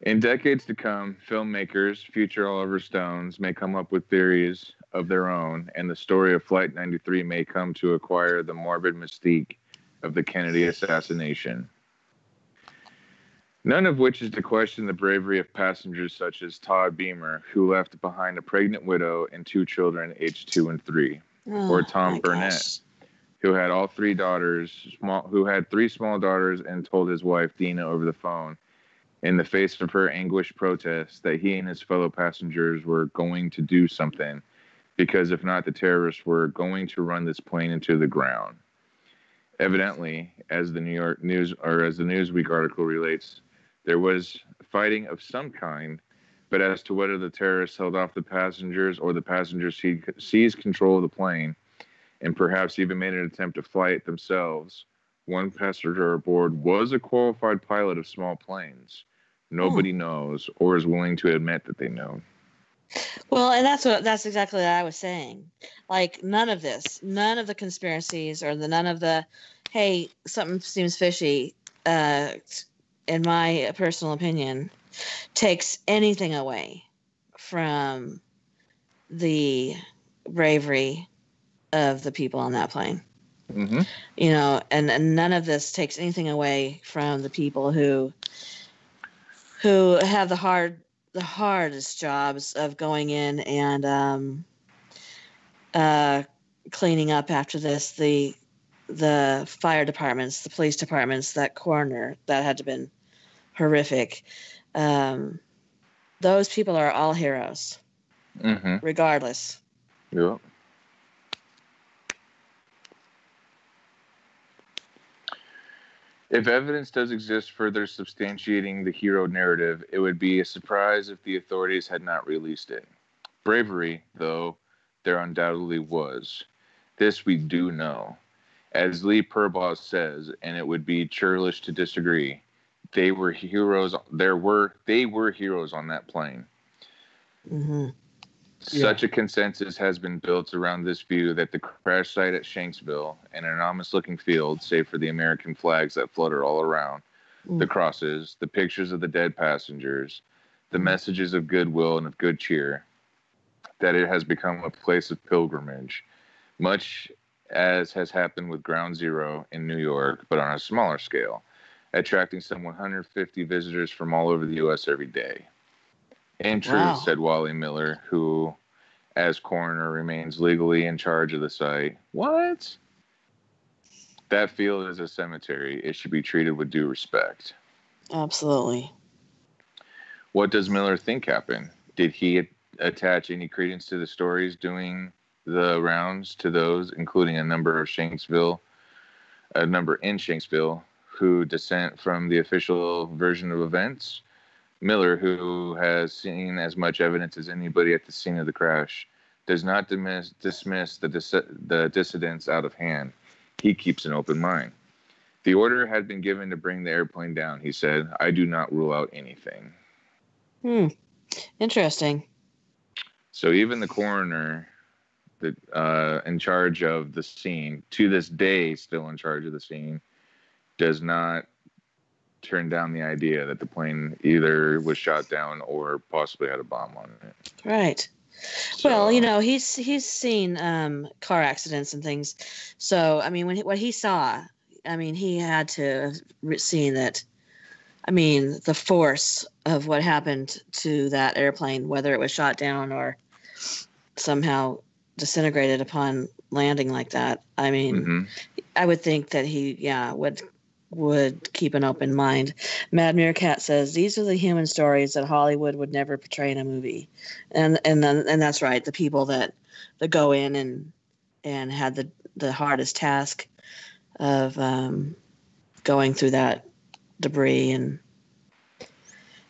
In decades to come, filmmakers, future Oliver Stones, may come up with theories of their own, and the story of Flight 93 may come to acquire the morbid mystique of the Kennedy assassination. None of which is to question the bravery of passengers such as Todd Beamer, who left behind a pregnant widow and 2 children aged 2 and 3, or Tom Burnett, who had who had 3 small daughters and told his wife Dina over the phone, in the face of her anguished protest, that he and his fellow passengers were going to do something, because if not, the terrorists were going to run this plane into the ground. Evidently, as the Newsweek article relates, there was fighting of some kind, but as to whether the terrorists held off the passengers or the passengers seized control of the plane and perhaps even made an attempt to fly it themselves, one passenger aboard was a qualified pilot of small planes. Nobody knows or is willing to admit that they know. Well, and that's exactly what I was saying. Like, none of the conspiracies or none of the, hey, something seems fishy, in my personal opinion, takes anything away from the bravery of the people on that plane. Mm-hmm. You know, and none of this takes anything away from the people who have the hardest jobs of going in and cleaning up after this. The fire departments, the police departments, that coroner, that had to been horrific. Those people are all heroes, regardless. Yeah. If evidence does exist further substantiating the hero narrative, it would be a surprise if the authorities had not released it. Bravery, though, there undoubtedly was. This we do know. As Lee Purbaugh says, and it would be churlish to disagree, they were heroes. They were heroes on that plane. Mm-hmm. Such a consensus has been built around this view that the crash site at Shanksville, an anonymous-looking field, save for the American flags that flutter all around, the crosses, the pictures of the dead passengers, the messages of goodwill and of good cheer, that it has become a place of pilgrimage, much as has happened with Ground Zero in New York, but on a smaller scale, attracting some 150 visitors from all over the U.S. every day. In truth, said Wally Miller, who, as coroner, remains legally in charge of the site. What? That field is a cemetery. It should be treated with due respect. Absolutely. What does Miller think happened? Did he attach any credence to the stories doing the rounds to those, including a number in Shanksville, who dissent from the official version of events? Miller, who has seen as much evidence as anybody at the scene of the crash, does not dismiss the dissidents out of hand. He keeps an open mind. The order had been given to bring the airplane down, he said. I do not rule out anything. Interesting. So even the coroner, in charge of the scene, to this day still in charge of the scene, does not turn down the idea that the plane either was shot down or possibly had a bomb on it. Right. So, Well, you know, he's seen car accidents and things. So, I mean, what he saw, I mean, he had to have seen that. I mean, the force of what happened to that airplane, whether it was shot down or somehow disintegrated upon landing like that. I mean, I would think that he, would keep an open mind. Mad Meerkat says these are the human stories that Hollywood would never portray in a movie, and that's right. The people that go in and had the hardest task of going through that debris and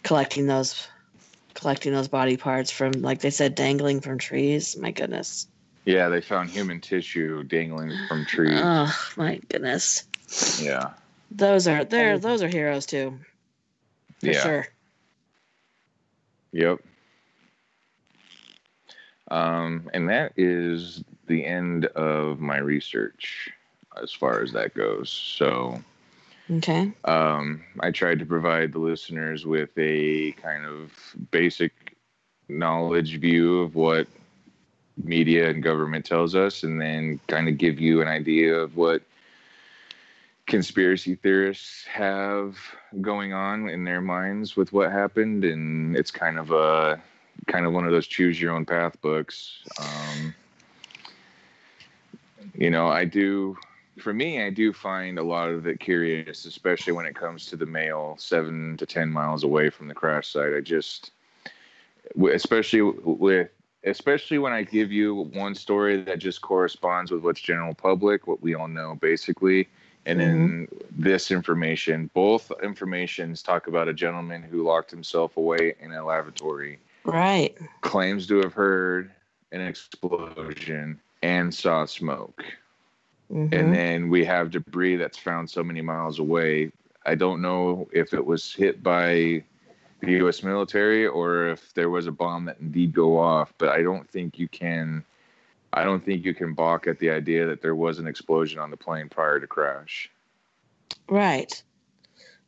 collecting those body parts from, like they said, dangling from trees. My goodness. Yeah, they found human tissue dangling from trees. Oh my goodness. Yeah. Those are heroes too. For sure. Yep. And that is the end of my research as far as that goes. So Okay. I tried to provide the listeners with a kind of basic knowledge view of what media and government tells us, and then kind of give you an idea of what conspiracy theorists have going on in their minds with what happened. And it's kind of one of those choose your own path books. You know, I do find a lot of it curious, especially when it comes to the mail 7 to 10 miles away from the crash site. Especially when I give you one story that just corresponds with what's general public, what we all know basically. And then this information, both informations talk about a gentleman who locked himself away in a lavatory. Right. Claims to have heard an explosion and saw smoke. And then we have debris that's found so many miles away. I don't know if it was hit by the U.S. military or if there was a bomb that indeed go off, but I don't think you can balk at the idea that there was an explosion on the plane prior to crash. Right.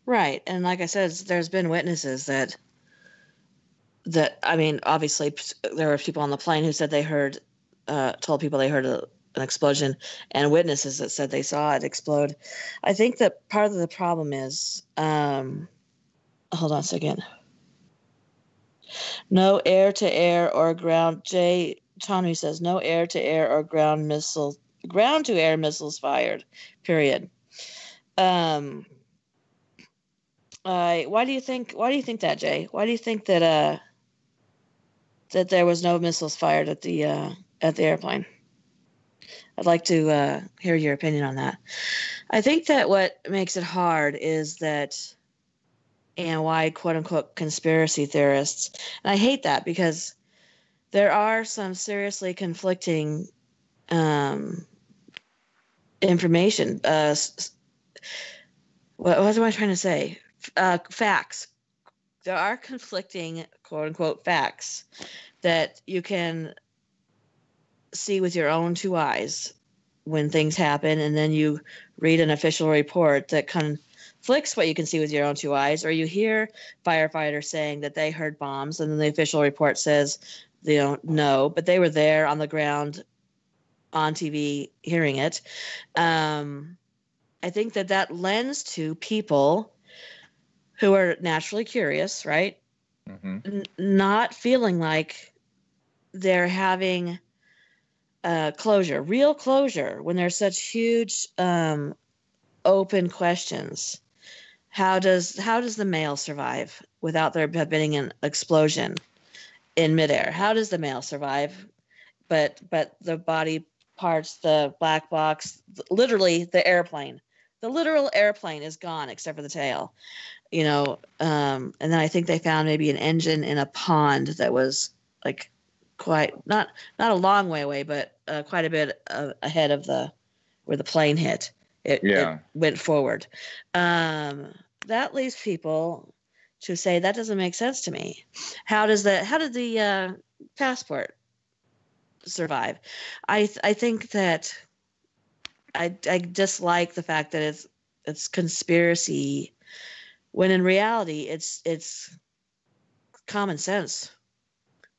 And like I said, there's been witnesses that I mean, obviously there were people on the plane who said they heard, told people they heard an explosion, and witnesses that said they saw it explode. I think that part of the problem is, hold on a second. No air-to-air or ground. Jay Tommy says no air-to-air or ground-to-air missiles fired. Period. Why do you think that, Jay? Why do you think that that there was no missiles fired at the airplane? I'd like to hear your opinion on that. I think that what makes it hard is that, and why quote unquote conspiracy theorists, and I hate that because there are some seriously conflicting information. What am I trying to say? Facts. There are conflicting quote unquote facts that you can see with your own two eyes when things happen, and then you read an official report that conflicts what you can see with your own two eyes, or you hear firefighters saying that they heard bombs, and then the official report says they don't know, but they were there on the ground on TV hearing it. I think that lends to people who are naturally curious, right? Not feeling like they're having real closure, when there's such huge open questions. How does the male survive without there being an explosion in midair? How does the male survive? But the body parts, the black box, literally the airplane, the literal airplane is gone except for the tail. And then I think they found maybe an engine in a pond that was like quite not a long way away, but quite a bit ahead of where the plane hit. It went forward. That leaves people to say that doesn't make sense to me. How did the passport survive? I think that I dislike the fact that it's conspiracy, when in reality it's common sense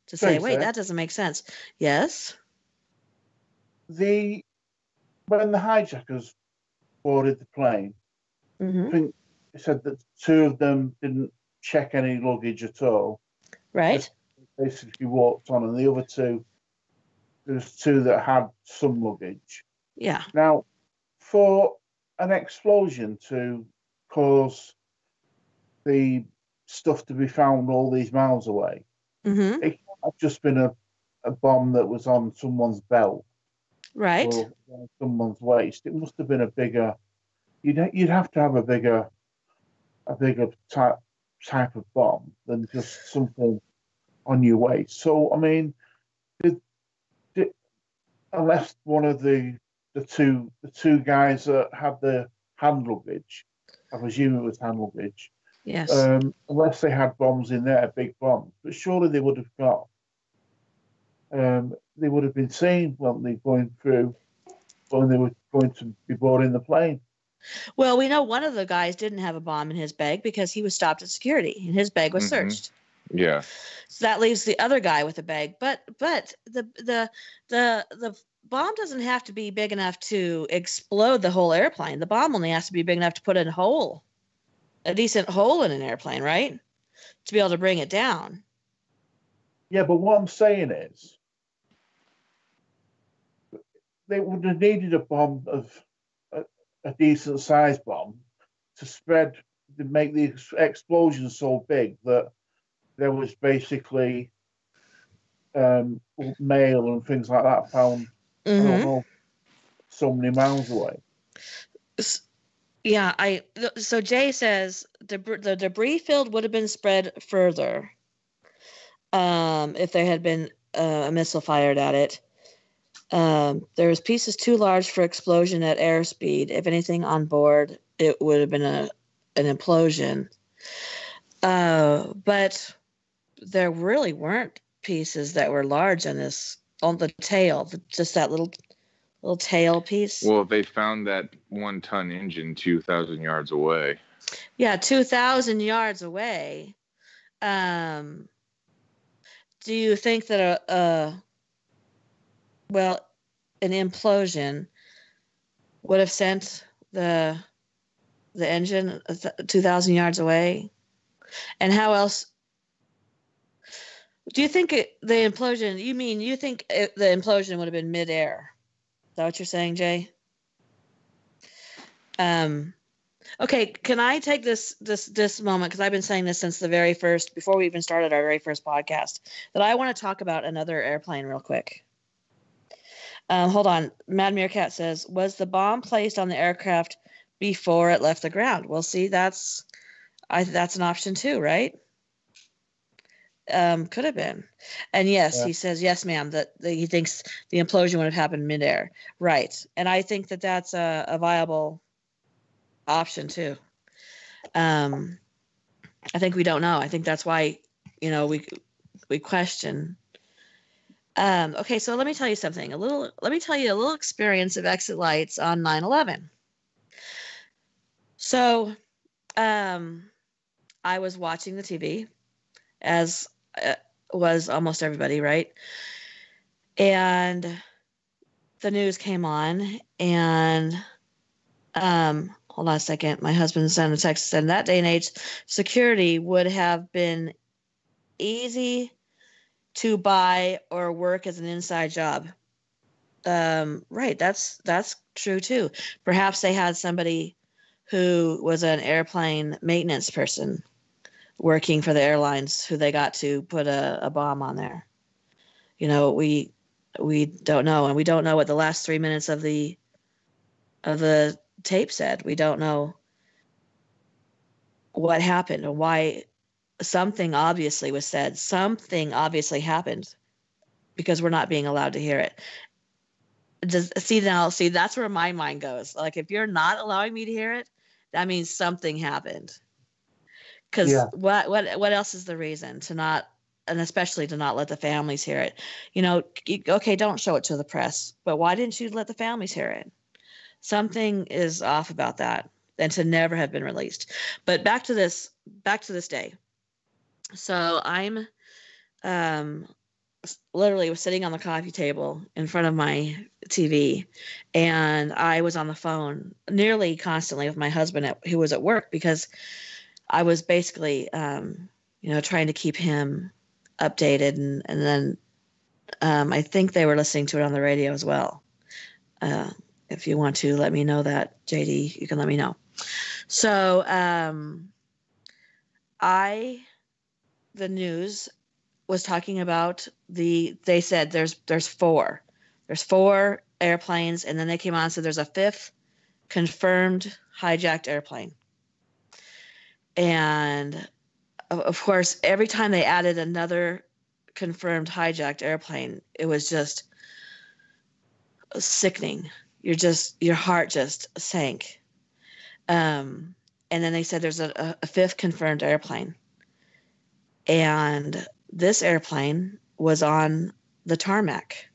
to say, wait, that doesn't make sense. Yes. When the hijackers boarded the plane, I think they said that 2 of them didn't check any luggage at all. Right. Just basically walked on, and the other 2, there's 2 that had some luggage. Yeah. Now, for an explosion to cause the stuff to be found all these miles away, it can't have just been a bomb that was on someone's belt, right, or on someone's waist. It must have been a bigger. You'd have to have a bigger type of bomb than just something on your waist. So I mean, unless one of the two guys that had the hand luggage, I presume it was hand luggage. Yes. Unless they had bombs in there, big bombs, but surely they would have got. They would have been seen when they were going to be boarding the plane. Well, we know one of the guys didn't have a bomb in his bag because he was stopped at security and his bag was searched. Yeah. So that leaves the other guy with a bag. But the bomb doesn't have to be big enough to explode the whole airplane. The bomb only has to be big enough to put a decent hole in an airplane, right? To be able to bring it down. Yeah, but what I'm saying is, they would have needed a bomb of a decent sized bomb to make the explosion so big that there was basically mail and things like that found. I don't know, so many miles away. Yeah, so Jay says the debris field would have been spread further if there had been a missile fired at it. There's pieces too large for explosion at airspeed. If anything on board, it would have been an implosion. But there really weren't pieces that were large on the tail, just that little tail piece. Well, they found that 1-ton engine 2,000 yards away. Yeah, 2,000 yards away. Do you think that an implosion would have sent the engine 2,000 yards away? And how else? Do you think the implosion? You think the implosion would have been midair? Is that what you're saying, Jay? Okay, can I take this moment, because I've been saying this since before we even started our very first podcast, that I want to talk about another airplane real quick. Hold on. Mad Meerkat says, was the bomb placed on the aircraft before it left the ground? Well, see, that's an option too, right? Could have been. And yes, He says, yes, ma'am, that he thinks the implosion would have happened midair. Right. And I think that that's a viable option too. I think we don't know. I think that's why, we question. Okay, so let me tell you something. Let me tell you a little experience of exit lights on 9/11. So, I was watching the TV, as was almost everybody, right? And the news came on, and hold on a second. My husband sent a text, said, in that day and age, security would have been easy to buy or work as an inside job. Right. That's true too. Perhaps they had somebody who was an airplane maintenance person working for the airlines who they got to put a bomb on there. We don't know, and we don't know what the last 3 minutes of the tape said. We don't know what happened and why. Something obviously was said. Something obviously happened because we're not being allowed to hear it. See, that's where my mind goes. Like, if you're not allowing me to hear it, that means something happened. Because what else is the reason to not, and especially to not let the families hear it? Okay, don't show it to the press, but why didn't you let the families hear it? Something is off about that, and to never have been released. But back to this day. So I'm literally was sitting on the coffee table in front of my TV, and I was on the phone nearly constantly with my husband who was at work, because I was basically trying to keep him updated, and then I think they were listening to it on the radio as well. If you want to let me know that, JD, you can let me know. So the news was talking about they said there's four airplanes, and then they came on and said there's a fifth confirmed hijacked airplane. And of course, every time they added another confirmed hijacked airplane, it was just sickening. Your heart just sank. And then they said there's a fifth confirmed airplane. And this airplane was on the tarmac.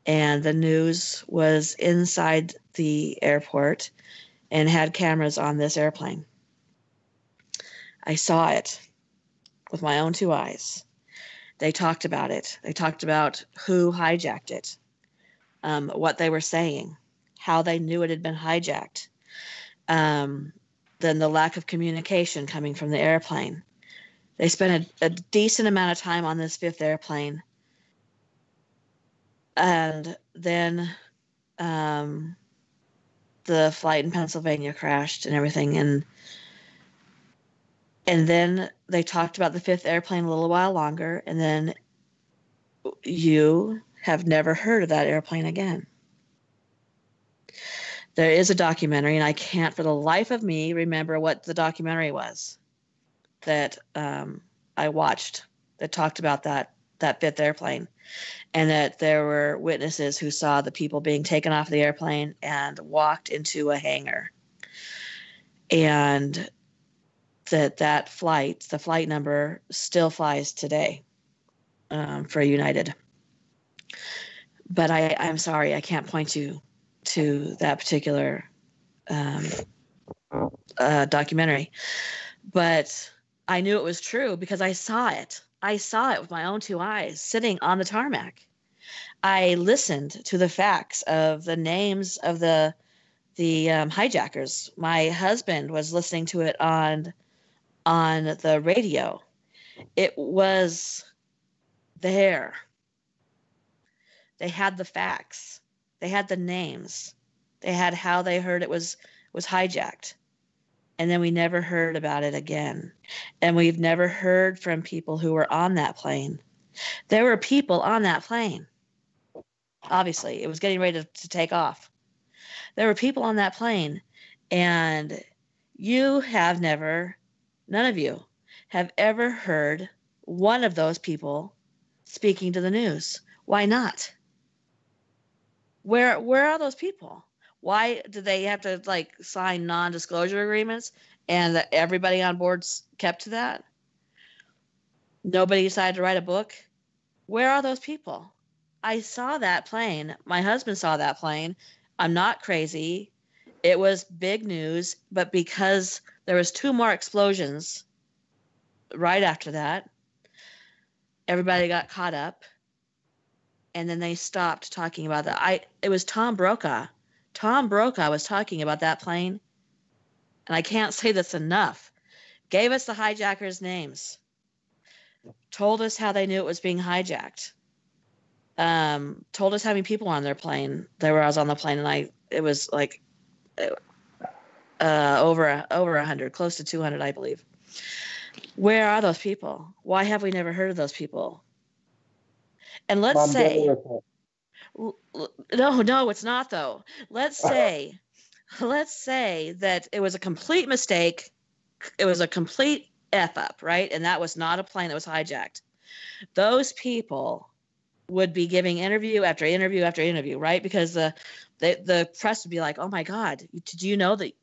And the news was inside the airport and had cameras on this airplane. I saw it with my own two eyes. They talked about it. They talked about who hijacked it, what they were saying, how they knew it had been hijacked, then the lack of communication coming from the airplane. They spent a decent amount of time on this fifth airplane. And then the flight in Pennsylvania crashed and everything. And then they talked about the fifth airplane a little while longer. And then you have never heard of that airplane again. There is a documentary, and I can't for the life of me remember what the documentary was that I watched that talked about that fifth airplane, and that there were witnesses who saw the people being taken off the airplane and walked into a hangar, and that flight, the flight number, still flies today for United. But I'm sorry, I can't point you to that particular documentary, but I knew it was true because I saw it. I saw it with my own two eyes sitting on the tarmac. I listened to the facts of the names of the hijackers. My husband was listening to it on the radio. It was there. They had the facts. They had the names. They had how they heard it was hijacked. And then we never heard about it again. And we've never heard from people who were on that plane. There were people on that plane. Obviously, it was getting ready to take off. There were people on that plane. And you have never, none of you, have ever heard one of those people speaking to the news. Why not? Where are those people? Why do they have to sign non-disclosure agreements and that everybody on board's kept to that? Nobody decided to write a book. Where are those people? I saw that plane. My husband saw that plane. I'm not crazy. It was big news, but because there was 2 more explosions right after that, everybody got caught up, and then they stopped talking about that. It was Tom Brokaw. Tom Brokaw was talking about that plane, and I can't say this enough. Gave us the hijackers' names. Told us how they knew it was being hijacked. Told us how many people on their plane. There was on the plane, and it was like, over 100, close to 200, I believe. Where are those people? Why have we never heard of those people? And let's say, no, it's not though. Let's say that it was a complete mistake. It was a complete F up, right? And that was not a plane that was hijacked. Those people would be giving interview after interview after interview, right? Because the press would be like, "Oh my God, did you know that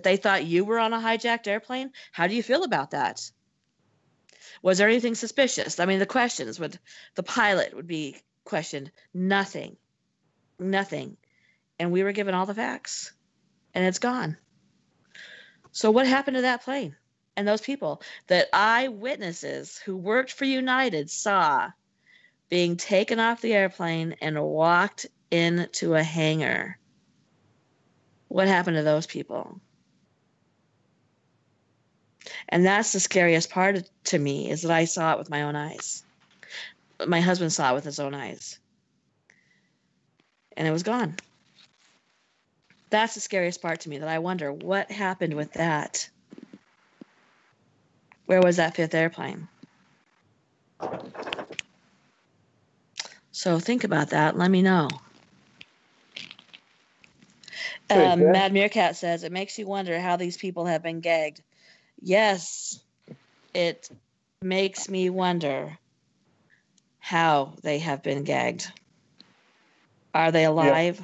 they thought you were on a hijacked airplane? How do you feel about that? Was there anything suspicious?" I mean, the questions would, the pilot would be questioned. Nothing. And we were given all the facts, and it's gone. So what happened to that plane and those people that eyewitnesses who worked for United saw being taken off the airplane and walked into a hangar? What happened to those people? And that's the scariest part to me, is that I saw it with my own eyes. My husband saw it with his own eyes. And it was gone. That's the scariest part to me, that I wonder what happened with that. Where was that fifth airplane? So think about that. Let me know. Mad Meerkat says, it makes you wonder how these people have been gagged. Yes, it makes me wonder how they have been gagged. Are they alive?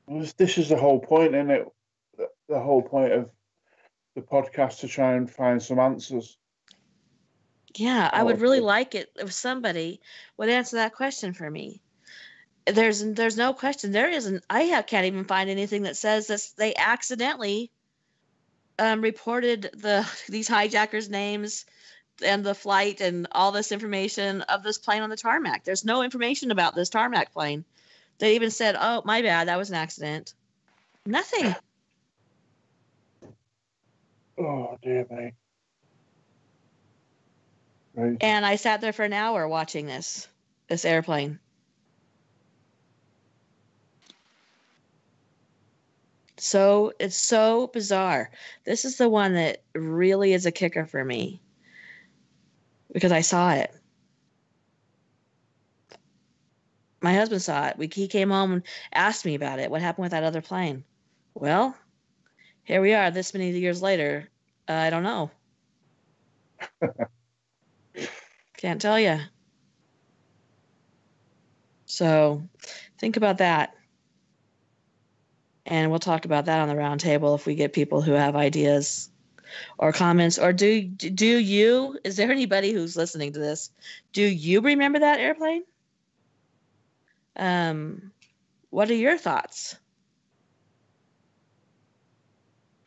Yeah. This is the whole point, isn't it? The whole point of the podcast, to try and find some answers. Yeah, I would really like it if somebody would answer that question for me. There's no question. There isn't. Can't even find anything that says that they accidentally reported these hijackers' names and the flight and all this information of this plane on the tarmac. There's no information about this tarmac plane. They even said, "Oh, my bad, that was an accident." Nothing. Oh dear me. Right. And I sat there for an hour watching this airplane. So it's so bizarre. This is the one that really is a kicker for me, because I saw it. My husband saw it. He came home and asked me about it. What happened with that other plane? Well, here we are this many years later. I don't know. Can't tell you. So think about that. And we'll talk about that on the round table if we get people who have ideas or comments. Or do you, is there anybody who's listening to this? Do you remember that airplane? What are your thoughts?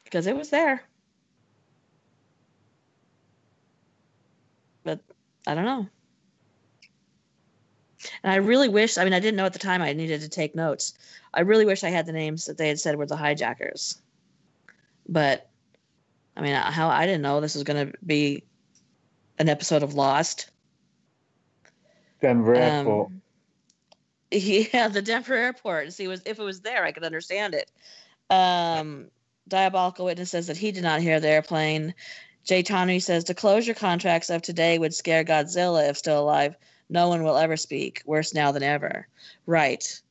Because it was there. But I don't know. And I really wish, I didn't know at the time I needed to take notes. I really wish I had the names that they had said were the hijackers. But, how I didn't know this was going to be an episode of Lost. Denver Airport. Yeah, the Denver Airport. See, if it was there, I could understand it. Diabolical Witness says that he did not hear the airplane. Jay Tannery says, the closure contracts of today would scare Godzilla if still alive. No one will ever speak. Worse now than ever. Right.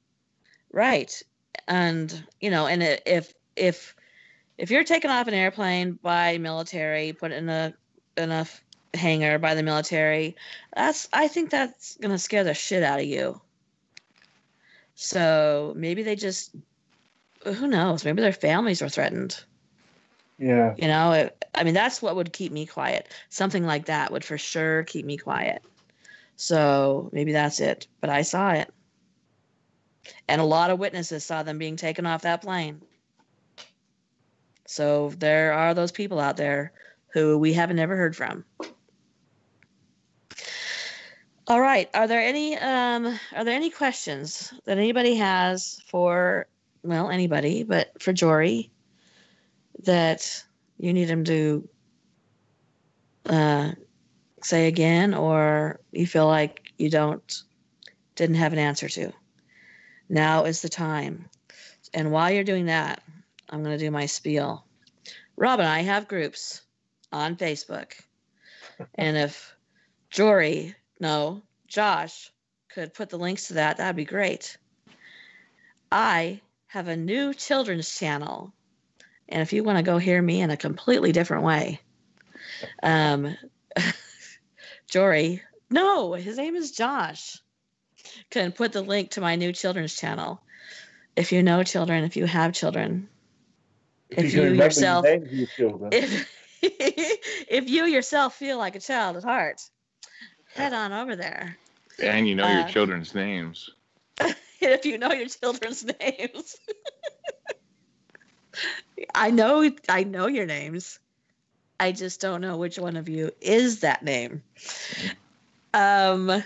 And, and if you're taken off an airplane by military, put in a hangar by the military, I think that's going to scare the shit out of you. So maybe they just, who knows? Maybe their families were threatened. Yeah. That's what would keep me quiet. Something like that would for sure keep me quiet. So maybe that's it. But I saw it. And a lot of witnesses saw them being taken off that plane. So there are those people out there who we haven't ever heard from. All right. Are there any questions that anybody has for, well, anybody, but for Jory, that you need him to say again, or you feel like you didn't have an answer to? Now is the time. And while you're doing that, I'm going to do my spiel. Rob and I have groups on Facebook. And if Josh could put the links to that, that'd be great. I have a new children's channel. And if you want to go hear me in a completely different way, Jory, no, his name is Josh, can put the link to my new children's channel. If you know children, if you have children, if you yourself, if you yourself feel like a child at heart, head on over there. And you know your children's names. If you know your children's names. I know your names. I just don't know which one of you is that name. Then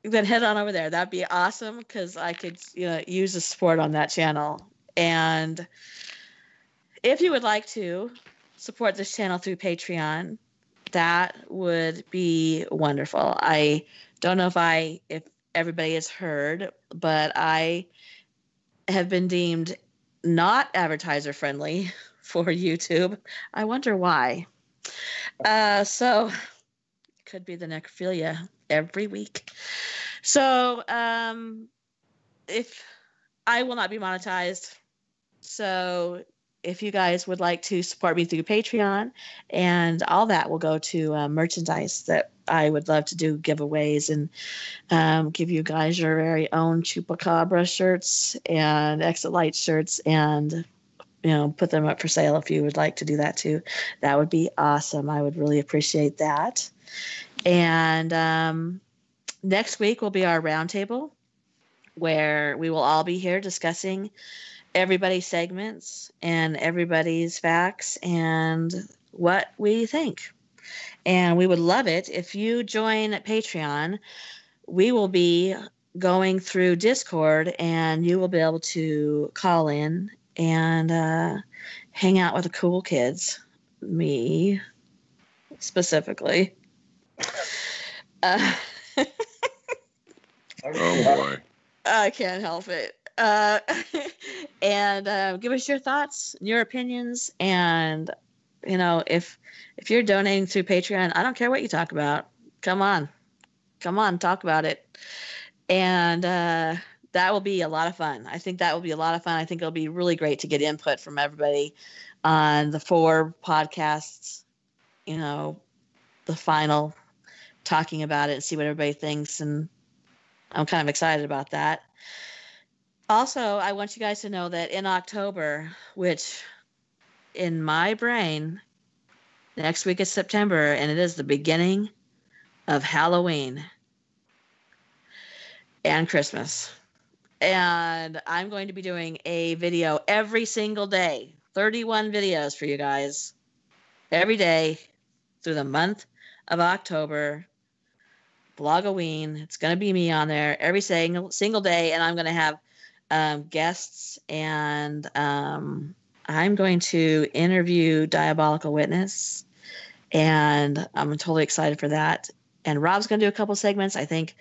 head on over there. That'd be awesome because I could use the support on that channel. And if you would like to support this channel through Patreon, that would be wonderful. I don't know if everybody has heard, but I have been deemed not advertiser friendly for YouTube. I wonder why. So could be the necrophilia every week. So if I will not be monetized, so if you guys would like to support me through Patreon, and all that will go to merchandise that I would love to do giveaways and give you guys your very own Chupacabra shirts and Exit Light shirts, and put them up for sale if you would like to do that too. That would be awesome. I would really appreciate that. And next week will be our roundtable, where we will all be here discussing everybody's segments and everybody's facts and what we think. And we would love it if you join Patreon. We will be going through Discord, and you will be able to call in and hang out with the cool kids, me specifically. Oh boy. I can't help it. And give us your thoughts, your opinions, and if you're donating through Patreon, I don't care what you talk about. Come on, talk about it. And that will be a lot of fun. I think that will be a lot of fun. I think it'll be really great to get input from everybody on the 4 podcasts, the final, talking about it and see what everybody thinks. And I'm kind of excited about that. Also, I want you guys to know that in October, which in my brain, next week is September, and it is the beginning of Halloween and Christmas. And I'm going to be doing a video every single day, 31 videos for you guys, every day through the month of October. Vlogoween. It's going to be me on there every single day, and I'm going to have guests, and I'm going to interview Diabolical Witness, and I'm totally excited for that. And Rob's going to do a couple segments. I think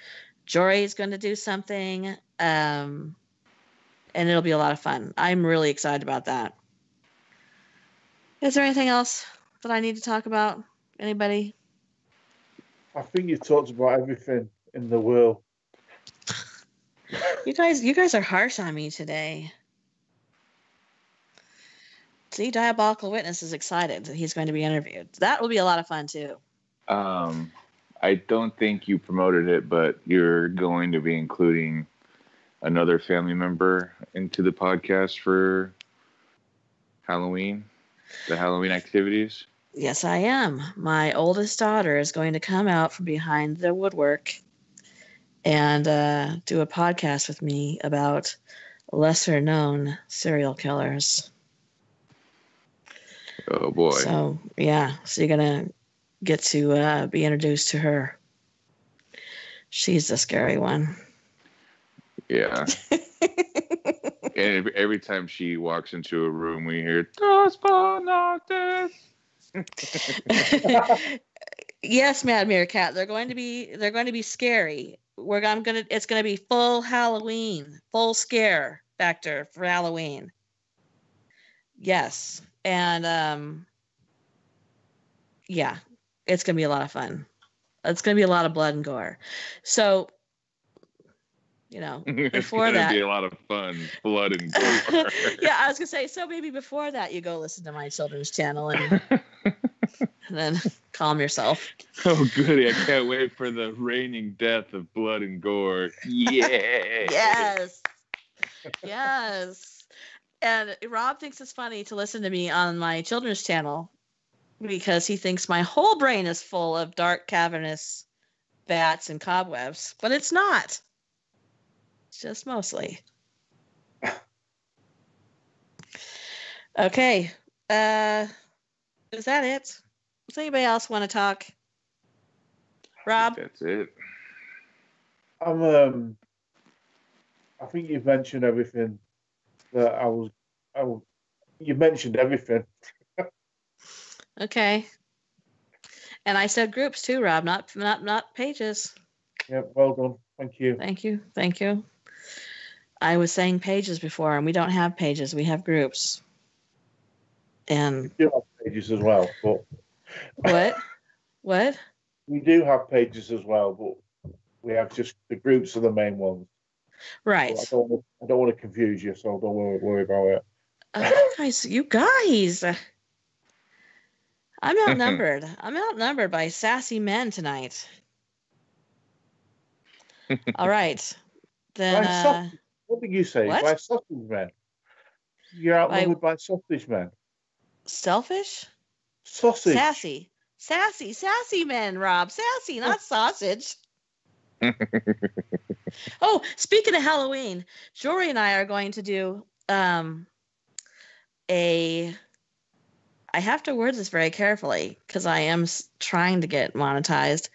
Jory's going to do something, and it'll be a lot of fun. I'm really excited about that. Is there anything else that I need to talk about? Anybody? I think you talked about everything in the world. You guys are harsh on me today. See, Diabolical Witness is excited that he's going to be interviewed. That will be a lot of fun too. I don't think you promoted it, but you're going to be including another family member into the podcast for Halloween, the Halloween activities. Yes, I am. My oldest daughter is going to come out from behind the woodwork and do a podcast with me about lesser-known serial killers. Oh, boy. So, yeah. So you're going to get to be introduced to her. She's the scary one. Yeah. And every time she walks into a room, we hear, Dos Bonates. Yes, Mad Meerkat. They're going to be scary. It's going to be full Halloween, full scare. factor for Halloween. Yes. And yeah, it's going to be a lot of fun. It's going to be a lot of blood and gore. So, before it's gonna that, be a lot of fun, blood and gore. yeah, I was gonna say, so maybe before that you go listen to my children's channel and then calm yourself. Oh, goody! I can't wait for the raining death of blood and gore. Yeah. Yes. And Rob thinks it's funny to listen to me on my children's channel because he thinks my whole brain is full of dark, cavernous bats and cobwebs, but it's not. Just mostly. Okay. Is that it? Does anybody else want to talk? Rob? That's it. I think you've mentioned everything that you mentioned everything. Okay. And I said groups too, Rob, not pages. Yeah, well done. Thank you. Thank you. I was saying pages before, and we don't have pages. We have groups. And We do have pages as well, but what? We do have pages as well, but we have just the groups are the main ones. Right. So I don't want to confuse you, so don't worry about it. You guys. I'm outnumbered. I'm outnumbered by sassy men tonight. All right. Then what did you say? What? By sausage men. You're outnumbered by sausage men. Selfish? Sausage. Sassy men, Rob. Sassy, not sausage. Oh, speaking of Halloween, Jory and I are going to do I have to word this very carefully because I am trying to get monetized.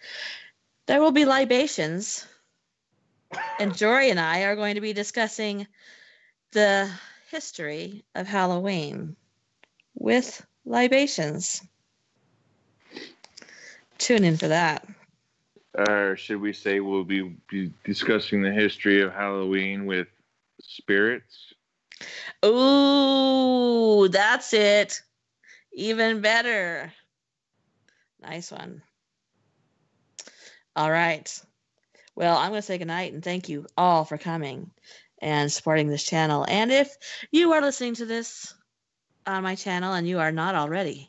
There will be libations, and Jory and I are going to be discussing the history of Halloween with libations. Tune in for that. Or should we say we'll be discussing the history of Halloween with spirits? Ooh, that's it. Even better. Nice one. All right. Well, I'm going to say goodnight and thank you all for coming and supporting this channel. And if you are listening to this on my channel and you are not already,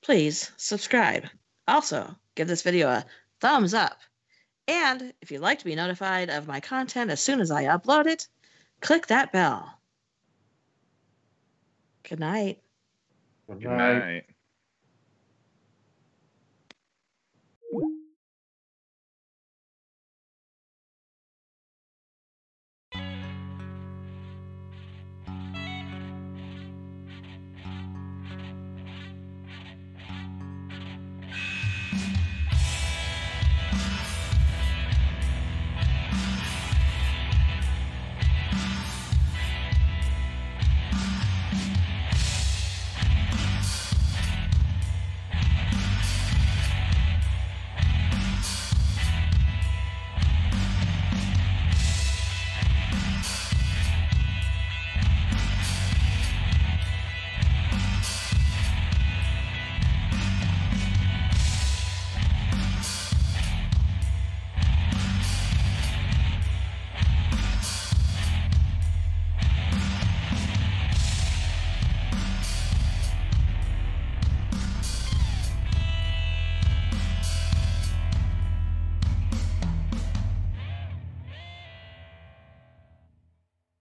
please subscribe. Also, give this video a thumbs up. And if you'd like to be notified of my content as soon as I upload it, click that bell. Good night. Good Good night.